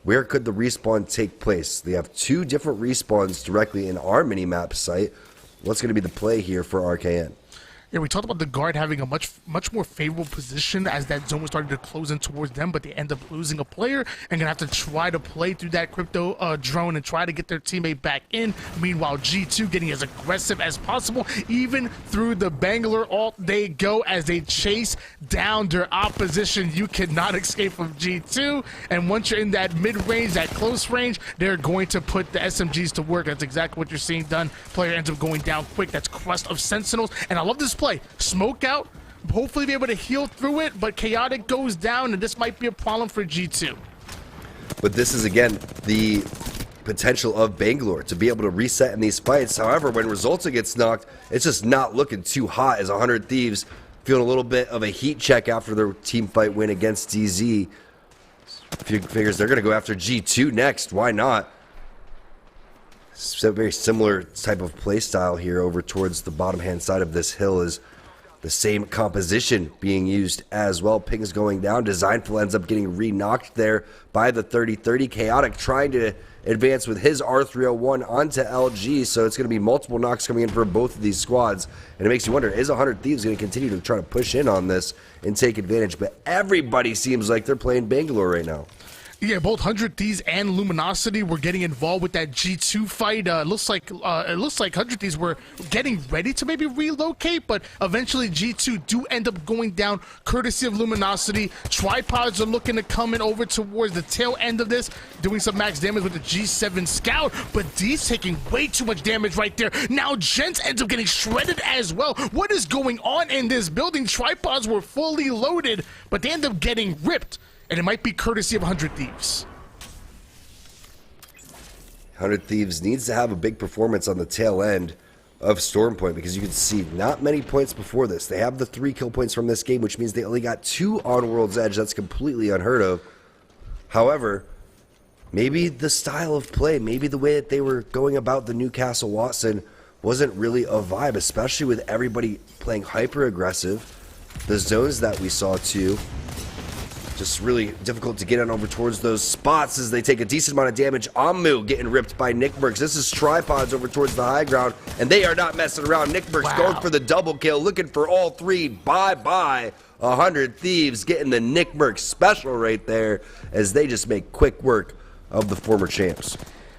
Where could the respawn take place? They have 2 different respawns directly in our mini-map site. What's going to be the play here for RKN? Yeah, we talked about the Guard having a much more favorable position as that zone was starting to close in towards them, but they end up losing a player and gonna have to try to play through that crypto drone and try to get their teammate back in. Meanwhile, G2 getting as aggressive as possible, even through the Bangalore ult they go as they chase down their opposition. You cannot escape from G2, and once you're in that mid-range, that close range, they're going to put the SMGs to work. That's exactly what you're seeing done. Player ends up going down quick. That's Crust of Sentinels, and I love this play. Smoke out, hopefully be able to heal through it, but Chaotic goes down, and this might be a problem for G2. But this is, again, the potential of Bangalore to be able to reset in these fights. However, when Resulta gets knocked, it's just not looking too hot as 100 Thieves feeling a little bit of a heat check after their team fight win against DZ. Figures they're going to go after G2 next. Why not? It's a very similar type of play style here over towards the bottom hand side of this hill is the same composition being used as well. Pings going down. Designful ends up getting re-knocked there by the 30-30. Chaotic trying to advance with his R301 onto LG, so it's going to be multiple knocks coming in for both of these squads, and it makes you wonder, is 100 Thieves going to continue to try to push in on this and take advantage? But everybody seems like they're playing Bangalore right now. Yeah, both 100 Thieves and Luminosity were getting involved with that G2 fight. It looks like 100 Thieves were getting ready to maybe relocate, but eventually G2 do end up going down courtesy of Luminosity. Tripods are looking to come in over towards the tail end of this, doing some max damage with the G7 Scout, but D's taking way too much damage right there. Now Gents ends up getting shredded as well. What is going on in this building? Tripods were fully loaded, but they end up getting ripped. And it might be courtesy of 100 Thieves. 100 Thieves needs to have a big performance on the tail end of Stormpoint, because you can see not many points before this. They have the 3 kill points from this game, which means they only got 2 on World's Edge. That's completely unheard of. However, maybe the style of play, maybe the way that they were going about the Newcastle Watson wasn't really a vibe, especially with everybody playing hyper aggressive. The zones that we saw too, just really difficult to get on over towards those spots as they take a decent amount of damage. Amu getting ripped by Nickmercs. This is Tripods over towards the high ground, and they are not messing around. Nickmercs going for the double kill, looking for all three. Bye-bye. 100 Thieves getting the Nickmercs special right there as they just make quick work of the former champs.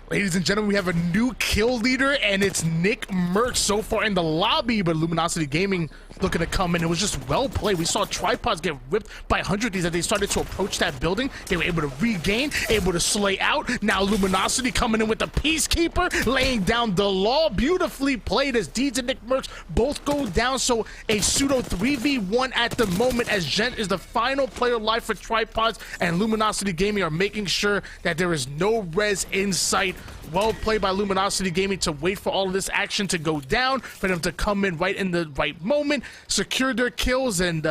Ladies and gentlemen, we have a new kill leader, and it's Nickmercs so far in the lobby, but Luminosity Gaming looking to come in. It was just well played. We saw Tripods get ripped by 100 Thieves as they started to approach that building. They were able to regain, able to slay out. Now Luminosity coming in with the Peacekeeper, laying down the law. Beautifully played as Deeds and Nickmercs both go down. So a pseudo 3v1 at the moment as Gent is the final player alive for Tripods, and Luminosity Gaming are making sure that there is no res in sight. Well played by Luminosity Gaming to wait for all of this action to go down, for them to come in right in the right moment, secure their kills, and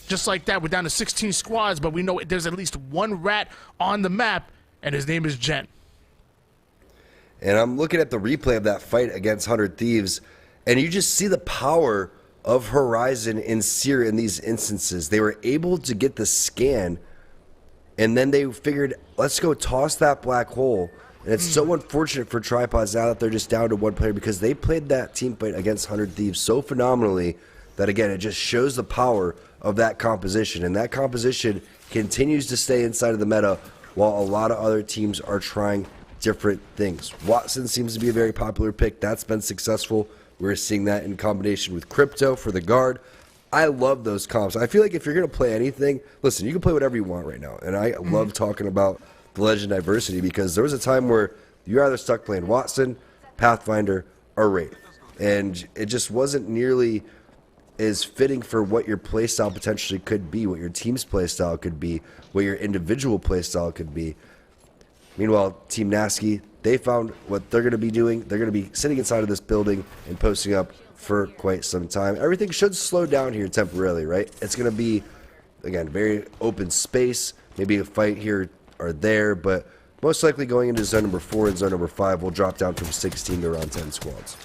just like that, we're down to 16 squads, but we know there's at least one rat on the map, and his name is Gent. And I'm looking at the replay of that fight against 100 Thieves, and you just see the power of Horizon and Seer in these instances. They were able to get the scan, and then they figured, let's go toss that black hole. And it's so unfortunate for Tripods now that they're just down to one player, because they played that team fight against 100 Thieves so phenomenally that, again, it just shows the power of that composition. And that composition continues to stay inside of the meta while a lot of other teams are trying different things. Watson seems to be a very popular pick. That's been successful. We're seeing that in combination with Crypto for the guard. I love those comps. I feel like if you're going to play anything, listen, you can play whatever you want right now. And I love talking about the Legend diversity, because there was a time where you're either stuck playing Watson, Pathfinder, or Wraith. And it just wasn't nearly as fitting for what your playstyle potentially could be, what your team's playstyle could be, what your individual playstyle could be. Meanwhile, Team Nasky, they found what they're going to be doing. They're going to be sitting inside of this building and posting up for quite some time. Everything should slow down here temporarily, right? It's going to be, again, very open space, maybe a fight here or there, but most likely going into zone number 4 and zone number 5 will drop down from 16 to around 10 squads.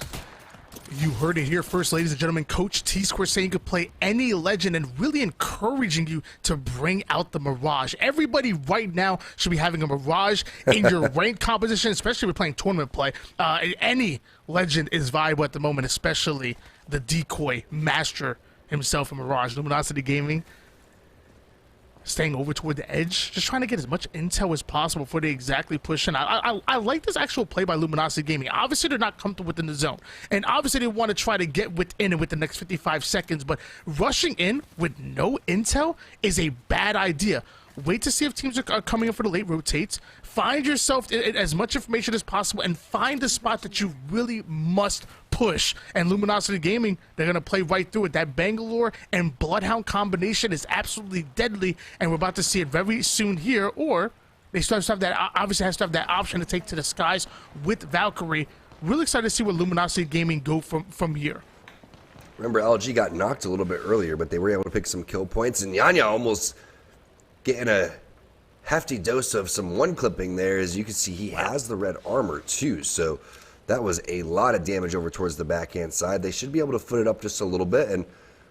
You heard it here first, ladies and gentlemen. Coach T-Square saying you could play any Legend and really encouraging you to bring out the Mirage. Everybody right now should be having a Mirage in your rank composition, especially if we're playing tournament play. Any Legend is viable at the moment, especially the decoy master himself in Mirage. Luminosity Gaming staying over toward the edge, just trying to get as much intel as possible before they exactly push in. I like this actual play by Luminosity Gaming. Obviously, they're not comfortable within the zone, and obviously they want to try to get within it with the next 55 seconds, but rushing in with no intel is a bad idea. Wait to see if teams are coming in for the late rotates. Find yourself as much information as possible and find the spot that you really must push. And Luminosity Gaming, they're going to play right through it. That Bangalore and Bloodhound combination is absolutely deadly, and we're about to see it very soon here. Or they still have to have that, obviously has to have that option to take to the skies with Valkyrie. Really excited to see where Luminosity Gaming go from here. Remember, LG got knocked a little bit earlier, but they were able to pick some kill points, and Yanya almost getting a hefty dose of some one clipping there. As you can see, he has the red armor too, so that was a lot of damage over towards the backhand side. They should be able to foot it up just a little bit, and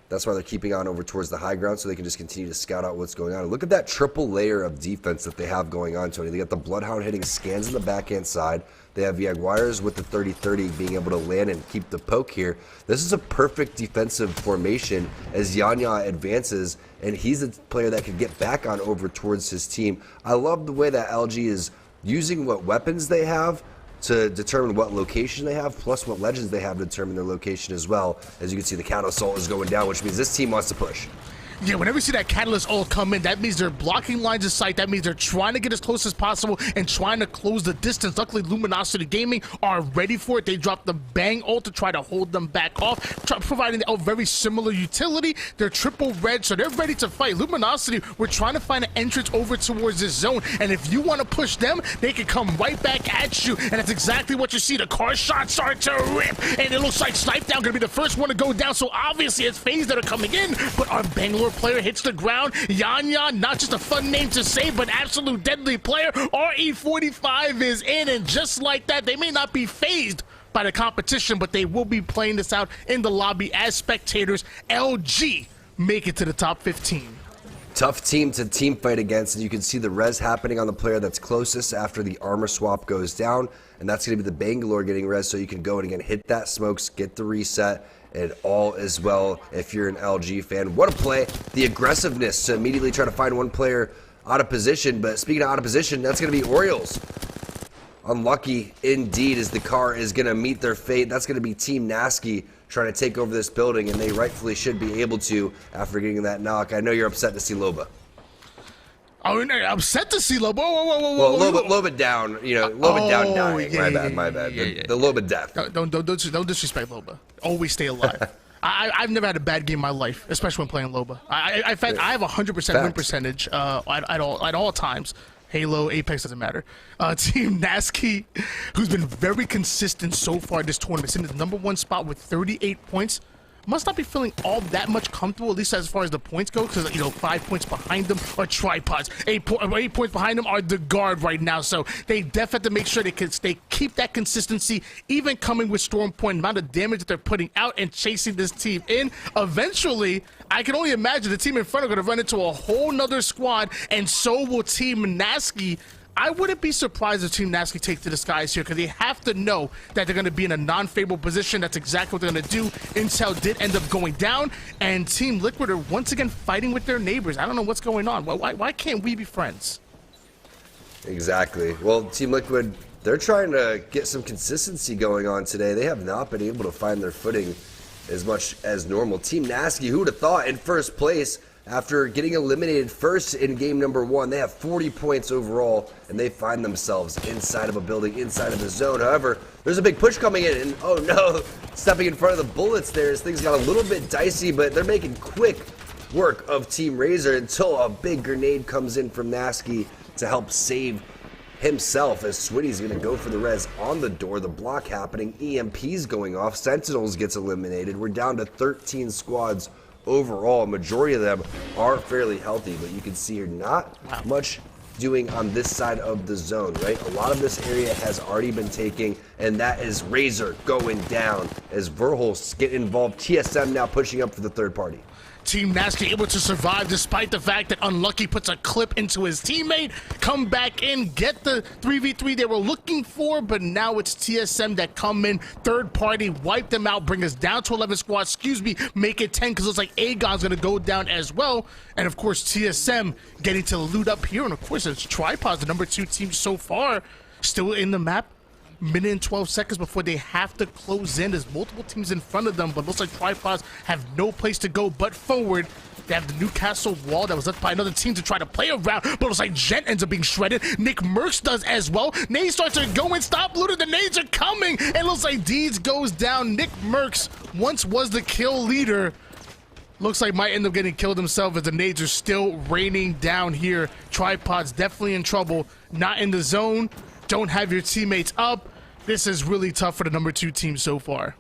that's why they're keeping on over towards the high ground, so they can just continue to scout out what's going on. And look at that triple layer of defense that they have going on, Tony. They got the Bloodhound hitting scans in the backhand side. They have Jaguars with the 30-30 being able to land and keep the poke here. This is a perfect defensive formation as Yanya advances, and he's a player that can get back on over towards his team. I love the way that LG is using what weapons they have to determine what location they have, plus what legends they have to determine their location as well. As you can see, the counter assault is going down, which means this team wants to push. Yeah, whenever you see that Catalyst ult come in, that means they're blocking lines of sight. That means they're trying to get as close as possible and trying to close the distance. Luckily, Luminosity Gaming are ready for it. They dropped the Bang ult to try to hold them back off, providing a very similar utility. They're triple red, so they're ready to fight. Luminosity, we're trying to find an entrance over towards this zone, and if you want to push them, they can come right back at you, and that's exactly what you see. The car shots start to rip, and it looks like Snipe Down going to be the first one to go down, so obviously it's FaZe that are coming in, but our Bangalore 4 player hits the ground. Yan, not just a fun name to say, but absolute deadly player. RE45 is in, and just like that, they may not be phased by the competition, but they will be playing this out in the lobby as spectators. LG make it to the top 15. Tough team to team fight against, and you can see the res happening on the player that's closest after the armor swap goes down, and that's going to be the Bangalore getting res, so you can go and again hit that smokes, get the reset, and all is well if you're an LG fan. What a play. The aggressiveness to immediately try to find one player out of position, but speaking of out of position, that's going to be Orioles. Unlucky indeed as the car is going to meet their fate. That's going to be Team Nasky trying to take over this building, and they rightfully should be able to after getting that knock. I know you're upset to see Loba. Oh, you're upset to see Loba? Whoa. Well, Loba down, Loba down dying. My bad. The Loba death. Don't disrespect Loba. Always stay alive. I've never had a bad game in my life, especially when playing Loba. I have 100% win percentage at all times. Halo, Apex, doesn't matter. Team Nasky, who's been very consistent so far this tournament, is in the #1 spot with 38 points. Must not be feeling all that much comfortable, at least as far as the points go, because 5 points behind them are tripods. 8 points behind them are the guard right now, so they definitely have to make sure they keep that consistency, even coming with Storm Point, the amount of damage that they're putting out and chasing this team in. Eventually, I can only imagine the team in front are going to run into a whole nother squad, and so will Team Nasky. I wouldn't be surprised if Team Nasky take to the skies here, because they have to know that they're going to be in a non-favorable position. That's exactly what they're going to do. Intel did end up going down, and Team Liquid are once again fighting with their neighbors. I don't know what's going on. Why can't we be friends? Exactly. Well, Team Liquid, they're trying to get some consistency going on today. They have not been able to find their footing as much as normal. Team Nasky, who would have thought, in first place after getting eliminated first in game #1. They have 40 points overall, and they find themselves inside of a building, inside of the zone. However, there's a big push coming in, and oh no, stepping in front of the bullets there as things got a little bit dicey, but they're making quick work of Team Razor until a big grenade comes in from Nasky to help save himself, as Switty's going to go for the res on the door. The block happening, EMP's going off, Sentinels gets eliminated. We're down to 13 squads overall. A majority of them are fairly healthy, but you can see here not much doing on this side of the zone, right? A lot of this area has already been taken, and that is Razor going down as Verholst get involved. TSM now pushing up for the third party. Team Nasky able to survive despite the fact that Unlucky puts a clip into his teammate, come back in, get the 3v3 they were looking for, but now it's TSM that come in, third party, wipe them out, bring us down to 11 squads, make it 10, because it looks like Aegon's going to go down as well, and of course TSM getting to loot up here, and of course it's Tripods, the #2 team so far, still in the map. Minute and 12 seconds before they have to close in. There's multiple teams in front of them, but looks like Tripods have no place to go but forward. They have the Newcastle wall that was left by another team to try to play around, but looks like Gent ends up being shredded. Nick Merckx does as well. Nades starts to go and stop looting. The nades are coming, and looks like Deeds goes down. Nick Merckx once was the kill leader. Looks like might end up getting killed himself as the nades are still raining down here. Tripods definitely in trouble. Not in the zone. Don't have your teammates up. This is really tough for the #2 team so far.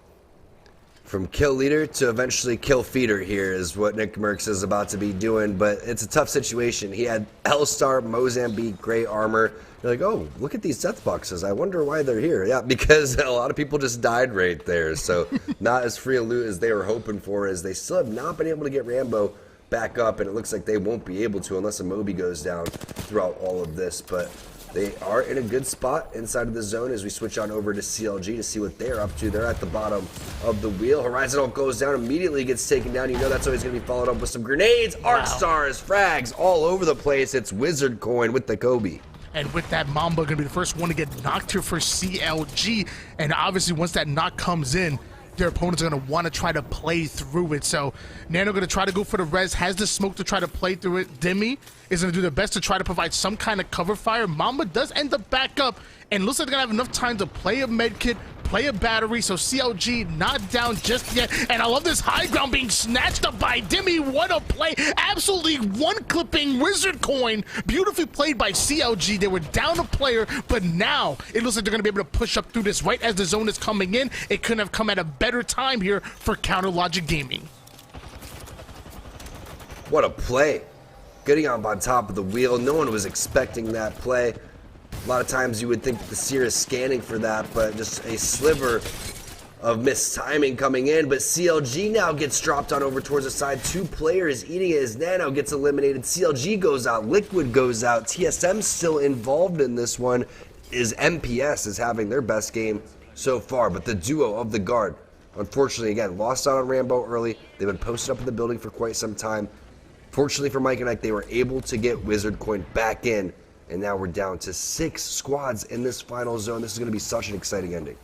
From kill leader to eventually kill feeder here is what Nick Merckx is about to be doing, but it's a tough situation. He had L-Star, Mozambique, Gray Armor. You're like, oh, look at these death boxes. I wonder why they're here. Yeah, because a lot of people just died right there, so not as free a loot as they were hoping for, as they still have not been able to get Rambo back up, and it looks like they won't be able to unless a Moby goes down throughout all of this, but they are in a good spot inside of the zone as we switch on over to CLG to see what they're up to. They're at the bottom of the wheel. Horizontal goes down, immediately gets taken down. You know that's always going to be followed up with some grenades, arc stars, frags all over the place. It's Wizard Coin with the Kobe. And with that, Mamba going to be the first one to get knocked here for CLG. And obviously once that knock comes in, their opponents are going to want to try to play through it. So Nano going to try to go for the res, has the smoke to try to play through it. Demi is going to do their best to try to provide some kind of cover fire. Mamba does end up back up, and looks like they're going to have enough time to play a medkit, play a battery, so CLG not down just yet. And I love this high ground being snatched up by Demi. What a play. Absolutely one-clipping Wizard Coin. Beautifully played by CLG. They were down a player, but now it looks like they're going to be able to push up through this right as the zone is coming in. It couldn't have come at a better time here for Counter Logic Gaming. What a play. Getting up on top of the wheel. No one was expecting that play. A lot of times you would think that the Seer is scanning for that, but just a sliver of missed timing coming in. But CLG now gets dropped on over towards the side. 2 players eating it as Nano gets eliminated. CLG goes out. Liquid goes out. TSM still involved in this one. MPS is having their best game so far. But the duo of the guard, unfortunately, again, lost out on Rambo early. They've been posted up in the building for quite some time. Fortunately for Mike and Ike, they were able to get Wizard Coin back in. And now we're down to 6 squads in this final zone. This is going to be such an exciting ending.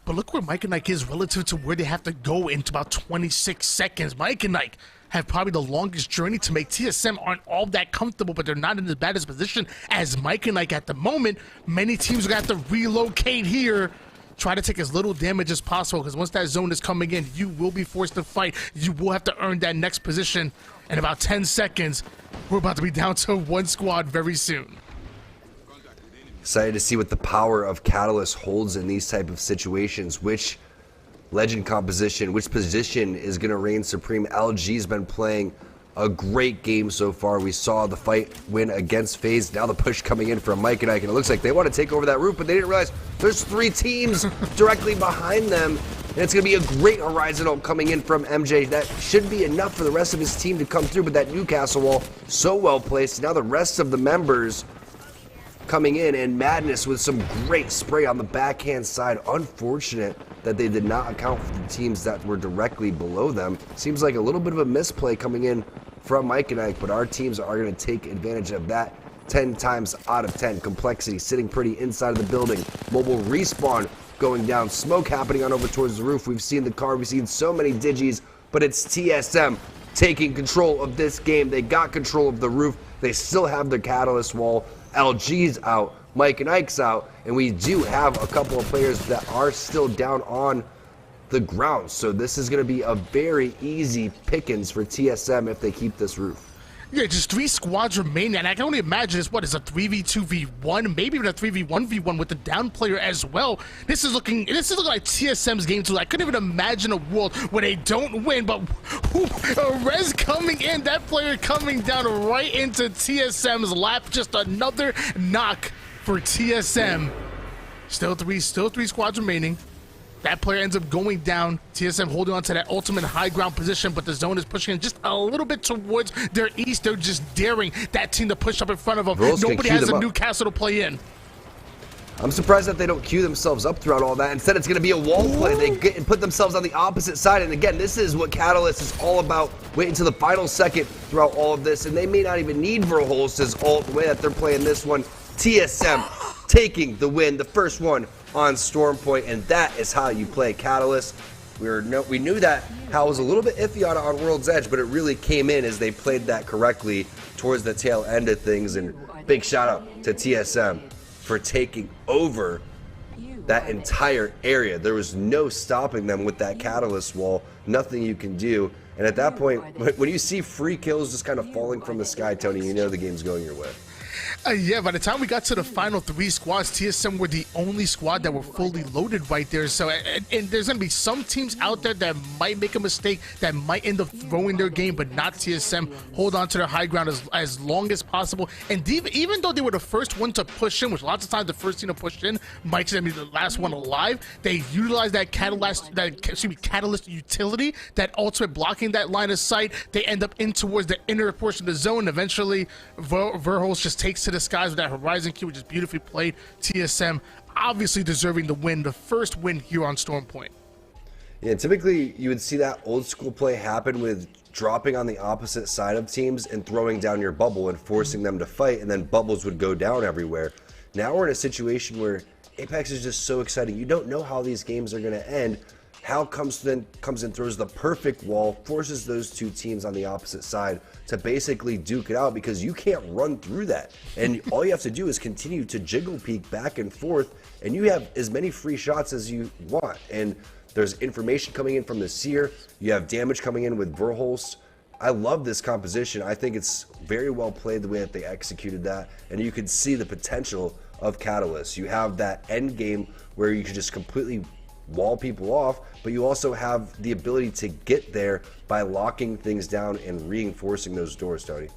But look where Mike and Ike is relative to where they have to go in about 26 seconds. Mike and Ike have probably the longest journey to make. TSM aren't all that comfortable, but they're not in the baddest position as Mike and Ike at the moment. Many teams are going to have to relocate here. Try to take as little damage as possible, because once that zone is coming in, you will be forced to fight. You will have to earn that next position. In about 10 seconds, we're about to be down to 1 squad very soon. Excited to see what the power of Catalyst holds in these type of situations. Which legend composition, which position is going to reign supreme? LG's been playing a great game so far. We saw the fight win against FaZe. Now the push coming in from Mike and Ike, and it looks like they want to take over that roof, but they didn't realize there's 3 teams directly behind them. And it's going to be a great horizon ult coming in from MJ. That should be enough for the rest of his team to come through, but that Newcastle wall, so well placed. Now the rest of the members coming in, and Madness with some great spray on the backhand side. Unfortunate that they did not account for the teams that were directly below them. Seems like a little bit of a misplay coming in from Mike and Ike, but our teams are going to take advantage of that 10 times out of 10. Complexity sitting pretty inside of the building. Mobile respawn going down. Smoke happening on over towards the roof. We've seen the car. We've seen so many Digis, but it's TSM taking control of this game. They got control of the roof. They still have their Catalyst wall. LG's out, Mike and Ike's out, and we do have a couple of players that are still down on the ground. So this is going to be a very easy pickings for TSM if they keep this roof. Yeah, just 3 squads remaining, and I can only imagine it's what is a 3v2v1, maybe even a 3v1v1 with the down player as well. This is looking like TSM's game too. I couldn't even imagine a world where they don't win, but Rez coming in, that player coming down right into TSM's lap. Just another knock for TSM. Still three squads remaining. That player ends up going down. TSM holding on to that ultimate high ground position, but the zone is pushing in just a little bit towards their east. They're just daring that team to push up in front of them. Nobody has a Newcastle to play in. I'm surprised that they don't queue themselves up throughout all that. Instead, it's going to be a wall play. They get and put themselves on the opposite side. And again, this is what Catalyst is all about. Waiting to the final second throughout all of this. And they may not even need Verholz's ult the way that they're playing this one. TSM taking the win, the first one on Stormpoint, and that is how you play Catalyst. We knew that Hal was a little bit iffy on World's Edge, but it really came in as they played that correctly towards the tail end of things. And big shout out to TSM for taking over that entire area. There was no stopping them with that Catalyst wall. Nothing you can do. And at that point, when you see free kills just kind of falling from the sky, Tony, you know the game's going your way. Yeah, by the time we got to the final 3 squads, TSM were the only squad that were fully loaded right there. So, and there's going to be some teams out there that might make a mistake, that might end up throwing their game, but not TSM. Hold on to their high ground as long as possible. And even though they were the first one to push in, which lots of times the first team to push in might just be the last one alive, they utilized that catalyst utility, that ultimate blocking that line of sight. They end up in towards the inner portion of the zone. Eventually, Verholz just takes to the skies with that Horizon Q, which is beautifully played. TSM obviously deserving the win, the first win here on Stormpoint. Yeah, typically you would see that old school play happen with dropping on the opposite side of teams and throwing down your bubble and forcing them to fight, and then bubbles would go down everywhere. Now we're in a situation where Apex is just so exciting. You don't know how these games are going to end. Hal comes in, throws the perfect wall, forces those 2 teams on the opposite side to basically duke it out, because you can't run through that. And all you have to do is continue to jiggle peek back and forth, and you have as many free shots as you want. And there's information coming in from the Seer. You have damage coming in with Verholz. I love this composition. I think it's very well played the way that they executed that. And you can see the potential of Catalyst. You have that end game where you can just completely wall people off, but you also have the ability to get there by locking things down and reinforcing those doors, Tony.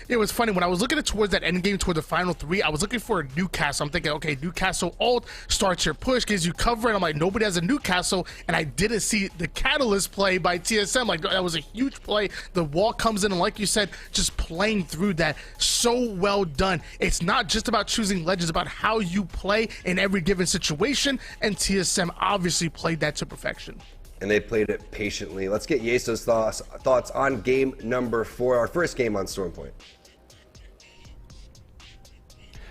It was funny when I was looking at towards that end game, toward the final 3. I was looking for a Newcastle. I'm thinking, okay, Newcastle ult starts your push, gives you cover, and I'm like, nobody has a Newcastle, and I didn't see the Catalyst play by TSM. Like, that was a huge play. The wall comes in, and like you said, just playing through that, so well done. It's not just about choosing legends, about how you play in every given situation, and TSM obviously played that to perfection. And they played it patiently. Let's get Yeso's thoughts on game number 4, our first game on Stormpoint.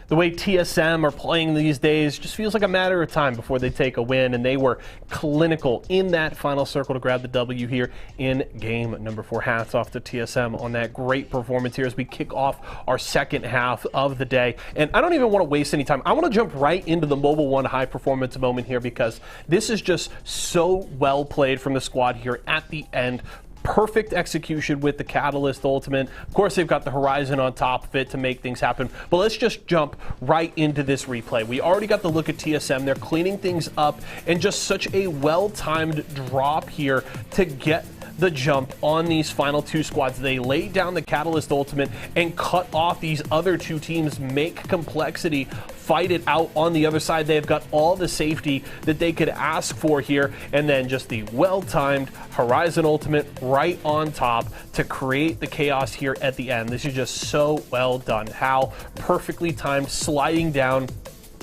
The way TSM are playing these days just feels like a matter of time before they take a win, and they were clinical in that final circle to grab the W here in game number 4. Hats off to TSM on that great performance here as we kick off our second half of the day. And I don't even want to waste any time. I want to jump right into the Mobile One high performance moment here, because this is just so well played from the squad here at the end. Perfect execution with the Catalyst ultimate. Of course, they've got the Horizon on top of it to make things happen. But let's just jump right into this replay. We already got the look at TSM. They're cleaning things up, and just such a well-timed drop here to get the jump on these final 2 squads. They laid down the Catalyst ultimate and cut off these other 2 teams, make complexity, fight it out on the other side. They've got all the safety that they could ask for here, and then just the well-timed Horizon ultimate right on top to create the chaos here at the end. This is just so well done. How perfectly timed, sliding down.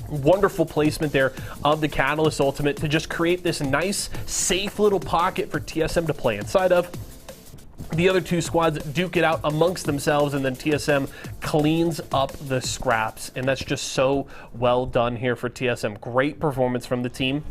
Wonderful placement there of the Catalyst ultimate to just create this nice, safe little pocket for TSM to play inside of. The other 2 squads duke it out amongst themselves, and then TSM cleans up the scraps. And that's just so well done here for TSM. Great performance from the team.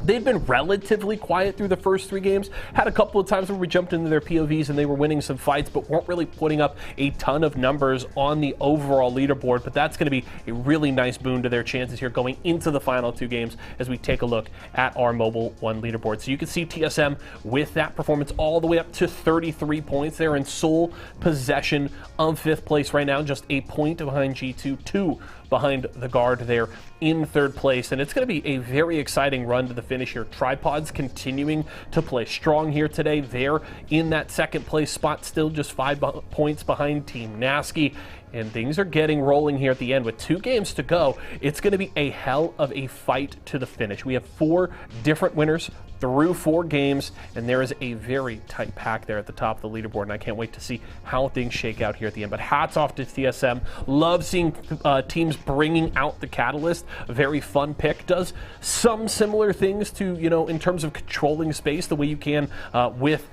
They'd been relatively quiet through the first 3 games. Had a couple of times where we jumped into their POVs and they were winning some fights, but weren't really putting up a ton of numbers on the overall leaderboard. But that's going to be a really nice boon to their chances here going into the final 2 games as we take a look at our Mobile One leaderboard. So you can see TSM with that performance all the way up to 33 points. They're in sole possession of 5th place right now, just a point behind G2, 2 behind the Guard there in 3rd place. And it's going to be a very exciting run to the finish here. Tripods continuing to play strong here today. They're in that 2nd place spot, still just 5 points behind Team Nasky. And things are getting rolling here at the end with 2 games to go. It's going to be a hell of a fight to the finish. We have 4 different winners through 4 games, and there is a very tight pack there at the top of the leaderboard, and I can't wait to see how things shake out here at the end. But hats off to TSM. Love seeing teams bringing out the Catalyst. A very fun pick. Does some similar things to, in terms of controlling space, the way you can with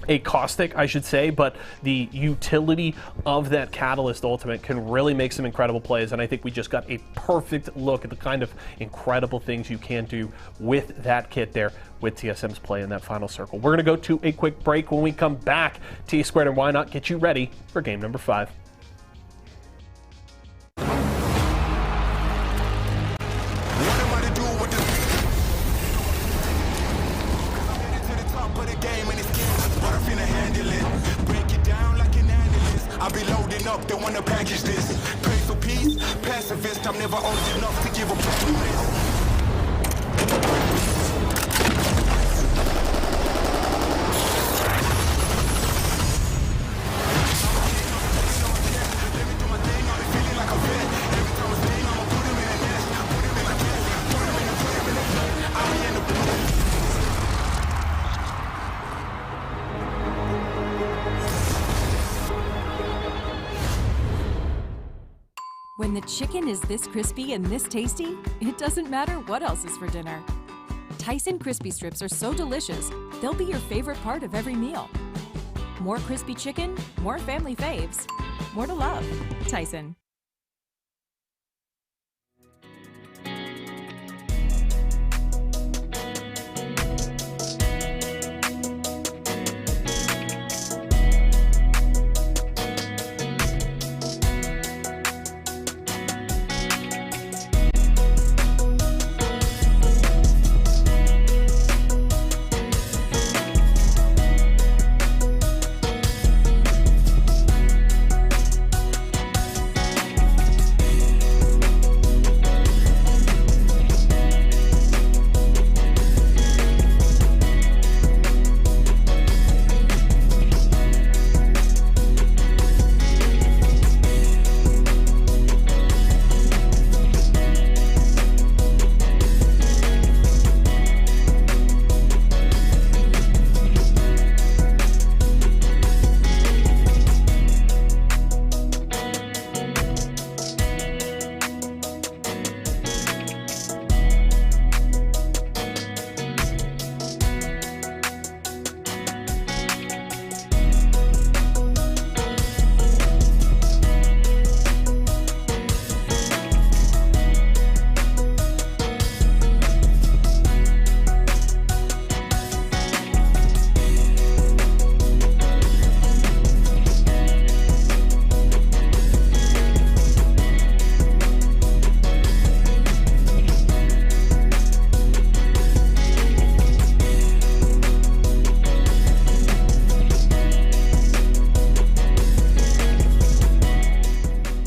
a Caustic, I should say, but the utility of that Catalyst ultimate can really make some incredible plays, and I think we just got a perfect look at the kind of incredible things you can do with that kit there with TSM's play in that final circle. We're going to go to a quick break. When we come back, T-Squared and Why Not get you ready for game number 5. I'll be loading up, they wanna package this. Pray for peace, pacifist, I'm never old enough to give a promise. When the chicken is this crispy and this tasty, it doesn't matter what else is for dinner. Tyson Crispy Strips are so delicious, they'll be your favorite part of every meal. More crispy chicken, more family faves, more to love. Tyson.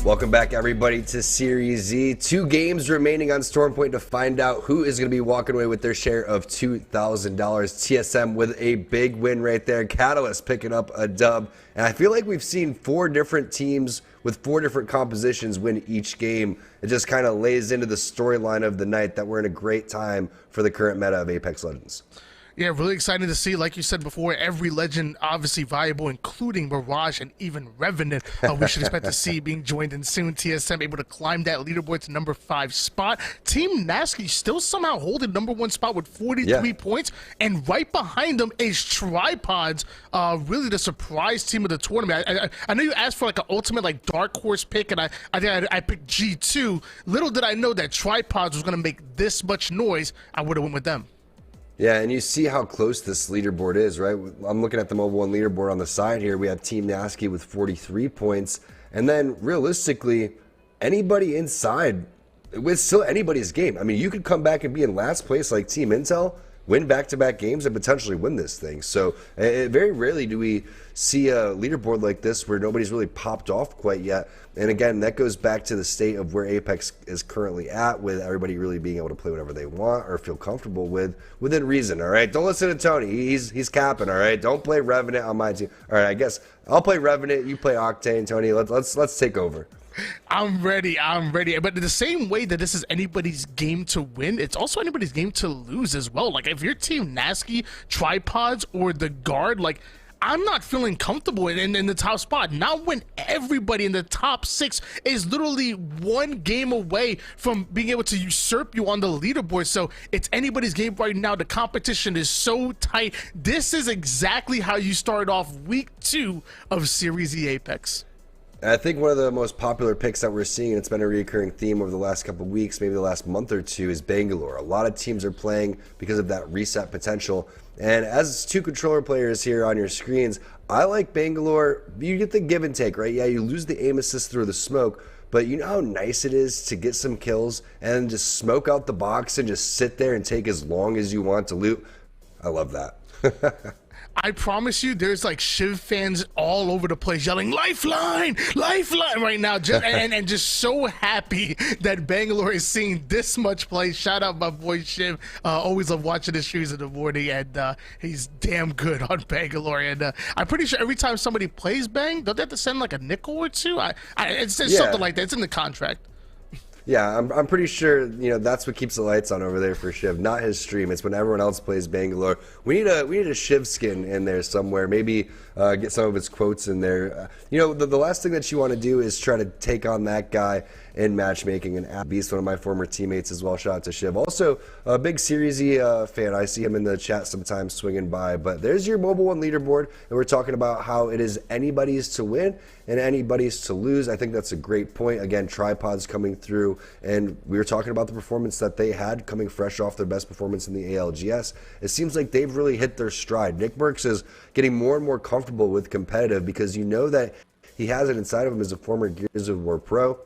Welcome back, everybody, to Series Z. 2 games remaining on Stormpoint to find out who is going to be walking away with their share of $2,000. TSM with a big win right there. Catalyst picking up a dub. And I feel like we've seen 4 different teams with 4 different compositions win each game. It just kind of lays into the storyline of the night that we're in a great time for the current meta of Apex Legends. Yeah, really exciting to see. Like you said before, every legend obviously viable, including Mirage and even Revenant. We should expect to see being joined in soon. TSM able to climb that leaderboard to number 5 spot. Team Nasky still somehow holding number 1 spot with 43 points. And right behind them is Tripods, really the surprise team of the tournament. I know you asked for like an ultimate like dark horse pick, and I picked G2. Little did I know that Tripods was going to make this much noise. I would have went with them. Yeah, and you see how close this leaderboard is, right? I'm looking at the Mobile One leaderboard on the side here. We have Team Nasky with 43 points. And then, realistically, anybody inside, with still anybody's game. I mean, you could come back and be in last place like Team Intel, win back-to-back games, and potentially win this thing. So, very rarely do we see a leaderboard like this where nobody's really popped off quite yet. And again, that goes back to the state of where Apex is currently at, with everybody really being able to play whatever they want or feel comfortable with, within reason, all right? Don't listen to Tony. He's capping, all right? Don't play Revenant on my team. All right, I guess I'll play Revenant, you play Octane, Tony. Let's take over. I'm ready. But in the same way that this is anybody's game to win, it's also anybody's game to lose as well. Like, if your team Nasky, Tripods, or the Guard, like, I'm not feeling comfortable in the top spot. Not when everybody in the top 6 is literally 1 game away from being able to usurp you on the leaderboard. So it's anybody's game right now. The competition is so tight. This is exactly how you start off week 2 of Series E Apex. And I think one of the most popular picks that we're seeing, and it's been a recurring theme over the last couple of weeks, maybe the last month or two, is Bangalore. A lot of teams are playing because of that reset potential. And as 2 controller players here on your screens, I like Bangalore. You get the give and take, right? Yeah, you lose the aim assist through the smoke, but you know how nice it is to get some kills and just smoke out the box and just sit there and take as long as you want to loot. I love that. I promise you, there's like Shiv fans all over the place yelling "Lifeline, Lifeline" right now, and just so happy that Bangalore is seeing this much play. Shout out my boy Shiv. Always love watching his streams in the morning, and he's damn good on Bangalore. And I'm pretty sure every time somebody plays Bang, don't they have to send like a nickel or two? It's something like that. It's in the contract. Yeah, I'm pretty sure, you know, that's what keeps the lights on over there for Shiv, not his stream. It's when everyone else plays Bangalore. We need a Shiv skin in there somewhere. Maybe get some of his quotes in there. You know, the last thing that you want to do is try to take on that guy in matchmaking. And Beast, one of my former teammates as well. Shout out to Shiv. Also, a big Series E fan. I see him in the chat sometimes swinging by. But there's your Mobile One leaderboard, and we're talking about how it is anybody's to win and anybody's to lose. I think that's a great point. Again, Tripods coming through, and we were talking about the performance that they had coming fresh off their best performance in the ALGS. It seems like they've really hit their stride. Nick Burks is getting more and more comfortable with competitive because you know that he has it inside of him as a former Gears of War pro.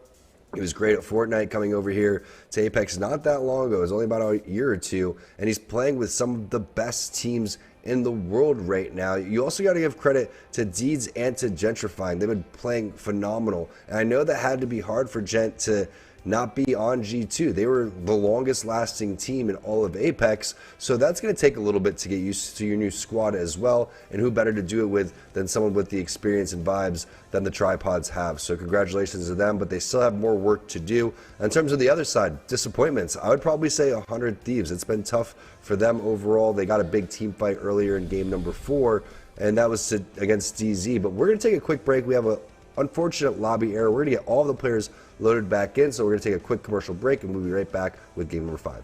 He was great at Fortnite, coming over here to Apex not that long ago. It was only about a year or two, and he's playing with some of the best teams in the world right now. You also got to give credit to Deeds and to Gentrifying. They've been playing phenomenal, and I know that had to be hard for Gent to not be on G2. They were the longest lasting team in all of Apex, so that's going to take a little bit to get used to your new squad as well, and who better to do it with than someone with the experience and vibes than the Tripods have. So congratulations to them, but they still have more work to do. In terms of the other side, disappointments, I would probably say 100 Thieves. It's been tough for them overall. They got a big team fight earlier in game number 4, and that was against DZ. But we're going to take a quick break. We have a unfortunate lobby error. We're going to get all the players loaded back in, so we're going to take a quick commercial break, and we'll be right back with game number 5.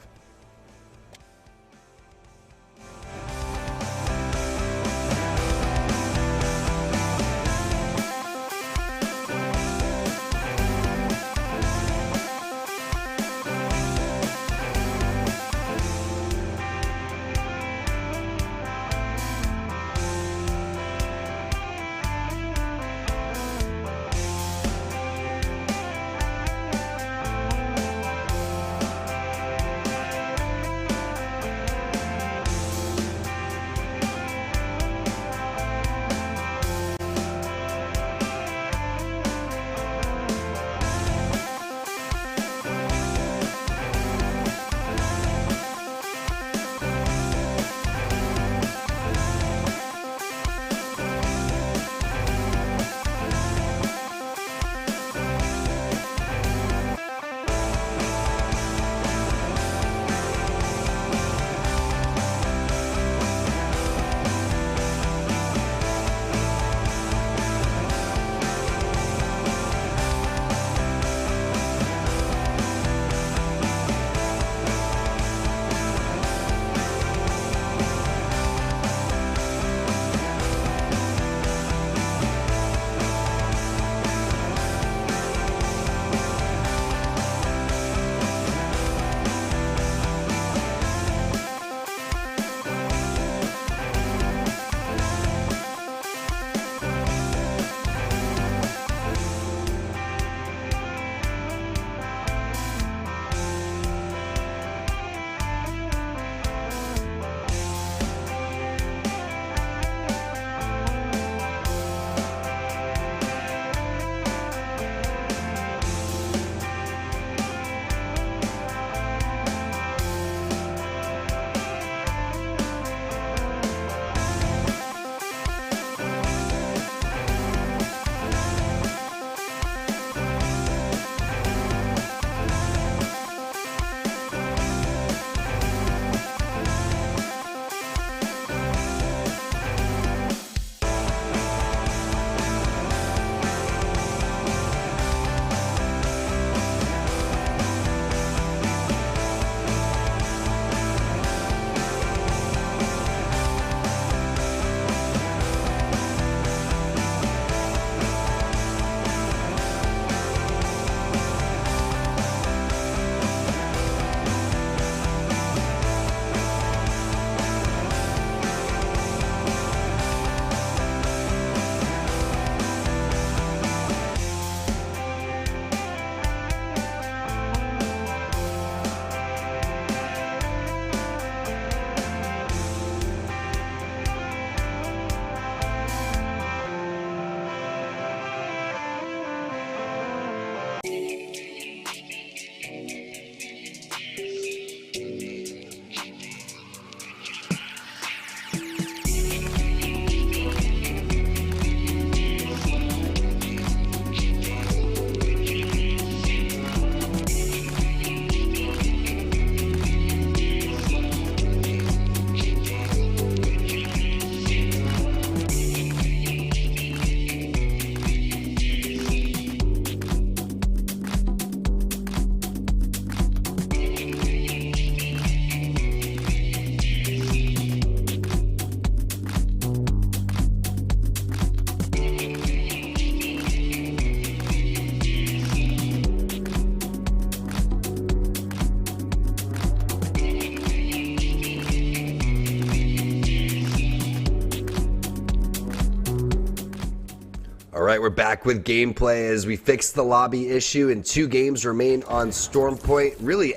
right, we're back with gameplay as we fix the lobby issue, and 2 games remain on Storm Point. Really,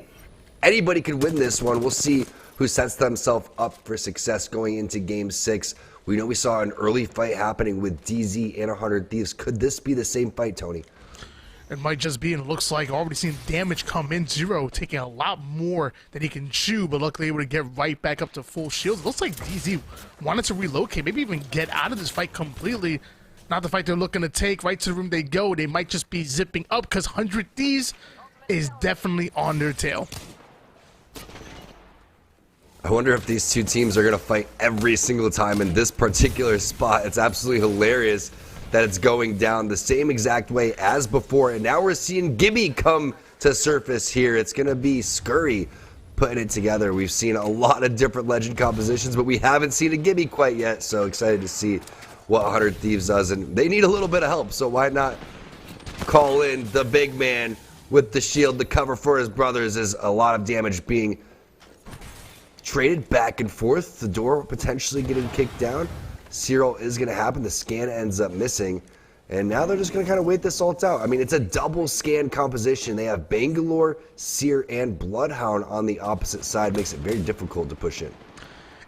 anybody could win this one. We'll see who sets themselves up for success going into Game 6. We know we saw an early fight happening with DZ and 100 Thieves. Could this be the same fight, Tony? It might just be, and it looks like already seen damage come in. Zero taking a lot more than he can chew, but luckily able to get right back up to full shield. It looks like DZ wanted to relocate, maybe even get out of this fight completely. Not the fight they're looking to take. Right to the room they go. They might just be zipping up because 100 Thieves is definitely on their tail. I wonder if these 2 teams are going to fight every single time in this particular spot. It's absolutely hilarious that it's going down the same exact way as before. And now we're seeing Gibby come to surface here. It's going to be Scurry putting it together. We've seen a lot of different legend compositions, but we haven't seen a Gibby quite yet. So excited to see what 100 Thieves does. And they need a little bit of help, so why not call in the big man with the shield to cover for his brothers as a lot of damage being traded back and forth. The door potentially getting kicked down. Cyril is going to happen. The scan ends up missing. And now they're just going to kind of wait this ult out. I mean, it's a double scan composition. They have Bangalore, Seer, and Bloodhound on the opposite side. Makes it very difficult to push in.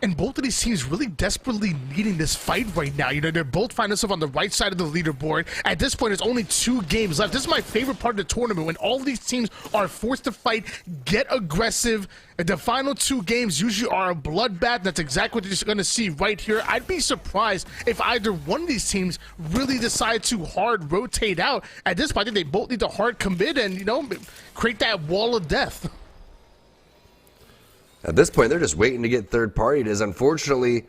And both of these teams really desperately needing this fight right now. You know, they're both finding themselves on the right side of the leaderboard. At this point, there's only 2 games left. This is my favorite part of the tournament, when all of these teams are forced to fight, get aggressive. The final 2 games usually are a bloodbath. That's exactly what you're going to see right here. I'd be surprised if either one of these teams really decide to hard rotate out. At this point, I think they both need to hard commit and, you know, create that wall of death. At this point, they're just waiting to get third partied. As unfortunately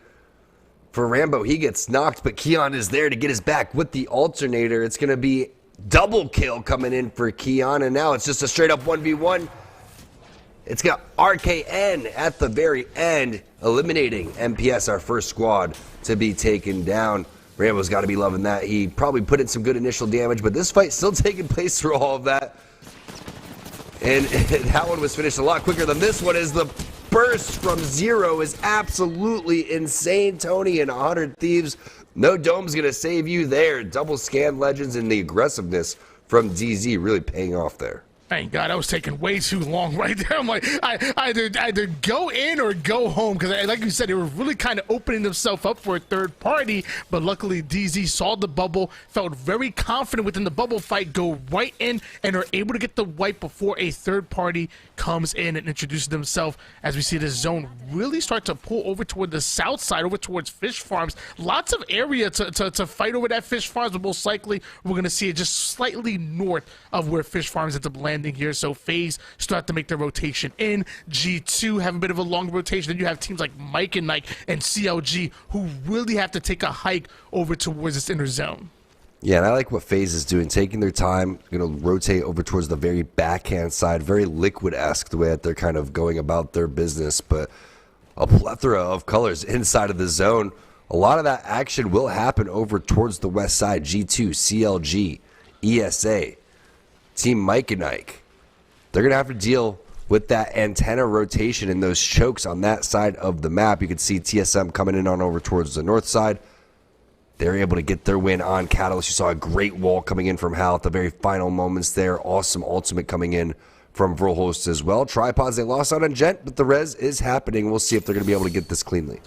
for Rambo, he gets knocked, but Keon is there to get his back with the alternator. It's going to be double kill coming in for Keon, and now it's just a straight up 1v1. It's got RKN at the very end, eliminating MPS, our first squad, to be taken down. Rambo's got to be loving that. He probably put in some good initial damage, but this fight still taking place through all of that. And that one was finished a lot quicker than this one. Is the burst from Zero is absolutely insane, Tony, and 100 Thieves. No dome's going to save you there. Double scan legends and the aggressiveness from DZ really paying off there. Thank God, that was taking way too long right there. I'm like, I either go in or go home, because like you said, they were really kind of opening themselves up for a third party, but luckily DZ saw the bubble, felt very confident within the bubble fight, go right in, and are able to get the wipe before a third party comes in and introduces themselves. As we see this zone really start to pull over toward the south side, over towards Fish Farms. Lots of area to fight over that Fish Farms, but most likely we're going to see it just slightly north of where Fish Farms ends up landing here. So FaZe start to make their rotation in. G2 have a bit of a long rotation. Then you have teams like Mike and Nike and CLG who really have to take a hike over towards this inner zone. Yeah, and I like what FaZe is doing, taking their time, going to rotate over towards the very backhand side, very Liquid-esque the way that they're kind of going about their business, but a plethora of colors inside of the zone. A lot of that action will happen over towards the west side. G2, CLG, ESA, Team Mike and Ike. They're going to have to deal with that antenna rotation and those chokes on that side of the map. You can see TSM coming in on over towards the north side. They're able to get their win on Catalyst. You saw a great wall coming in from Hal at the very final moments there. Awesome ultimate coming in from Vrohost as well. Tripods, they lost out on Gent, but the res is happening. We'll see if they're going to be able to get this cleanly.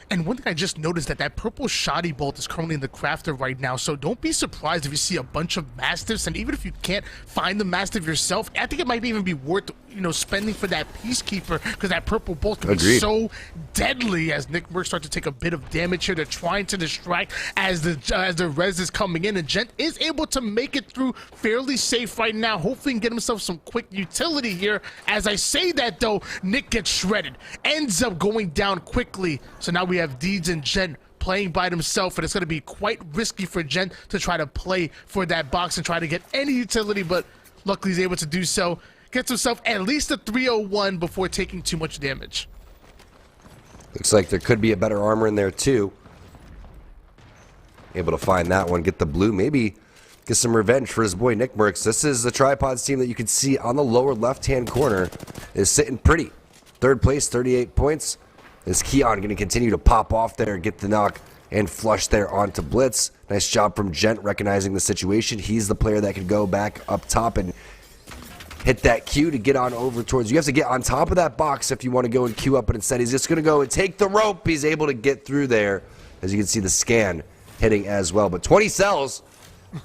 And one thing I just noticed that purple shoddy bolt is currently in the crafter right now, so don't be surprised if you see a bunch of Mastiffs, and even if you can't find the Mastiff yourself, I think it might even be worth, you know, spending for that Peacekeeper, because that purple bolt can be so deadly. As Nick Merck starts to take a bit of damage here, they're trying to distract as the res is coming in, and Gent is able to make it through fairly safe right now, hopefully can get himself some quick utility here. As I say that though, Nick gets shredded, ends up going down quickly, so now we have Deeds and Gent playing by themselves, and it's going to be quite risky for Gent to try to play for that box and try to get any utility, but luckily he's able to do so. Gets himself at least a 301 before taking too much damage. Looks like there could be a better armor in there too. Able to find that one, get the blue, maybe get some revenge for his boy Nick Merckx. This is the Tripods team that you can see on the lower left-hand corner is sitting pretty. Third place, 38 points. Is Keon going to continue to pop off there and get the knock and flush there onto Blitz. Nice job from Gent recognizing the situation. He's the player that can go back up top and hit that Q to get on over towards. You have to get on top of that box if you want to go and queue up, but instead he's just going to go and take the rope. He's able to get through there. As you can see, the scan hitting as well. But 20 cells,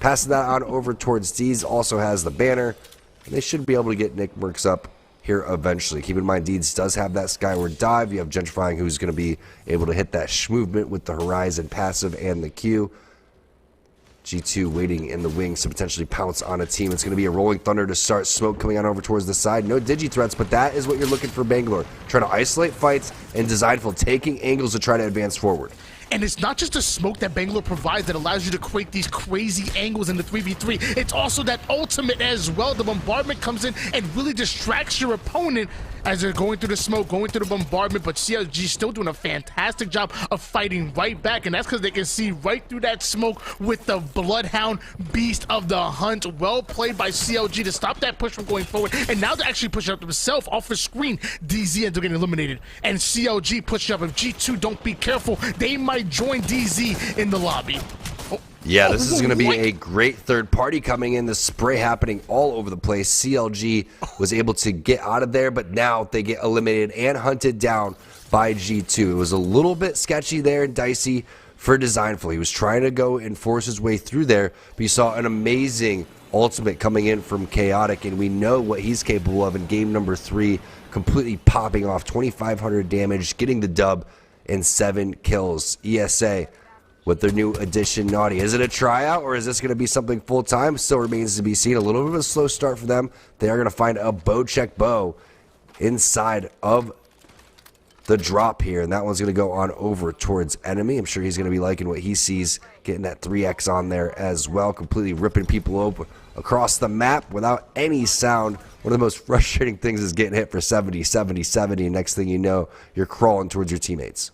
passing that on over towards Deeds, also has the banner. And they should be able to get Nick Mercs up here eventually. Keep in mind, Deeds does have that skyward dive. You have Gentrifying, who's going to be able to hit that movement with the Horizon passive and the Q. G2 waiting in the wings to potentially pounce on a team. It's going to be a Rolling Thunder to start. Smoke coming on over towards the side. No digi threats, but that is what you're looking for Bangalore. Trying to isolate fights and Designful taking angles to try to advance forward. And it's not just the smoke that Bangalore provides that allows you to create these crazy angles in the 3v3. It's also that ultimate as well. The bombardment comes in and really distracts your opponent as they're going through the smoke, going through the bombardment, but CLG still doing a fantastic job of fighting right back, and that's because they can see right through that smoke with the Bloodhound Beast of the Hunt. Well played by CLG to stop that push from going forward, and now they're actually pushing up themselves off the screen. DZ ends up getting eliminated, and CLG pushing up. If G2 don't be careful, they might join DZ in the lobby. Yeah, this is going to be a great third party coming in. The spray happening all over the place. CLG was able to get out of there, but now they get eliminated and hunted down by G2. It was a little bit sketchy there and dicey for Designful. He was trying to go and force his way through there, but you saw an amazing ultimate coming in from Chaotic, and we know what he's capable of in game number 3, completely popping off 2,500 damage, getting the dub and 7 kills. ESA with their new addition, Naughty. Is it a tryout or is this going to be something full-time? Still remains to be seen. A little bit of a slow start for them. They are going to find a bow check bow inside of the drop here, and that one's going to go on over towards Enemy. I'm sure he's going to be liking what he sees, getting that 3x on there as well, completely ripping people open across the map without any sound. One of the most frustrating things is getting hit for 70, 70, 70, and next thing you know, you're crawling towards your teammates.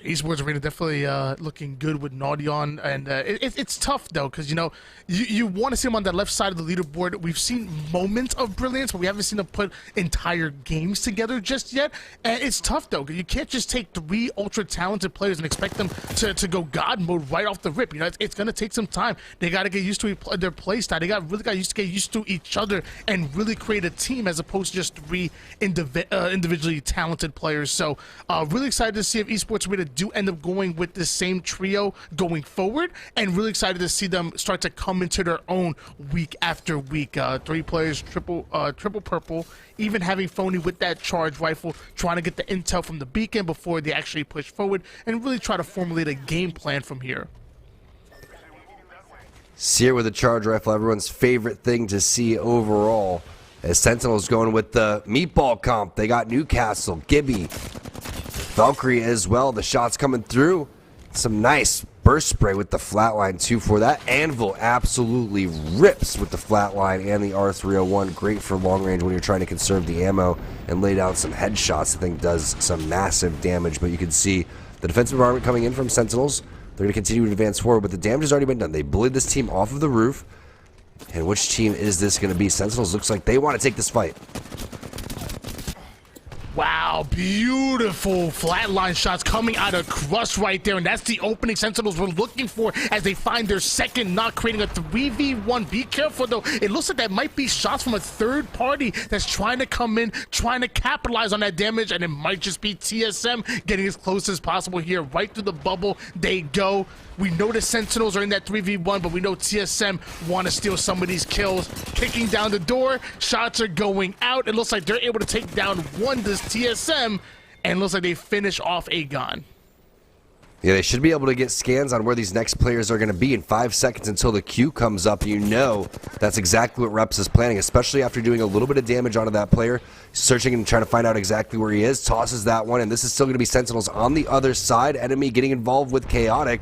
Esports Arena definitely looking good with Naughty on, and it's tough though, because you want to see him on that left side of the leaderboard. We've seen moments of brilliance, but we haven't seen him put entire games together just yet. And it's tough though, because you can't just take 3 ultra talented players and expect them to go God mode right off the rip. It's gonna take some time. They got to get used to their play style. They really got used to get used to each other and really create a team as opposed to just 3 individually talented players. So really excited to see if Esports Arena do end up going with the same trio going forward, and really excited to see them start to come into their own week after week. 3 players, triple purple, even having Phony with that charge rifle, trying to get the intel from the beacon before they actually push forward and really try to formulate a game plan from here. Seer with a charge rifle, everyone's favorite thing to see overall. As Sentinel's going with the meatball comp, they got Newcastle, Gibby, Valkyrie as well. The shots coming through. Some nice burst spray with the flatline too for that. Anvil absolutely rips with the flatline and the R301. Great for long range when you're trying to conserve the ammo and lay down some headshots. I think does some massive damage, but you can see the defensive environment coming in from Sentinels. They're going to continue to advance forward, but the damage has already been done. They bullied this team off of the roof. And which team is this going to be? Sentinels looks like they want to take this fight. Wow, beautiful flatline shots coming out of Crush right there, and that's the opening Sentinels were looking for as they find their second knock, creating a 3v1. Be careful though, it looks like that might be shots from a third party that's trying to come in, trying to capitalize on that damage, and it might just be TSM getting as close as possible here. Right through the bubble they go. We know the Sentinels are in that 3v1, but we know TSM want to steal some of these kills. Kicking down the door, shots are going out. It looks like they're able to take down one this TSM, and it looks like they finish off Aegon. Yeah, they should be able to get scans on where these next players are going to be in 5 seconds until the queue comes up. You know that's exactly what Reps is planning, especially after doing a little bit of damage onto that player. Searching and trying to find out exactly where he is. Tosses that one, and this is still going to be Sentinels on the other side. Enemy getting involved with Chaotic.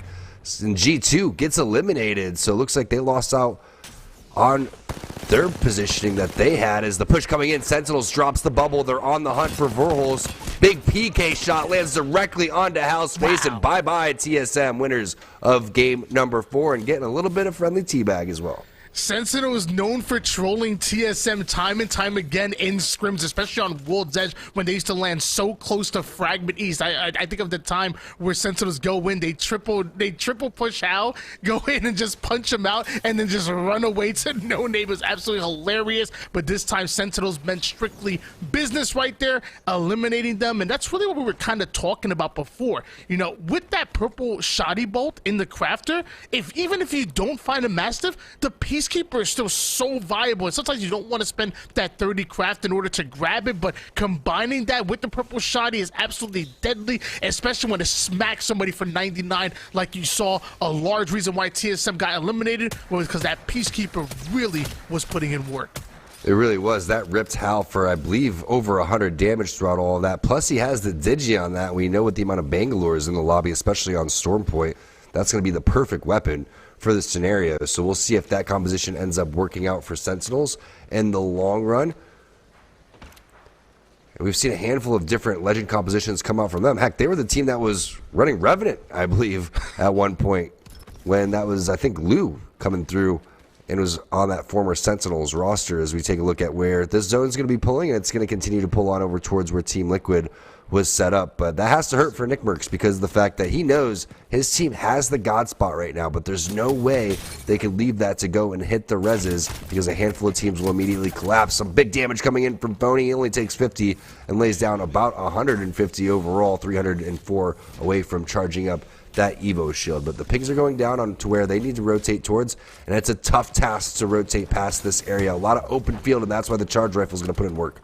And G2 gets eliminated, so it looks like they lost out on their positioning that they had. As the push coming in, Sentinels drops the bubble. They're on the hunt for Verholz. Big PK shot lands directly onto Hal's face, and bye-bye TSM, winners of game number 4, and getting a little bit of friendly teabag as well. Sentinel is known for trolling TSM time and time again in scrims, especially on World's Edge when they used to land so close to Fragment East. I think of the time where Sentinels go in, they triple push Hal, go in and just punch him out, and then just run away to No Name. It was absolutely hilarious. But this time Sentinels meant strictly business right there, eliminating them, and that's really what we were kind of talking about before. You know, with that purple shoddy bolt in the crafter, even if you don't find a Mastiff, the Peacekeeper is still so viable, and sometimes you don't want to spend that 30 craft in order to grab it, but combining that with the purple shoddy is absolutely deadly, especially when it smacks somebody for 99, like you saw. A large reason why TSM got eliminated was because that Peacekeeper really was putting in work. It really was. That ripped Hal for, I believe, over 100 damage throughout all of that. Plus, he has the Digi on that. We know what the amount of Bangalore is in the lobby, especially on Stormpoint. That's going to be the perfect weapon for this scenario. So we'll see if that composition ends up working out for Sentinels in the long run. And we've seen a handful of different Legend compositions come out from them. Heck, they were the team that was running Revenant, I believe, at one point, when that was, I think, Lou coming through and was on that former Sentinels roster. As we take a look at where this zone's going to be pulling, and it's going to continue to pull on over towards where Team Liquid was set up. But that has to hurt for Nickmercs because of the fact that he knows his team has the God spot right now, but there's no way they could leave that to go and hit the reses because a handful of teams will immediately collapse. Some big damage coming in from Phony. He only takes 50 and lays down about 150 overall, 304 away from charging up that Evo shield. But the pings are going down on to where they need to rotate towards, and it's a tough task to rotate past this area. A lot of open field, and that's why the charge rifle is going to put in work.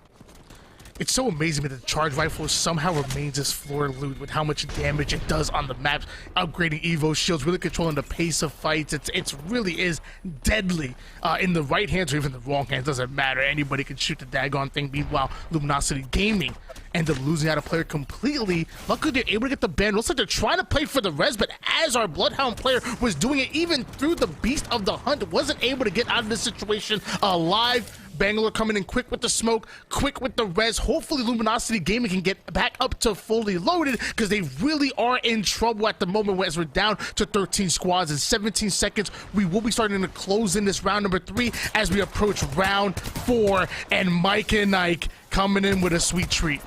It's so amazing that the charge rifle somehow remains this floor loot with how much damage it does on the maps. Upgrading Evo shields, really controlling the pace of fights. It's really is deadly in the right hands or even the wrong hands. Doesn't matter. Anybody can shoot the daggone thing. Meanwhile, Luminosity Gaming end up losing out a player completely. Luckily, they're able to get the ban. Looks like they're trying to play for the res, but as our Bloodhound player was doing it, even through the Beast of the Hunt, wasn't able to get out of this situation alive. Bangalore coming in quick with the smoke, quick with the res. Hopefully Luminosity Gaming can get back up to fully loaded because they really are in trouble at the moment as we're down to 13 squads in 17 seconds. We will be starting to close in this round number 3 as we approach round 4, and Mike and Ike coming in with a sweet treat.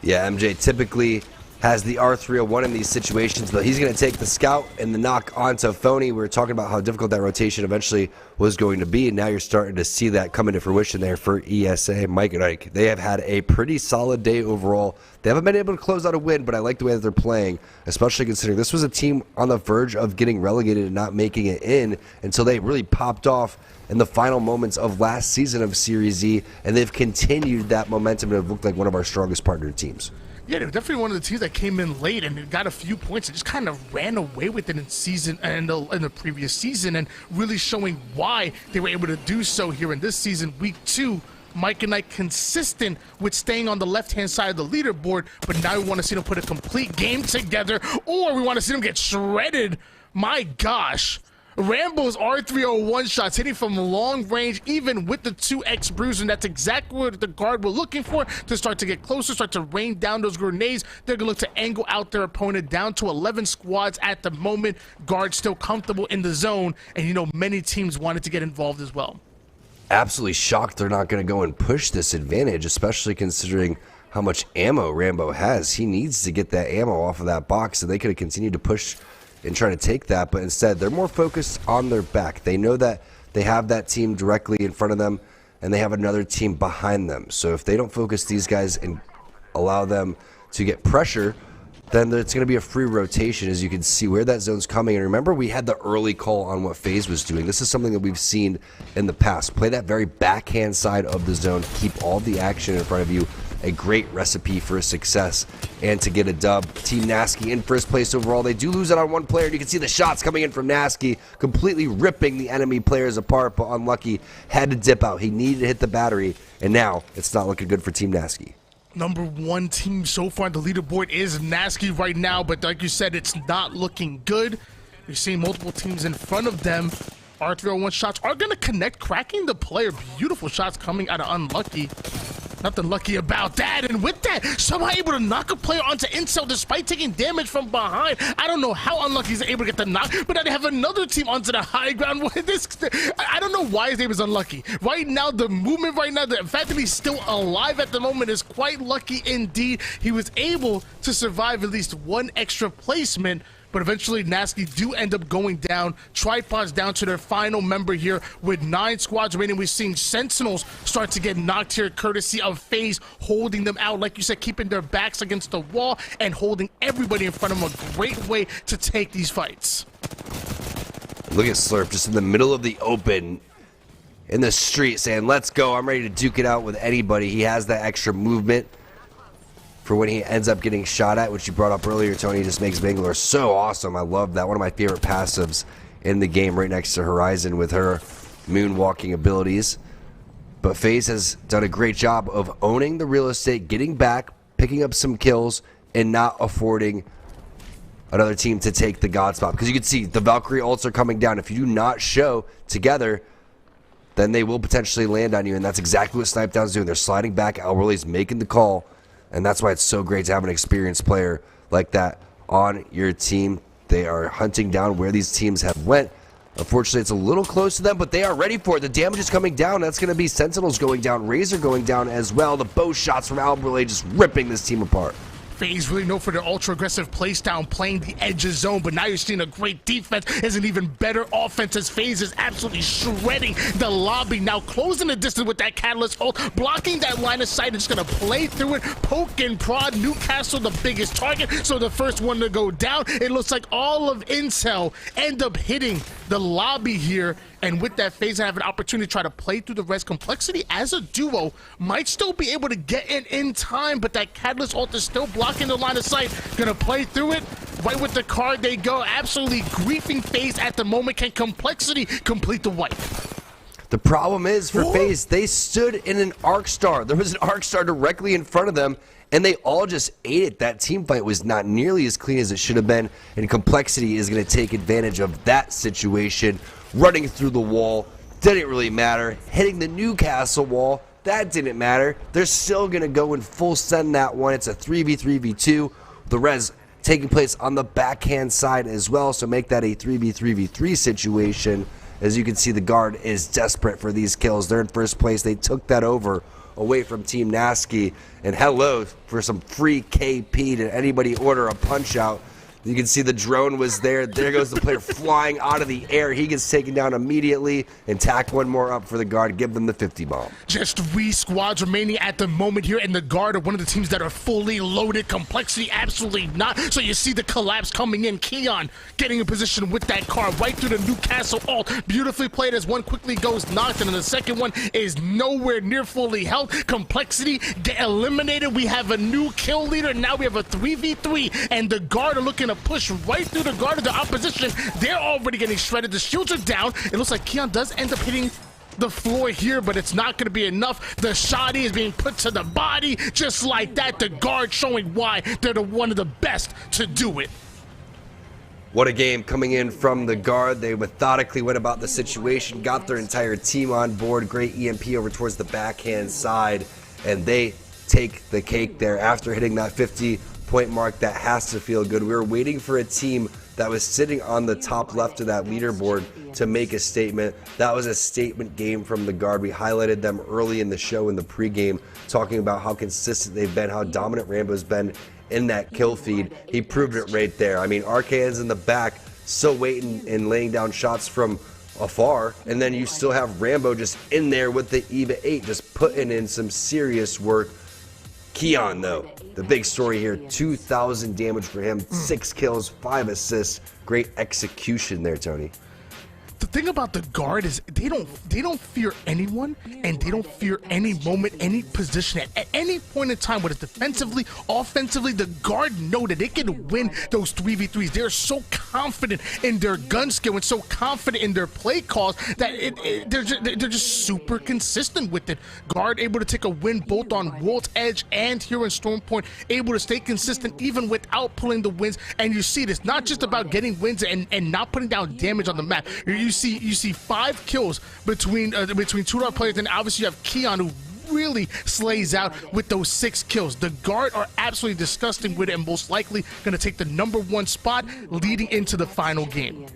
Yeah, MJ typically has the R301 in these situations, but he's going to take the scout and the knock onto Phony. We were talking about how difficult that rotation eventually was going to be, and now you're starting to see that come into fruition there for ESA. Mike and Ike, they have had a pretty solid day overall. They haven't been able to close out a win, but I like the way that they're playing, especially considering this was a team on the verge of getting relegated and not making it in until they really popped off in the final moments of last season of Series E, and they've continued that momentum and have looked like one of our strongest partner teams. Yeah, they're definitely one of the teams that came in late and got a few points and just kind of ran away with it in the previous season, and really showing why they were able to do so here in this season, week 2. Mike and Ike consistent with staying on the left-hand side of the leaderboard, but now we want to see them put a complete game together, or we want to see them get shredded. My gosh. Rambo's R301 shots hitting from long range, even with the 2x bruiser, and that's exactly what the guard were looking for to start to get closer, start to rain down those grenades. They're going to look to angle out their opponent down to 11 squads at the moment. Guard still comfortable in the zone, and you know many teams wanted to get involved as well. Absolutely shocked they're not going to go and push this advantage, especially considering how much ammo Rambo has. He needs to get that ammo off of that box, so they could have continued to push and try to take that, but instead they're more focused on their back. They know that they have that team directly in front of them and they have another team behind them. So if they don't focus these guys and allow them to get pressure, then it's going to be a free rotation, as you can see where that zone's coming. And remember, we had the early call on what FaZe was doing. This is something that we've seen in the past. Play that very backhand side of the zone, keep all the action in front of you. A great recipe for success and to get a dub. Team Nasky in first place overall. They do lose it on one player. You can see the shots coming in from Nasky, completely ripping the enemy players apart, but unlucky, had to dip out. He needed to hit the battery, and now it's not looking good for Team Nasky. Number 1 team so far on the leaderboard is Nasky right now, but like you said, it's not looking good. You're seeing multiple teams in front of them. R301 shots are going to connect, cracking the player. Beautiful shots coming out of Unlucky. Nothing lucky about that, and with that, somehow able to knock a player onto Incel despite taking damage from behind. I don't know how unlucky he's able to get the knock, but then they have another team onto the high ground. I don't know why his name is unlucky. Right now, the movement right now, the fact that he's still alive at the moment is quite lucky indeed. He was able to survive at least one extra placement, but eventually Nasty do end up going down. Tripods down to their final member here with 9 squads remaining. We're seeing Sentinels start to get knocked here courtesy of FaZe holding them out, like you said, keeping their backs against the wall and holding everybody in front of them. A great way to take these fights. Look at Slurp just in the middle of the open in the street saying, let's go, I'm ready to duke it out with anybody. He has that extra movement for when he ends up getting shot at, which you brought up earlier, Tony. Just makes Bangalore so awesome. I love that. One of my favorite passives in the game, right next to Horizon with her moonwalking abilities. But FaZe has done a great job of owning the real estate, getting back, picking up some kills, and not affording another team to take the God spot. Because you can see the Valkyrie ults are coming down. If you do not show together, then they will potentially land on you, and that's exactly what Snipedown's doing. They're sliding back. Alworley's making the call. And that's why it's so great to have an experienced player like that on your team. They are hunting down where these teams have went. Unfortunately, it's a little close to them, but they are ready for it. The damage is coming down. That's going to be Sentinels going down, Razor going down as well. The bow shots from Alworley just ripping this team apart. FaZe really known for their ultra-aggressive playstyle, playing the edge of zone, but now you're seeing a great defense as an even better offense as FaZe is absolutely shredding the lobby, now closing the distance with that Catalyst ult, blocking that line of sight, and just going to play through it, poke and prod. Newcastle the biggest target, so the first one to go down. It looks like all of Incel end up hitting the lobby here, and with that, FaZe have an opportunity to try to play through the rest. Complexity as a duo might still be able to get in time, but that Catalyst ult is still blocking the line of sight. Gonna play through it. Right with the card they go. Absolutely griefing FaZe at the moment. Can Complexity complete the wipe? The problem is for FaZe, they stood in an Arc Star. There was an Arc Star directly in front of them, and they all just ate it. That team fight was not nearly as clean as it should have been, and Complexity is going to take advantage of that situation. Running through the wall, didn't really matter. Hitting the Newcastle wall, that didn't matter. They're still going to go and full send that one. It's a 3v3v2. The res taking place on the backhand side as well, so make that a 3v3v3 situation. As you can see, the guard is desperate for these kills. They're in first place. They took that over away from Team Nasty. And hello for some free KP. Did anybody order a punch out? You can see the drone was there. There goes the player flying out of the air. He gets taken down immediately, and tack one more up for the guard. Give them the 50 bomb. Just 3 squads remaining at the moment here, and the guard are one of the teams that are fully loaded. Complexity absolutely not. So you see the collapse coming in. Keon getting in position with that car right through the Newcastle ult. Beautifully played as one quickly goes knocked, and then the second one is nowhere near fully held. Complexity get eliminated. We have a new kill leader. Now we have a 3v3, and the guard are looking to push right through the guard of the opposition. They're already getting shredded. The shields are down. It looks like Keon does end up hitting the floor here, but it's not going to be enough. The shoddy is being put to the body. Just like that, the guard showing why they're one of the best to do it. What a game coming in from the guard. They methodically went about the situation, got their entire team on board. Great EMP over towards the backhand side, and they take the cake there after hitting that 50-point mark. That has to feel good. We were waiting for a team that was sitting on the top left of that leaderboard to make a statement. That was a statement game from the guard. We highlighted them early in the show in the pregame, talking about how consistent they've been, how dominant Rambo's been in that kill feed. He proved it right there. I mean, RKN's in the back, still waiting and laying down shots from afar, and then you still have Rambo just in there with the EVA 8, just putting in some serious work. Keon, though, the big story here, 2,000 damage for him, 6 kills, 5 assists. Great execution there, Tony. The thing about the guard is they don't fear anyone, and they don't fear any moment, any position at any point in time, whether it's defensively, offensively. The guard know that they can win those 3v3s. They're so confident in their gun skill and so confident in their play calls that they're just super consistent with it. Guard able to take a win both on World's Edge and here in Storm Point, able to stay consistent even without pulling the wins. And you see this, not just about getting wins and not putting down damage on the map. You see 5 kills between 2 of our players, and obviously you have Keon, who really slays out with those 6 kills. The Guard are absolutely disgusting with it and most likely going to take the #1 spot leading into the final game.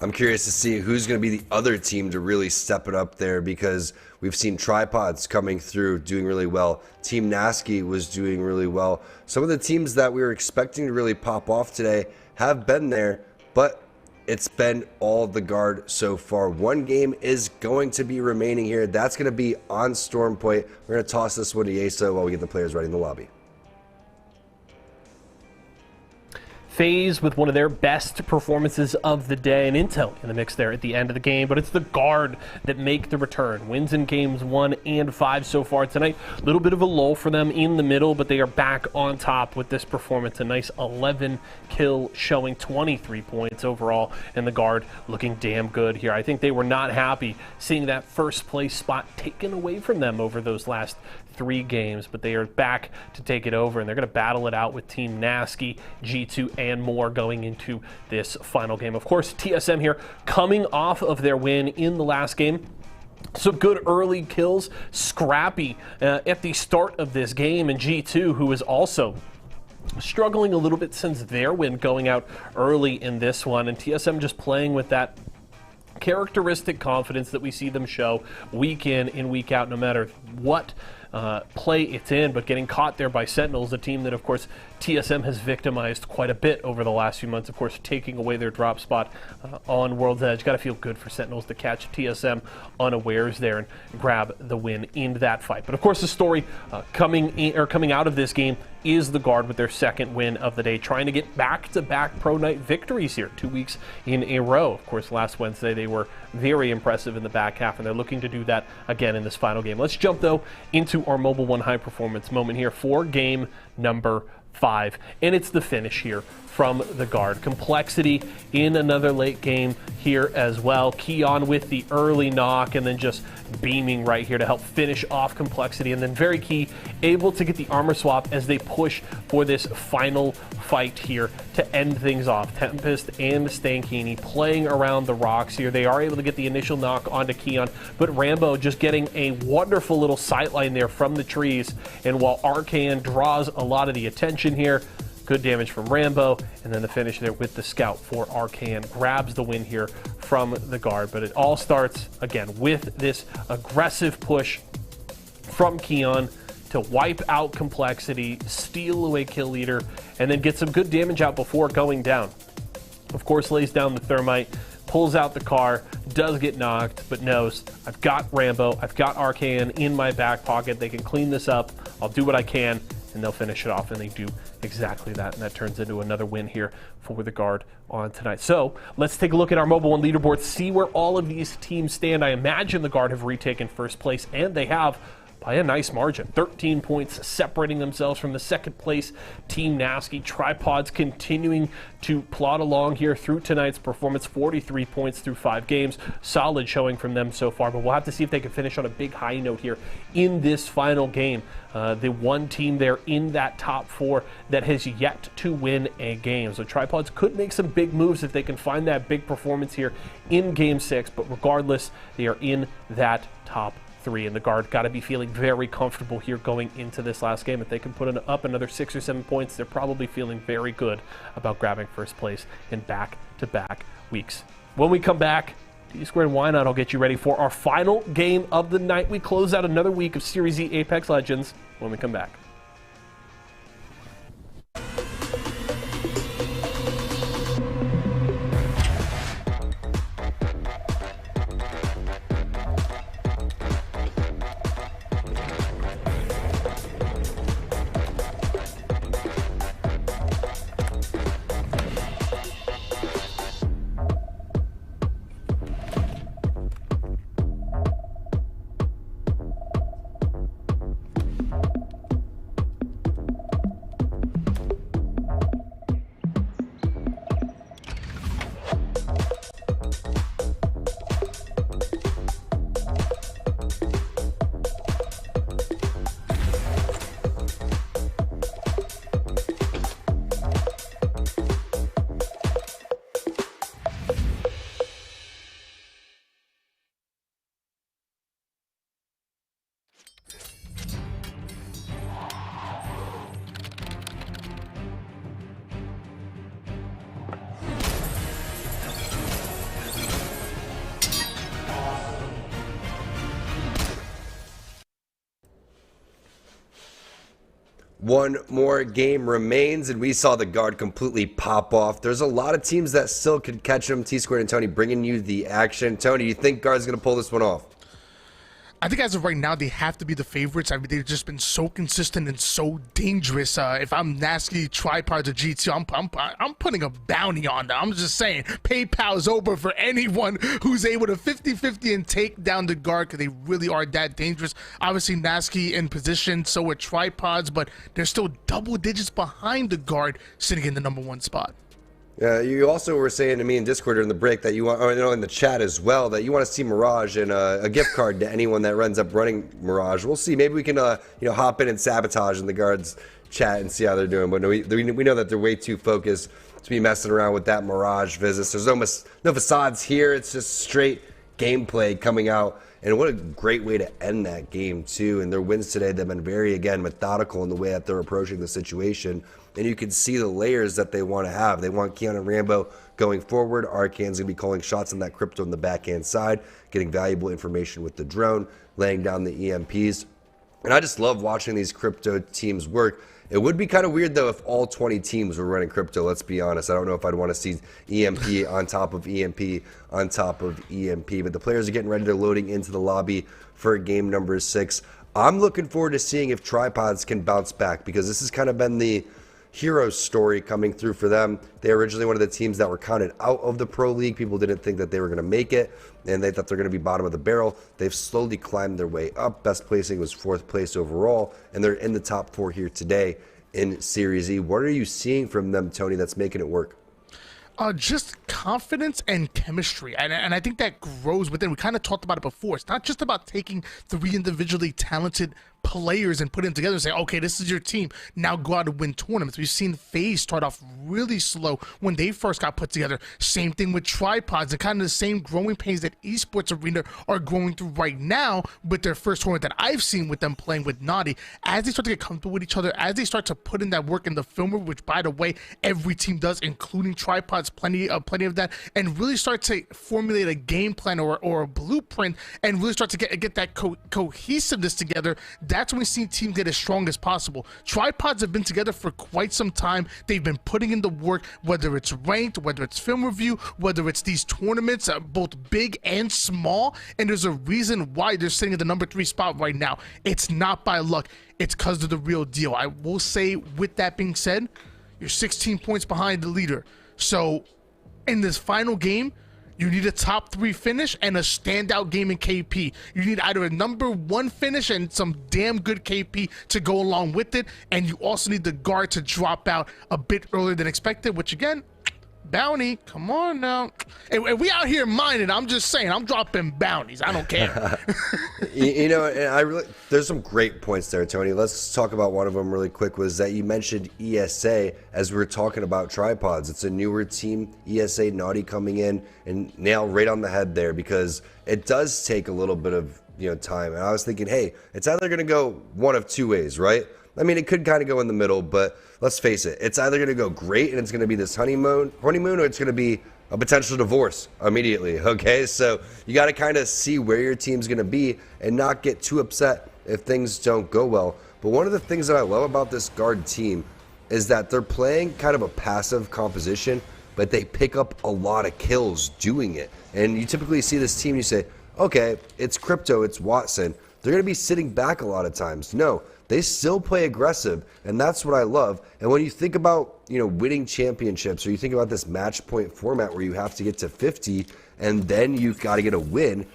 I'm curious to see who's going to be the other team to really step it up there, because we've seen Tripods coming through doing really well. Team Nasky was doing really well. Some of the teams that we were expecting to really pop off today have been there, but it's been all the Guard so far. One game is going to be remaining here. That's going to be on Storm Point. We're going to toss this one to Yeso while we get the players ready in the lobby. FaZe with one of their best performances of the day, and Intel in the mix there at the end of the game, but it's the Guard that make the return. Wins in games 1 and 5 so far tonight. A little bit of a lull for them in the middle, but they are back on top with this performance. A nice 11 kill showing, 23 points overall, and the Guard looking damn good here. I think they were not happy seeing that first place spot taken away from them over those last 3 games, but they are back to take it over, and they're going to battle it out with Team Nasky, G2, and more going into this final game. Of course, TSM here coming off of their win in the last game. Some good early kills, Scrappy at the start of this game, and G2, who is also struggling a little bit since their win going out early in this one, and TSM just playing with that characteristic confidence that we see them show week in and week out, no matter what play it's in, but getting caught there by Sentinels, a team that, of course, TSM has victimized quite a bit over the last few months, of course, taking away their drop spot on World's Edge. Got to feel good for Sentinels to catch TSM unawares there and grab the win in that fight. But, of course, the story coming out of this game is the Guard with their second win of the day, trying to get back-to-back Pro Night victories here, 2 weeks in a row. Of course, last Wednesday they were very impressive in the back half, and they're looking to do that again in this final game. Let's jump, though, into our Mobile One high performance moment here for game number 5, and it's the finish here from the Guard. Complexity in another late game here as well. Keon with the early knock, and then just beaming right here to help finish off Complexity, and then very key, able to get the armor swap as they push for this final fight here to end things off. Tempest and Stankini playing around the rocks here. They are able to get the initial knock onto Keon, but Rambo just getting a wonderful little sightline there from the trees, and while Arcane draws a lot of the attention here, good damage from Rambo, and then the finish there with the scout for Arcane grabs the win here from the Guard. But it all starts, again, with this aggressive push from Keon to wipe out Complexity, steal away Kill Leader, and then get some good damage out before going down. Of course, lays down the Thermite, pulls out the car, does get knocked, but knows, I've got Rambo, I've got Arcane in my back pocket, they can clean this up, I'll do what I can, and they'll finish it off, and they do exactly that, and that turns into another win here for the Guard on tonight. So let's take a look at our Mobile One leaderboard, see where all of these teams stand. I imagine the Guard have retaken first place, and they have by a nice margin. 13 points separating themselves from the second place Team Nasky. Tripods continuing to plod along here through tonight's performance. 43 points through 5 games. Solid showing from them so far, but we'll have to see if they can finish on a big high note here in this final game. The one team there in that top 4 that has yet to win a game. So Tripods could make some big moves if they can find that big performance here in Game 6, but regardless, they are in that top 3, and the Guard got to be feeling very comfortable here going into this last game. If they can put up another 6 or 7 points, they're probably feeling very good about grabbing first place in back-to-back weeks. When we come back, D-Squared and Why Not, I'll get you ready for our final game of the night. We close out another week of Series E Apex Legends when we come back. One more game remains, and we saw the guard completely pop off. There's a lot of teams that still could catch him. T-Squared and Tony bringing you the action. Tony, you think guard's going to pull this one off? I think as of right now, they have to be the favorites. I mean, they've just been so consistent and so dangerous. If I'm Nasky, Tripods, or G2, I'm putting a bounty on them. I'm just saying, PayPal's over for anyone who's able to 50-50 and take down the guard because they really are that dangerous. Obviously, Nasky in position, so are Tripods, but they're still double digits behind the guard, sitting in the #1 spot. You also were saying to me in Discord during the break that you want, or in the chat as well, that you want to see Mirage and a gift card to anyone that ends up running Mirage. We'll see. Maybe we can, hop in and sabotage in the guards chat and see how they're doing. But we know that they're way too focused to be messing around with that Mirage visits. There's almost no facades here. It's just straight gameplay coming out. And what a great way to end that game, too. And their wins today, they've been very, again, methodical in the way that they're approaching the situation. And you can see the layers that they want to have. They want Keanu and Rambo going forward. Arcane's going to be calling shots on that crypto on the backhand side, getting valuable information with the drone, laying down the EMPs. And I just love watching these crypto teams work. It would be kind of weird, though, if all 20 teams were running crypto, let's be honest. I don't know if I'd want to see EMP on top of EMP on top of EMP. But the players are getting ready. They're loading into the lobby for game number 6. I'm looking forward to seeing if Tripods can bounce back, because this has kind of been the hero story coming through for them. They originally one of the teams that were counted out of the Pro League. People didn't think that they were going to make it, and they thought they're going to be bottom of the barrel. They've slowly climbed their way up. Best placing was 4th place overall, and they're in the top 4 here today in Series E. What are you seeing from them, Tony, that's making it work? Just confidence and chemistry, and I think that grows within. We kind of talked about it before. It's not just about taking 3 individually talented players and putting them together and say, okay, this is your team, now go out and win tournaments. We've seen FaZe start off really slow when they first got put together. Same thing with Tripods, and kind of the same growing pains that Esports Arena are going through right now with their first tournament that I've seen with them playing with Naughty. As they start to get comfortable with each other, as they start to put in that work in the filmer, which by the way every team does, including Tripods, plenty of that, and really start to formulate a game plan or a blueprint, and really start to get that cohesiveness together. That's when we see teams get as strong as possible. Tripods have been together for quite some time. They've been putting in the work, whether it's ranked, whether it's film review, whether it's these tournaments, both big and small, and there's a reason why they're sitting at the #3 spot right now. It's not by luck. It's because of the real deal. I will say, with that being said, you're 16 points behind the leader. So in this final game, you need a top 3 finish and a standout game in KP. You need either a #1 finish and some damn good KP to go along with it. And you also need the guard to drop out a bit earlier than expected, which again, bounty, come on now. And we out here mining, I'm just saying, I'm dropping bounties. I don't care. And there's some great points there, Tony. Let's talk about one of them really quick. Was that you mentioned ESA as we were talking about Tripods. It's a newer team, ESA, Naughty coming in and nail right on the head there, because it does take a little bit of time. And I was thinking, hey, it's either going to go one of 2 ways, right? I mean, it could kind of go in the middle, but let's face it, it's either going to go great and it's going to be this honeymoon, or it's going to be a potential divorce immediately, okay? So you got to kind of see where your team's going to be and not get too upset if things don't go well. But one of the things that I love about this guard team is that they're playing kind of a passive composition, but they pick up a lot of kills doing it. And you typically see this team, you say, okay, it's Crypto, it's Watson. They're going to be sitting back a lot of times. No, they still play aggressive, and that's what I love. And when you think about, winning championships, or you think about this match point format where you have to get to 50 and then you've got to get a win,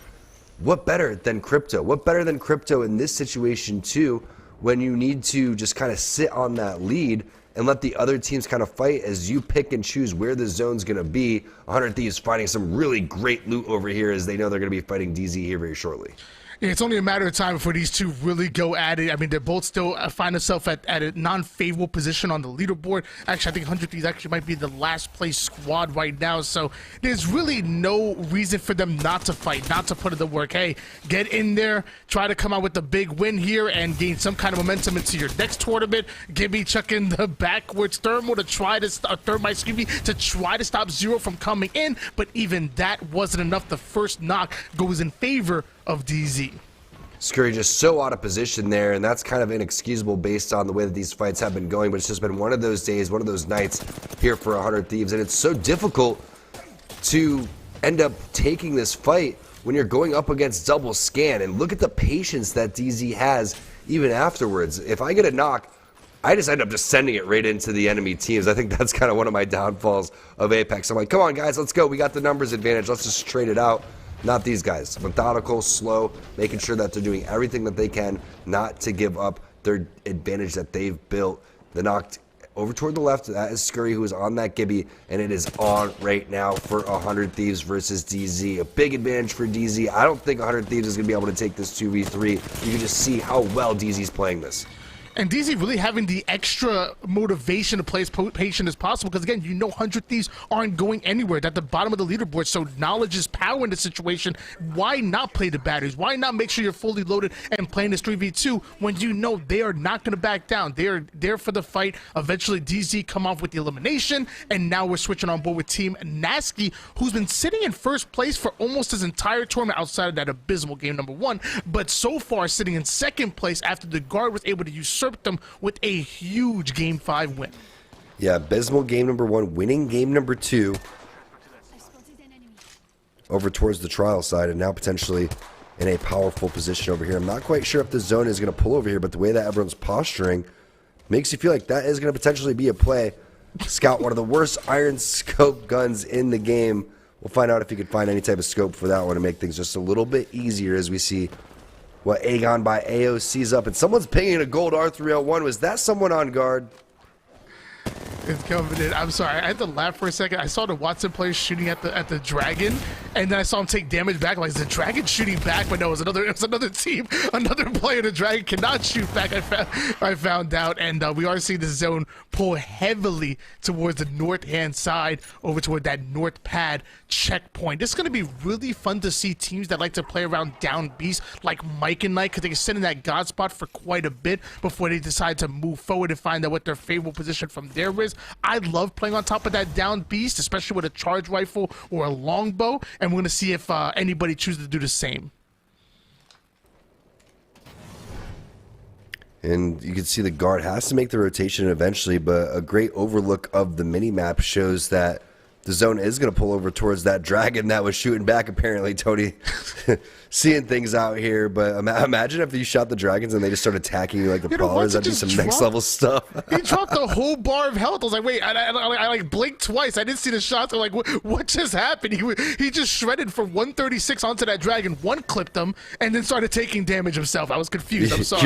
what better than Crypto? What better than Crypto in this situation too, when you need to just kind of sit on that lead and let the other teams kind of fight as you pick and choose where the zone's going to be. 100 Thieves finding some really great loot over here as they know they're going to be fighting DZ here very shortly. Yeah, it's only a matter of time before these two really go at it. I mean, they're both still find themselves at a non-favorable position on the leaderboard. Actually, I think 100 Thieves actually might be the last place squad right now. So there's really no reason for them not to fight, not to put in the work. Hey, get in there, try to come out with a big win here and gain some kind of momentum into your next tournament. Gibby chucking the backwards thermal to try to to try to stop Zero from coming in. But even that wasn't enough. The first knock goes in favor of DZ. Scurry just so out of position there, and that's kind of inexcusable based on the way that these fights have been going, but it's just been one of those days, one of those nights here for 100 Thieves, and it's so difficult to end up taking this fight when you're going up against double scan. And look at the patience that DZ has even afterwards. If I get a knock, I just end up just sending it right into the enemy teams. I think that's kind of one of my downfalls of Apex. I'm like, come on guys, let's go. We got the numbers advantage. Let's just trade it out. Not these guys. Methodical, slow, making sure that they're doing everything that they can not to give up their advantage that they've built. The knocked over toward the left, that is Scurry, who is on that Gibby, and it is on right now for 100 Thieves versus DZ. A big advantage for DZ. I don't think 100 Thieves is going to be able to take this 2v3. You can just see how well DZ's playing this. And DZ really having the extra motivation to play as patient as possible, because again, you know 100 Thieves aren't going anywhere. They're at the bottom of the leaderboard, so knowledge is power in this situation. Why not play the batteries? Why not make sure you're fully loaded and playing this 3v2 when you know they are not going to back down? They are there for the fight. Eventually, DZ come off with the elimination, and now we're switching on board with Team Nasky, who's been sitting in first place for almost his entire tournament outside of that abysmal game number 1, but so far sitting in second place after the guard was able to usurp them with a huge Game 5 win. Yeah, abysmal game number 1, winning game number 2 over towards the trial side, and now potentially in a powerful position over here. I'm not quite sure if the zone is going to pull over here, but the way that everyone's posturing makes you feel like that is going to potentially be a play. Scout, one of the worst iron scope guns in the game. We'll find out if he can find any type of scope for that one to make things just a little bit easier as we see what Aegon by AOC's up. And someone's pinging a gold R301. Was that someone on guard? It's coming in. I'm sorry, I had to laugh for a second. I saw the Watson player shooting at the dragon, and then I saw him take damage back. Like, is the dragon shooting back? But no, it was another team, another player. The dragon cannot shoot back. I found out, and we are seeing the zone pull heavily towards the north-hand side, over toward that north pad checkpoint. This is going to be really fun to see teams that like to play around down beast, like Mike and Knight, because they can sit in that god spot for quite a bit before they decide to move forward and find out what their favorable position from there is. I love playing on top of that down beast, especially with a charge rifle or a longbow, and we're going to see if anybody chooses to do the same. And you can see the guard has to make the rotation eventually, but a great overlook of the mini-map shows that the zone is going to pull over towards that dragon that was shooting back, apparently. Tony seeing things out here, but imagine if you shot the dragons and they just started attacking you like the prowlers. That'd be some next level stuff. He dropped the whole bar of health. I was like, wait, I like blinked twice. I didn't see the shots. I'm like, what just happened? He just shredded for 136 onto that dragon, one clipped him, and then started taking damage himself. I was confused. I'm sorry.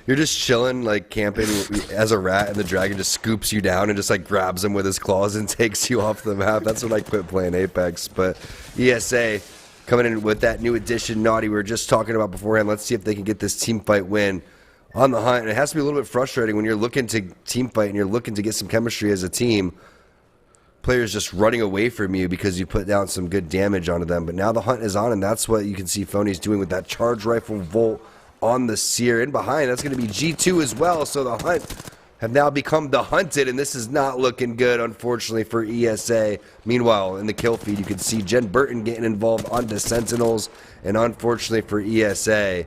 You're just chilling, like camping as a rat, and the dragon just scoops you down and just like grabs him with his claws and takes you off the map. That's when I quit playing Apex. But ESA coming in with that new addition, Naughty, we were just talking about beforehand. Let's see if they can get this team fight win on the hunt. And it has to be a little bit frustrating when you're looking to team fight and you're looking to get some chemistry as a team. Players just running away from you because you put down some good damage onto them. But now the hunt is on, and that's what you can see Phony's doing with that charge rifle Volt on the Seer. In behind, that's going to be G2 as well. So the hunt have now become the hunted, and this is not looking good, unfortunately, for ESA. Meanwhile, in the kill feed, you can see Jen Burton getting involved on the Sentinels, and unfortunately for ESA,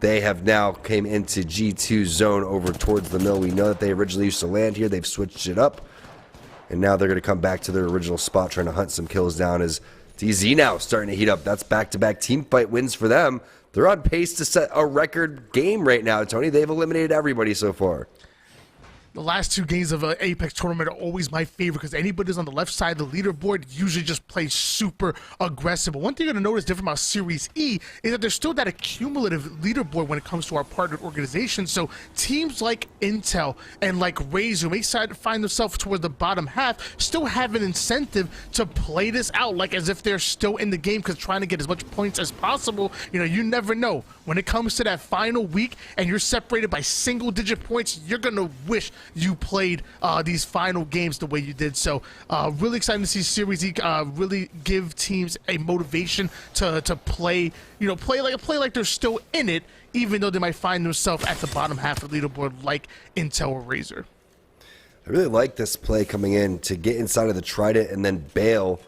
they have now came into G2 zone over towards the mill. We know that they originally used to land here. They've switched it up, and now they're going to come back to their original spot, trying to hunt some kills down as DZ now starting to heat up. That's back-to-back team fight wins for them. They're on pace to set a record game right now, Tony. They've eliminated everybody so far. The last two games of an Apex tournament are always my favorite because anybody who's on the left side of the leaderboard usually just plays super aggressive. But one thing you're going to notice different about Series E is that there's still that accumulative leaderboard when it comes to our partnered organizations. So teams like Intel and like Razer, who may find themselves towards the bottom half, still have an incentive to play this out like as if they're still in the game, because trying to get as much points as possible. You know, you never know. When it comes to that final week and you're separated by single-digit points, you're going to wish you played these final games the way you did. So really exciting to see Series E really give teams a motivation to play, you know, play like they're still in it, even though they might find themselves at the bottom half of the leaderboard like Intel or Razer. I really like this play coming in to get inside of the Trident and then bail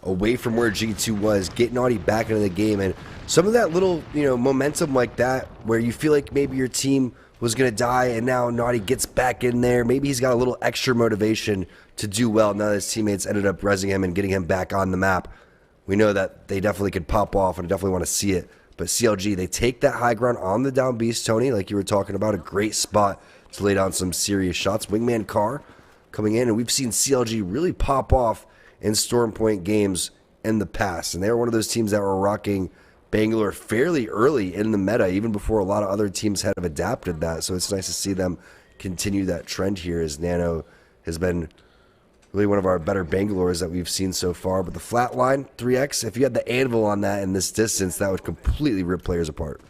away from where G2 was, get Naughty back into the game, and some of that little, momentum like that where you feel like maybe your team was going to die and now Naughty gets back in there. Maybe he's got a little extra motivation to do well now that his teammates ended up resing him and getting him back on the map. We know that they definitely could pop off and definitely want to see it. But CLG, they take that high ground on the down beast, Tony, like you were talking about, a great spot to lay down some serious shots. Wingman Carr coming in, and we've seen CLG really pop off in Storm Point games in the past. And they were one of those teams that were rocking Bangalore fairly early in the meta, even before a lot of other teams had adapted that. So it's nice to see them continue that trend here, as Nano has been really one of our better Bangalores that we've seen so far. But the flat line, 3x, if you had the anvil on that in this distance, that would completely rip players apart.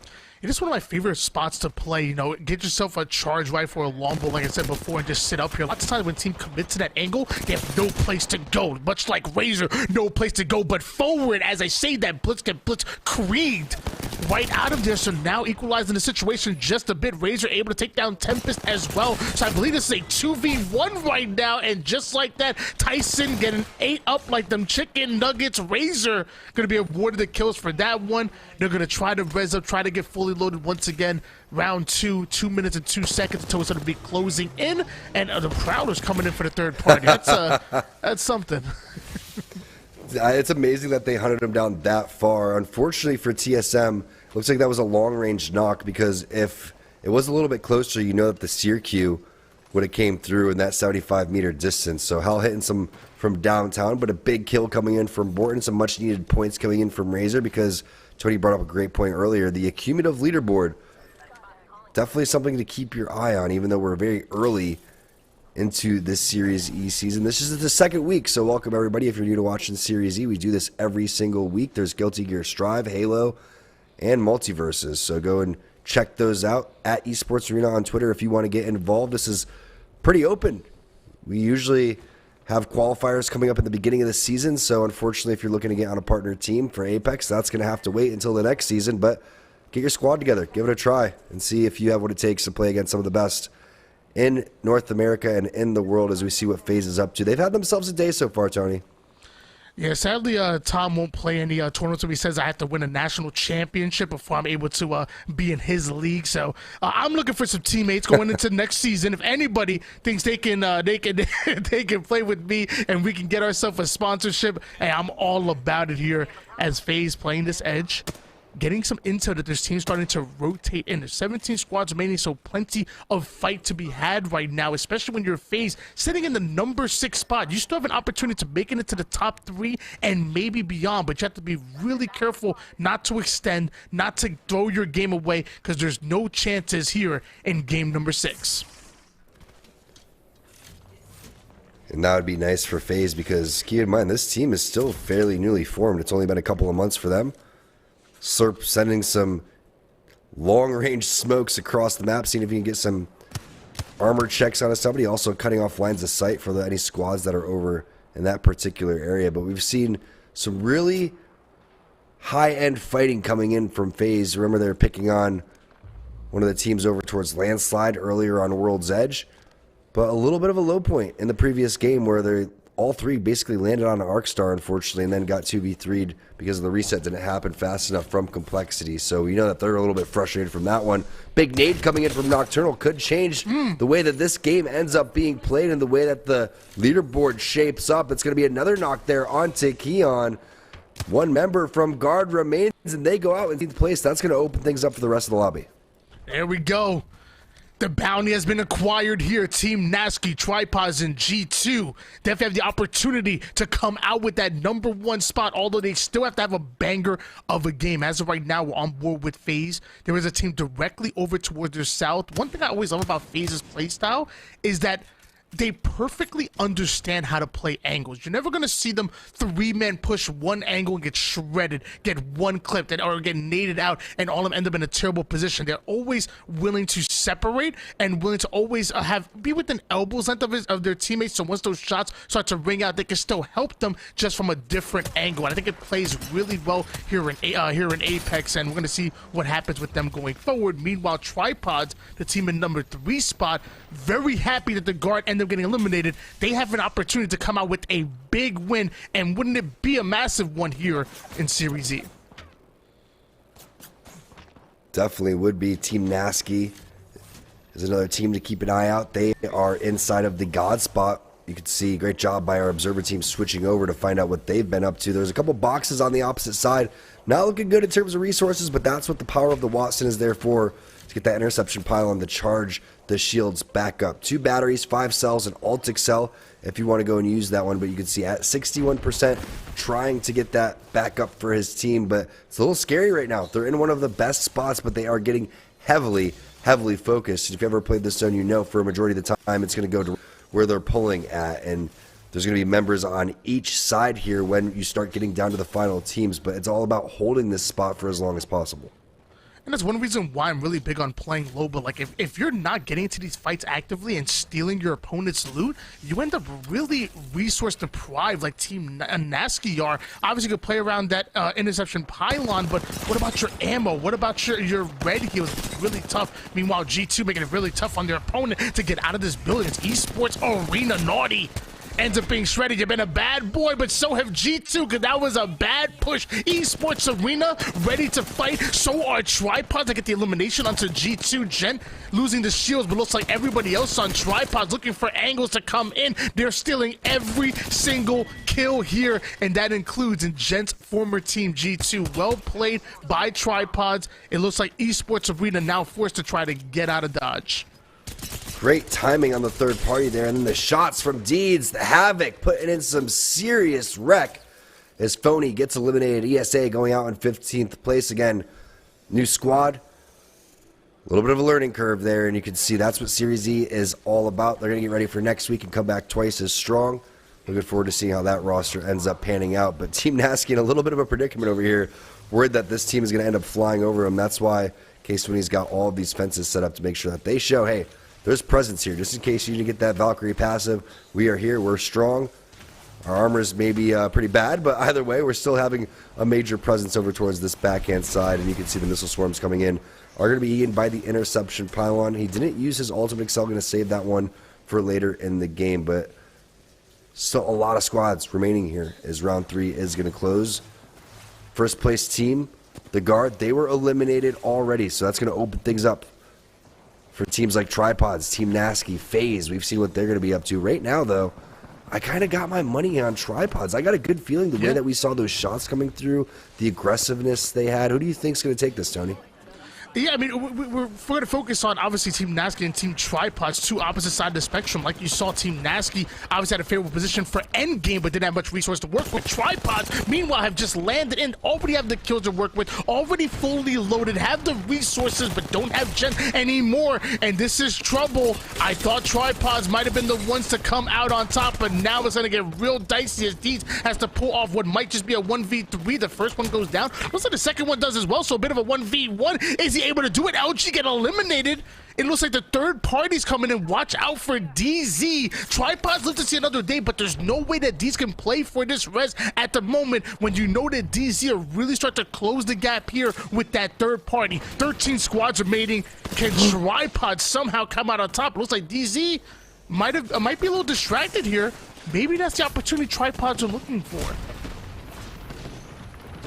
It is one of my favorite spots to play. Get yourself a charge rifle or a longbow, like I said before, and just sit up here. Lots of times when team commits to that angle, they have no place to go. Much like Razor, no place to go but forward. As I say that, Blitz get Blitz creamed right out of there. So now equalizing the situation just a bit. Razor able to take down Tempest as well. So I believe this is a 2v1 right now. And just like that, Tyson getting 8 up like them chicken nuggets. Razor going to be awarded the kills for that one. They're going to try to res up, try to get fully loaded once again. Round 2, 2 minutes and 2 seconds until it's going to be closing in. And the Prowler's coming in for the third party. That's something. It's amazing that they hunted him down that far. Unfortunately for TSM, looks like that was a long-range knock, because if it was a little bit closer, that the Seer Q would have came through in that 75-meter distance. So Hell hitting some from downtown, but a big kill coming in from Borton, some much-needed points coming in from Razor, because Tony brought up a great point earlier. The accumulative leaderboard, definitely something to keep your eye on, even though we're very early into this Series E season. This is the second week, so welcome everybody. If you're new to watching Series E, we do this every single week. There's Guilty Gear Strive, Halo, and Multiverses, so go and check those out at Esports Arena on Twitter if you want to get involved. This is pretty open. We usually have qualifiers coming up at the beginning of the season, so unfortunately if you're looking to get on a partner team for Apex, that's going to have to wait until the next season. But get your squad together, give it a try, and see if you have what it takes to play against some of the best in North America and in the world, as we see what FaZe is up to. They've had themselves a day so far, Tony. Yeah, sadly, Tom won't play any tournaments. He says I have to win a national championship before I'm able to be in his league. So I'm looking for some teammates going into next season. If anybody thinks they can they can play with me and we can get ourselves a sponsorship, hey, I'm all about it here as FaZe playing this edge. Getting some intel that this team's starting to rotate in. There's 17 squads remaining, so plenty of fight to be had right now, especially when you're FaZe sitting in the number 6 spot. You still have an opportunity to make it into the top 3 and maybe beyond, but you have to be really careful not to extend, not to throw your game away, because there's no chances here in game number 6. And that would be nice for FaZe, because keep in mind, this team is still fairly newly formed. It's only been a couple of months for them. Slurp sending some long-range smokes across the map, seeing if you can get some armor checks on somebody. Also cutting off lines of sight for any squads that are over in that particular area. But we've seen some really high-end fighting coming in from FaZe. Remember, they were picking on one of the teams over towards Landslide earlier on World's Edge. But a little bit of a low point in the previous game, where they all 3 basically landed on an Arcstar, unfortunately, and then got 2v3'd because the reset didn't happen fast enough from Complexity. So we know that they're a little bit frustrated from that one. Big nade coming in from Nocturnal could change the way that this game ends up being played and the way that the leaderboard shapes up. It's going to be another knock there onto Keon. One member from Guard remains, and they go out in 10th place. That's going to open things up for the rest of the lobby. There we go. The bounty has been acquired here. Team Nasky, Tripods, and G2 definitely have the opportunity to come out with that number 1 spot, although they still have to have a banger of a game. As of right now, we're on board with FaZe. There is a team directly over towards their south. One thing I always love about FaZe's playstyle is that they perfectly understand how to play angles. You're never going to see them 3-man push one angle and get shredded, get one clipped, or get naded out, and all of them end up in a terrible position. They're always willing to separate and willing to always be within elbows length of their teammates, so once those shots start to ring out, they can still help them just from a different angle. And I think it plays really well here in Apex, and we're going to see what happens with them going forward. Meanwhile, Tripods, the team in number 3 spot, very happy that the Guard ended up getting eliminated, they have an opportunity to come out with a big win, and wouldn't it be a massive one here in Series E? Definitely would be. Team Nasky is another team to keep an eye out. They are inside of the God spot. You can see, great job by our observer team switching over to find out what they've been up to. There's a couple boxes on the opposite side. Not looking good in terms of resources, but that's what the power of the Wattson is there for, to get that interception pylon to charge the shields back up. 2 batteries, 5 cells, and Altic cell if you want to go and use that one. But you can see at 61% trying to get that back up for his team. But it's a little scary right now. They're in one of the best spots, but they are getting heavily focused. If you ever played this zone, you know for a majority of the time it's going to go to where they're pulling at, and there's going to be members on each side here when you start getting down to the final teams, but it's all about holding this spot for as long as possible. And that's one reason why I'm really big on playing Loba. Like, if you're not getting into these fights actively and stealing your opponent's loot, you end up really resource deprived like Team Nasky are. Obviously, you could play around that interception pylon, but what about your ammo? What about your red heals? It's really tough. Meanwhile, G2 making it really tough on their opponent to get out of this building. It's Esports Arena Naughty. Ends up being shredded. You've been a bad boy, but so have G2, because that was a bad push. Esports Arena ready to fight. So are Tripods. I get the elimination onto G2. Gent losing the shields, but looks like everybody else on Tripods looking for angles to come in. They're stealing every single kill here, and that includes in Gent's former team G2. Well played by Tripods. It looks like Esports Arena now forced to try to get out of Dodge. Great timing on the third party there, and then the shots from Deeds, the Havoc putting in some serious wreck as Phony gets eliminated. ESA going out in 15th place again. New squad, a little bit of a learning curve there, and you can see that's what Series E is all about. They're going to get ready for next week and come back twice as strong. Looking forward to seeing how that roster ends up panning out. But Team Nasky in a little bit of a predicament over here, worried that this team is going to end up flying over him. That's why K20's got all of these fences set up to make sure that they show, hey, there's presence here. Just in case you didn't get that Valkyrie passive, we are here. We're strong. Our armor's maybe pretty bad, but either way, we're still having a major presence over towards this backhand side, and you can see the missile swarms coming in are going to be eaten by the interception pylon. He didn't use his ultimate cell, going to save that one for later in the game, but still a lot of squads remaining here as round 3 is going to close. First place team, the Guard, they were eliminated already, so that's going to open things up for teams like Tripods, Team Nasky, FaZe. We've seen what they're going to be up to. Right now, though, I kind of got my money on Tripods. I got a good feeling the way that we saw those shots coming through, the aggressiveness they had. Who do you think's going to take this, Tony? Yeah, I mean, we're going to focus on, obviously, Team Nasky and Team Tripods, 2 opposite sides of the spectrum. Like you saw, Team Nasky obviously had a favorable position for endgame, but didn't have much resource to work with. Tripods, meanwhile, have just landed in, already have the kills to work with, already fully loaded, have the resources, but don't have Gen anymore, and this is trouble. I thought Tripods might have been the ones to come out on top, but now it's going to get real dicey as Deeds has to pull off what might just be a 1v3. The first one goes down. Looks like the second one does as well, so a bit of a 1v1. Is he able to do it? LG get eliminated. It looks like the third party's coming in. Watch out for DZ. Tripods live to see another day, but there's no way that D's can play for this res at the moment when you know that DZ are really start to close the gap here with that third party. 13 squads remaining. Can Tripods somehow come out on top? It looks like DZ might be a little distracted here. Maybe that's the opportunity Tripods are looking for.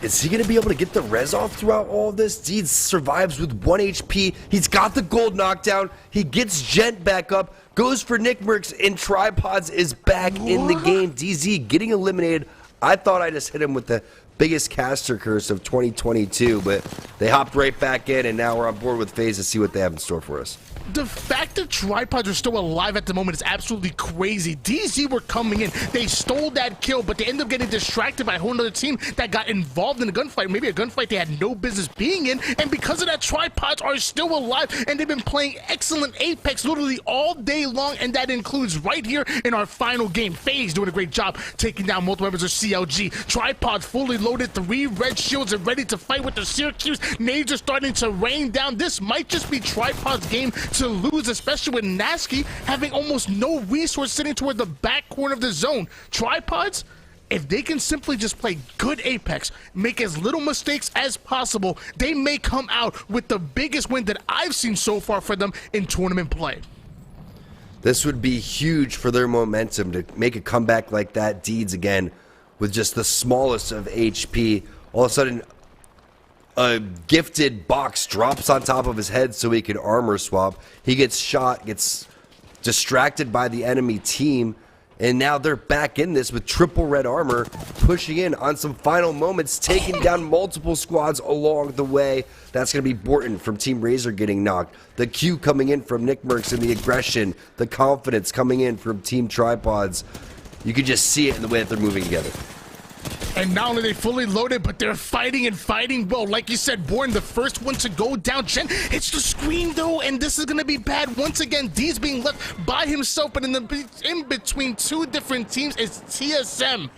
Is he going to be able to get the res off throughout all of this? Deeds survives with 1 HP. He's got the gold knockdown. He gets Gent back up, goes for Nick Mercs, and Tripods is back in the game. DZ getting eliminated. I thought I just hit him with the biggest caster curse of 2022, but they hopped right back in, and now we're on board with FaZe to see what they have in store for us. The fact that Tripods are still alive at the moment is absolutely crazy. DZ were coming in. They stole that kill, but they end up getting distracted by a whole other team that got involved in a gunfight. Maybe a gunfight they had no business being in, and because of that, Tripods are still alive, and they've been playing excellent Apex literally all day long, and that includes right here in our final game. FaZe doing a great job taking down multiple members of CLG. Tripods fully loaded, 3 red shields and ready to fight with the Syracuse. Nades are starting to rain down. This might just be Tripods' game to lose, especially with Nasky having almost no resource sitting toward the back corner of the zone. Tripods, if they can simply just play good Apex, make as little mistakes as possible, they may come out with the biggest win that I've seen so far for them in tournament play. This would be huge for their momentum to make a comeback like that. Deeds again with just the smallest of HP. All of a sudden, a gifted box drops on top of his head so he can armor swap. He gets shot, gets distracted by the enemy team, and now they're back in this with triple red armor, pushing in on some final moments, taking down multiple squads along the way. That's going to be Borton from Team Razor getting knocked. The Q coming in from Nick Mercs and the aggression, the confidence coming in from Team Tripods. You can just see it in the way that they're moving together. And not only are they fully loaded, but they're fighting and fighting well. Like you said, Born, the first one to go down. Jen hits the screen, though, and this is going to be bad. Once again, D's being left by himself, but in between two different teams is TSM.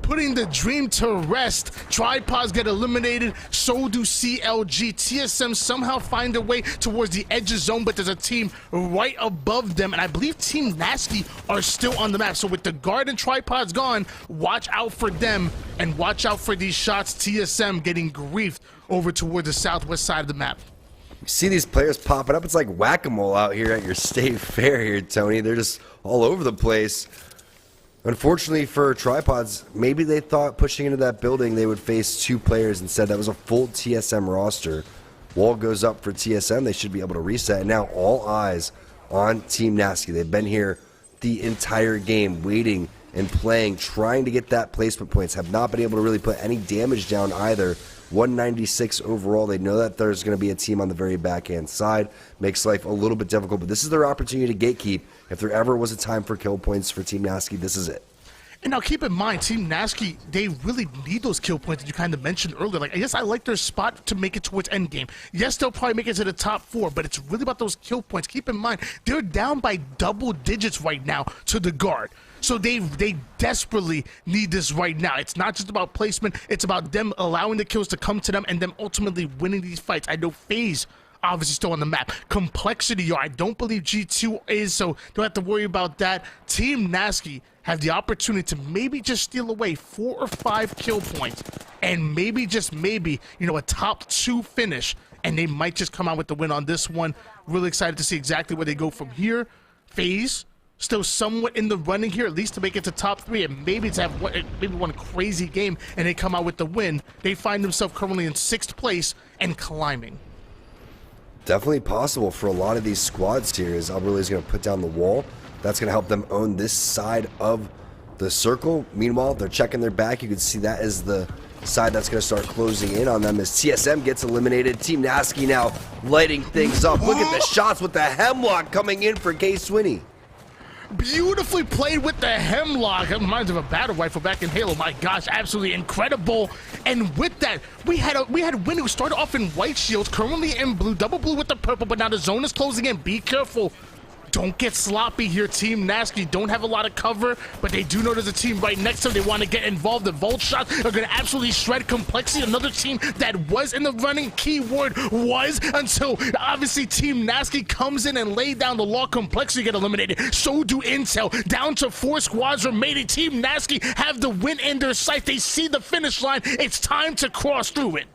Putting the dream to rest. Tripods get eliminated, so do CLG. TSM somehow find a way towards the edge zone, but there's a team right above them, and I believe Team Nasty are still on the map. So with the guard and Tripods gone, watch out for them, and watch out for these shots. TSM getting griefed over toward the southwest side of the map. You see these players popping up. It's like whack-a-mole out here at your state fair here, Tony. They're just all over the place. Unfortunately for Tripods, maybe they thought pushing into that building they would face two players. Instead, that was a full TSM roster. Wall goes up for TSM. They should be able to reset. And now all eyes on Team Nasty. They've been here the entire game, waiting and playing, trying to get that placement points. Have not been able to really put any damage down either. 196 overall. They know that there's going to be a team on the very backhand side. Makes life a little bit difficult, but this is their opportunity to gatekeep. If there ever was a time for kill points for Team Nasty, this is it. And now keep in mind, Team Nasty, they really need those kill points that you kind of mentioned earlier. Like, I guess I like their spot to make it towards endgame. Yes, they'll probably make it to the top 4, but it's really about those kill points. Keep in mind, they're down by double digits right now to the guard. So they desperately need this right now. It's not just about placement. It's about them allowing the kills to come to them and them ultimately winning these fights. I know FaZe obviously still on the map. Complexity, I don't believe G2 is, so don't have to worry about that. Team Nasty have the opportunity to maybe just steal away 4 or 5 kill points and maybe, just maybe, you know, a top 2 finish, and they might just come out with the win on this one. Really excited to see exactly where they go from here. FaZe still somewhat in the running here, at least to make it to top 3, and maybe to have maybe one crazy game and they come out with the win. They find themselves currently in 6th place and climbing. Definitely possible for a lot of these squads here, as Alberle is going to put down the wall. That's going to help them own this side of the circle. Meanwhile, they're checking their back. You can see that is the side that's going to start closing in on them as TSM gets eliminated. Team Nasty now lighting things up. Look at the shots with the hemlock coming in for K-Swinney. Beautifully played with the hemlock. It reminds me of a battle rifle back in Halo. My gosh, absolutely incredible. And with that, we had Win who started off in white shields, currently in blue, double blue with the purple, but now the zone is closing in. Be careful. Don't get sloppy here, Team Nasty. Don't have a lot of cover, but they do know there's a team right next to them. They want to get involved. The Volt shots are going to absolutely shred Complexity. Another team that was in the running, keyword was, until obviously Team Nasty comes in and laid down the law. Complexity get eliminated. So do Intel. Down to 4 squads remaining. Team Nasty have the win in their sight. They see the finish line. It's time to cross through it.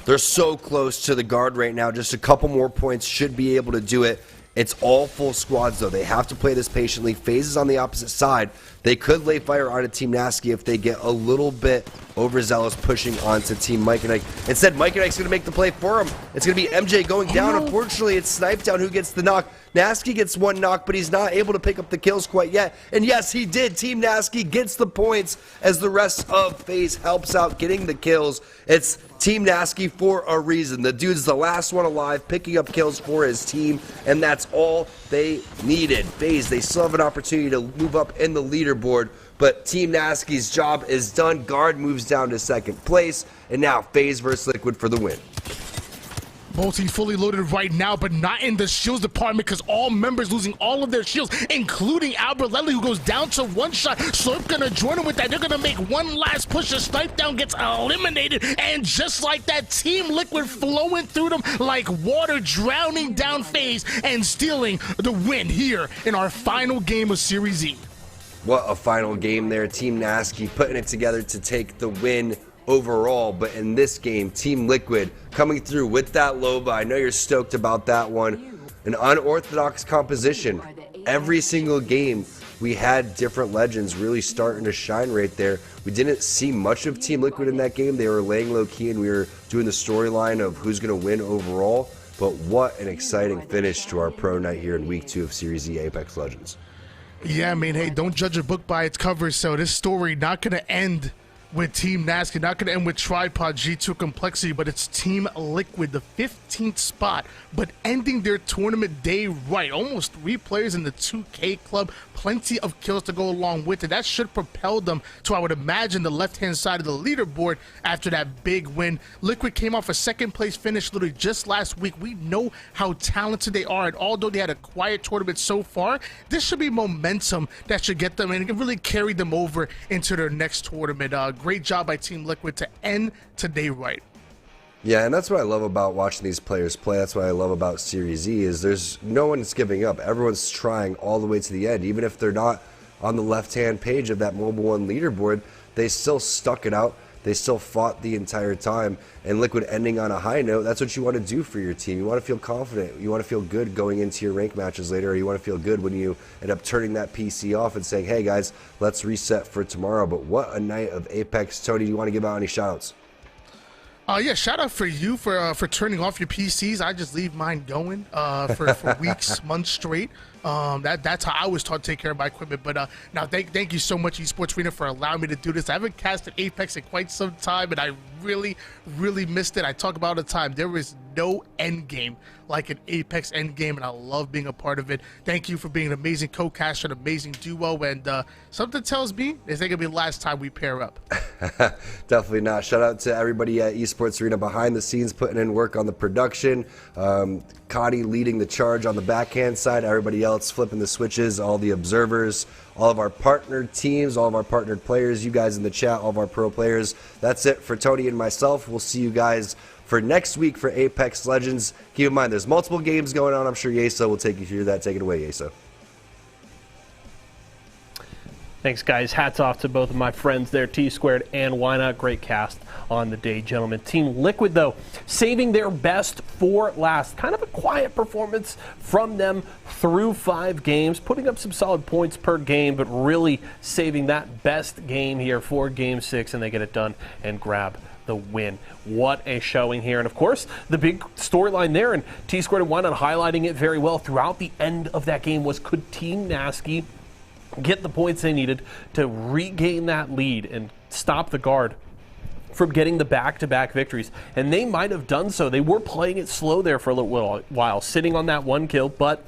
They're so close to the guard right now. Just a couple more points should be able to do it. It's all full squads, though. They have to play this patiently. FaZe is on the opposite side. They could lay fire onto Team Nasty if they get a little bit overzealous pushing onto Team Mike and Ike. Instead, Mike and Ike's going to make the play for him. It's going to be MJ going down. Unfortunately, it's Snipetown who gets the knock. Nasty gets one knock, but he's not able to pick up the kills quite yet. And yes, he did. Team Nasty gets the points as the rest of FaZe helps out getting the kills. It's Team Nasty for a reason. The dude's the last one alive, picking up kills for his team, and that's all they needed. FaZe, they still have an opportunity to move up in the leaderboard, but Team Nasty's job is done. Guard moves down to 2nd place, and now FaZe versus Liquid for the win. Both teams fully loaded right now, but not in the shields department because all members losing all of their shields, including Alberle, who goes down to 1 shot. Slurp gonna join him with that. They're gonna make one last push. The Snipetown gets eliminated, and just like that, Team Liquid flowing through them like water, drowning down FaZe and stealing the win here in our final game of Series E. What a final game there. Team Nasty putting it together to take the win overall, but in this game, Team Liquid coming through with that Loba. I know you're stoked about that one. An unorthodox composition. every single game, we had different legends really starting to shine right there. We didn't see much of Team Liquid in that game. They were laying low key and we were doing the storyline of who's going to win overall. But what an exciting finish to our pro night here in week 2 of Series E Apex Legends. Yeah, I mean, hey, don't judge a book by its cover. So this story not going to end with Team Nasty, not going to end with Tripod, G2 Complexity, but it's Team Liquid, the 15th spot, but ending their tournament day right. Almost 3 players in the 2K club, plenty of kills to go along with it. That should propel them to, I would imagine, the left-hand side of the leaderboard after that big win. Liquid came off a second-place finish literally just last week. We know how talented they are, and although they had a quiet tournament so far, this should be momentum that should get them and really carry them over into their next tournament. Great job by Team Liquid to end today right. Yeah, and that's what I love about watching these players play. That's what I love about Series E is there's no one's giving up. Everyone's trying all the way to the end. Even if they're not on the left-hand page of that Mobile One leaderboard, they still stuck it out. They still fought the entire time. And Liquid ending on a high note, that's what you want to do for your team. You want to feel confident. You want to feel good going into your rank matches later. Or you want to feel good when you end up turning that PC off and saying, hey guys, let's reset for tomorrow. But what a night of Apex. Tony, do you want to give out any shout-outs? Yeah, shout out for you for turning off your PCs. I just leave mine going for weeks, months straight. That's how I was taught to take care of my equipment. But now thank you so much, Esports Arena, for allowing me to do this. I haven't casted Apex in quite some time, and I really missed it. I talk about it all the time. There is no end game like an Apex end game, and I love being a part of it. Thank you for being an amazing co-caster, an amazing duo, and something tells me this ain't gonna be the last time we pair up. Definitely not. Shout out to everybody at Esports Arena behind the scenes putting in work on the production. Cody leading the charge on the backhand side, everybody else flipping the switches, all the observers, all of our partnered teams, all of our partnered players, you guys in the chat, all of our pro players. That's it for Tony and myself. We'll see you guys for next week for Apex Legends. Keep in mind, there's multiple games going on. I'm sure Yeso will take you through that. Take it away, Yeso. Thanks, guys. Hats off to both of my friends there, T-Squared and Why Not. Great cast on the day, gentlemen. Team Liquid, though, saving their best for last. Kind of a quiet performance from them through 5 games, putting up some solid points per game, but really saving that best game here for Game 6, and they get it done and grab the win. What a showing here. And of course, the big storyline there, and T-Squared and Why Not highlighting it very well throughout the end of that game, was could Team Nasty get the points they needed to regain that lead and stop the Guard from getting the back-to-back victories. And they might have done so. They were playing it slow there for a little while, sitting on that 1 kill, but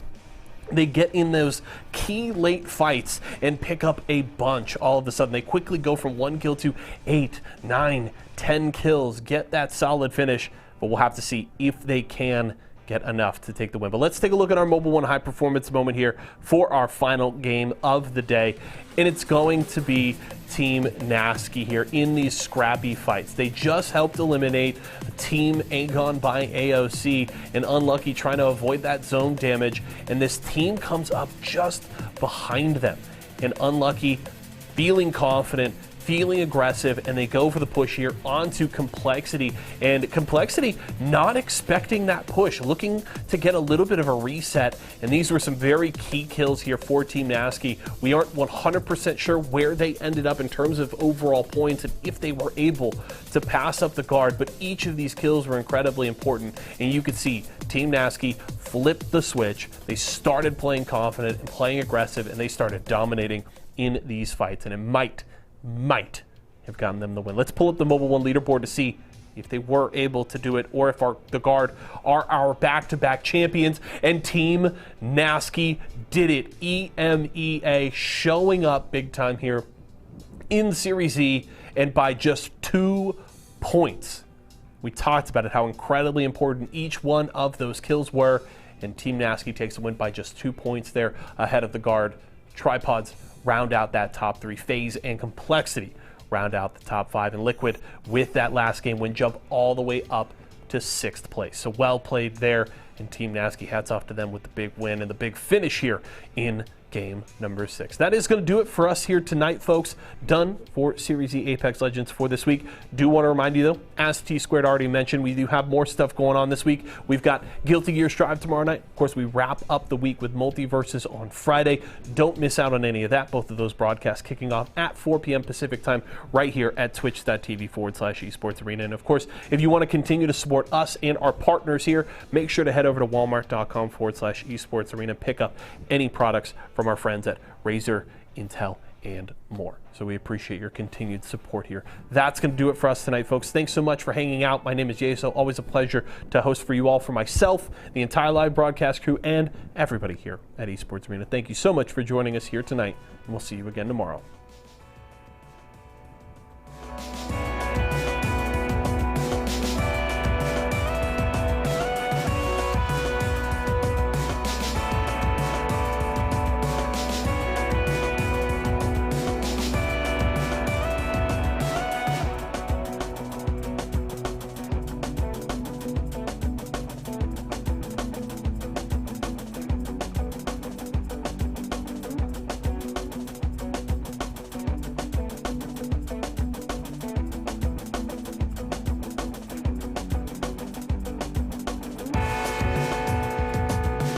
they get in those key late fights and pick up a bunch. All of a sudden, they quickly go from 1 kill to 8, 9, 10 kills, get that solid finish, but we'll have to see if they can get enough to take the win. But let's take a look at our Mobile One high performance moment here for our final game of the day. And it's going to be Team Nasty here in these scrappy fights. They just helped eliminate Team Aegon by AOC, and Unlucky trying to avoid that zone damage. And this team comes up just behind them. And Unlucky feeling confident, feeling aggressive, and they go for the push here onto Complexity. And Complexity not expecting that push, looking to get a little bit of a reset. And these were some very key kills here for Team Nasty. We aren't 100% sure where they ended up in terms of overall points and if they were able to pass up the Guard, but each of these kills were incredibly important. And you could see Team Nasty flipped the switch. They started playing confident and playing aggressive, and they started dominating in these fights. And it might have gotten them the win. Let's pull up the Mobile One leaderboard to see if they were able to do it, or if the Guard are our back-to-back champions. And Team Nasty did it. EMEA showing up big time here in Series E, and by just 2 points. We talked about it, how incredibly important each one of those kills were, and Team Nasty takes the win by just 2 points there ahead of the Guard. Tripods round out that top 3. FaZe and Complexity round out the top 5. And Liquid, with that last game win, jump all the way up to 6th place. So well played there. And Team Nasty, hats off to them with the big win and the big finish here in game number 6. That is going to do it for us here tonight, folks. Done for Series E Apex Legends for this week. Do want to remind you, though, as T Squared already mentioned, we do have more stuff going on this week. We've got Guilty Gear Strive tomorrow night. Of course, we wrap up the week with Multiverses on Friday. Don't miss out on any of that. Both of those broadcasts kicking off at 4 p.m. Pacific time right here at twitch.tv/esportsarena. And of course, if you want to continue to support us and our partners here, make sure to head over to walmart.com/esportsarena. Pick up any products from our friends at Razer, Intel, and more. So we appreciate your continued support here. That's going to do it for us tonight, folks. Thanks so much for hanging out. My name is Jaso. Always a pleasure to host for you all, for myself, the entire live broadcast crew, and everybody here at Esports Arena. Thank you so much for joining us here tonight, and we'll see you again tomorrow.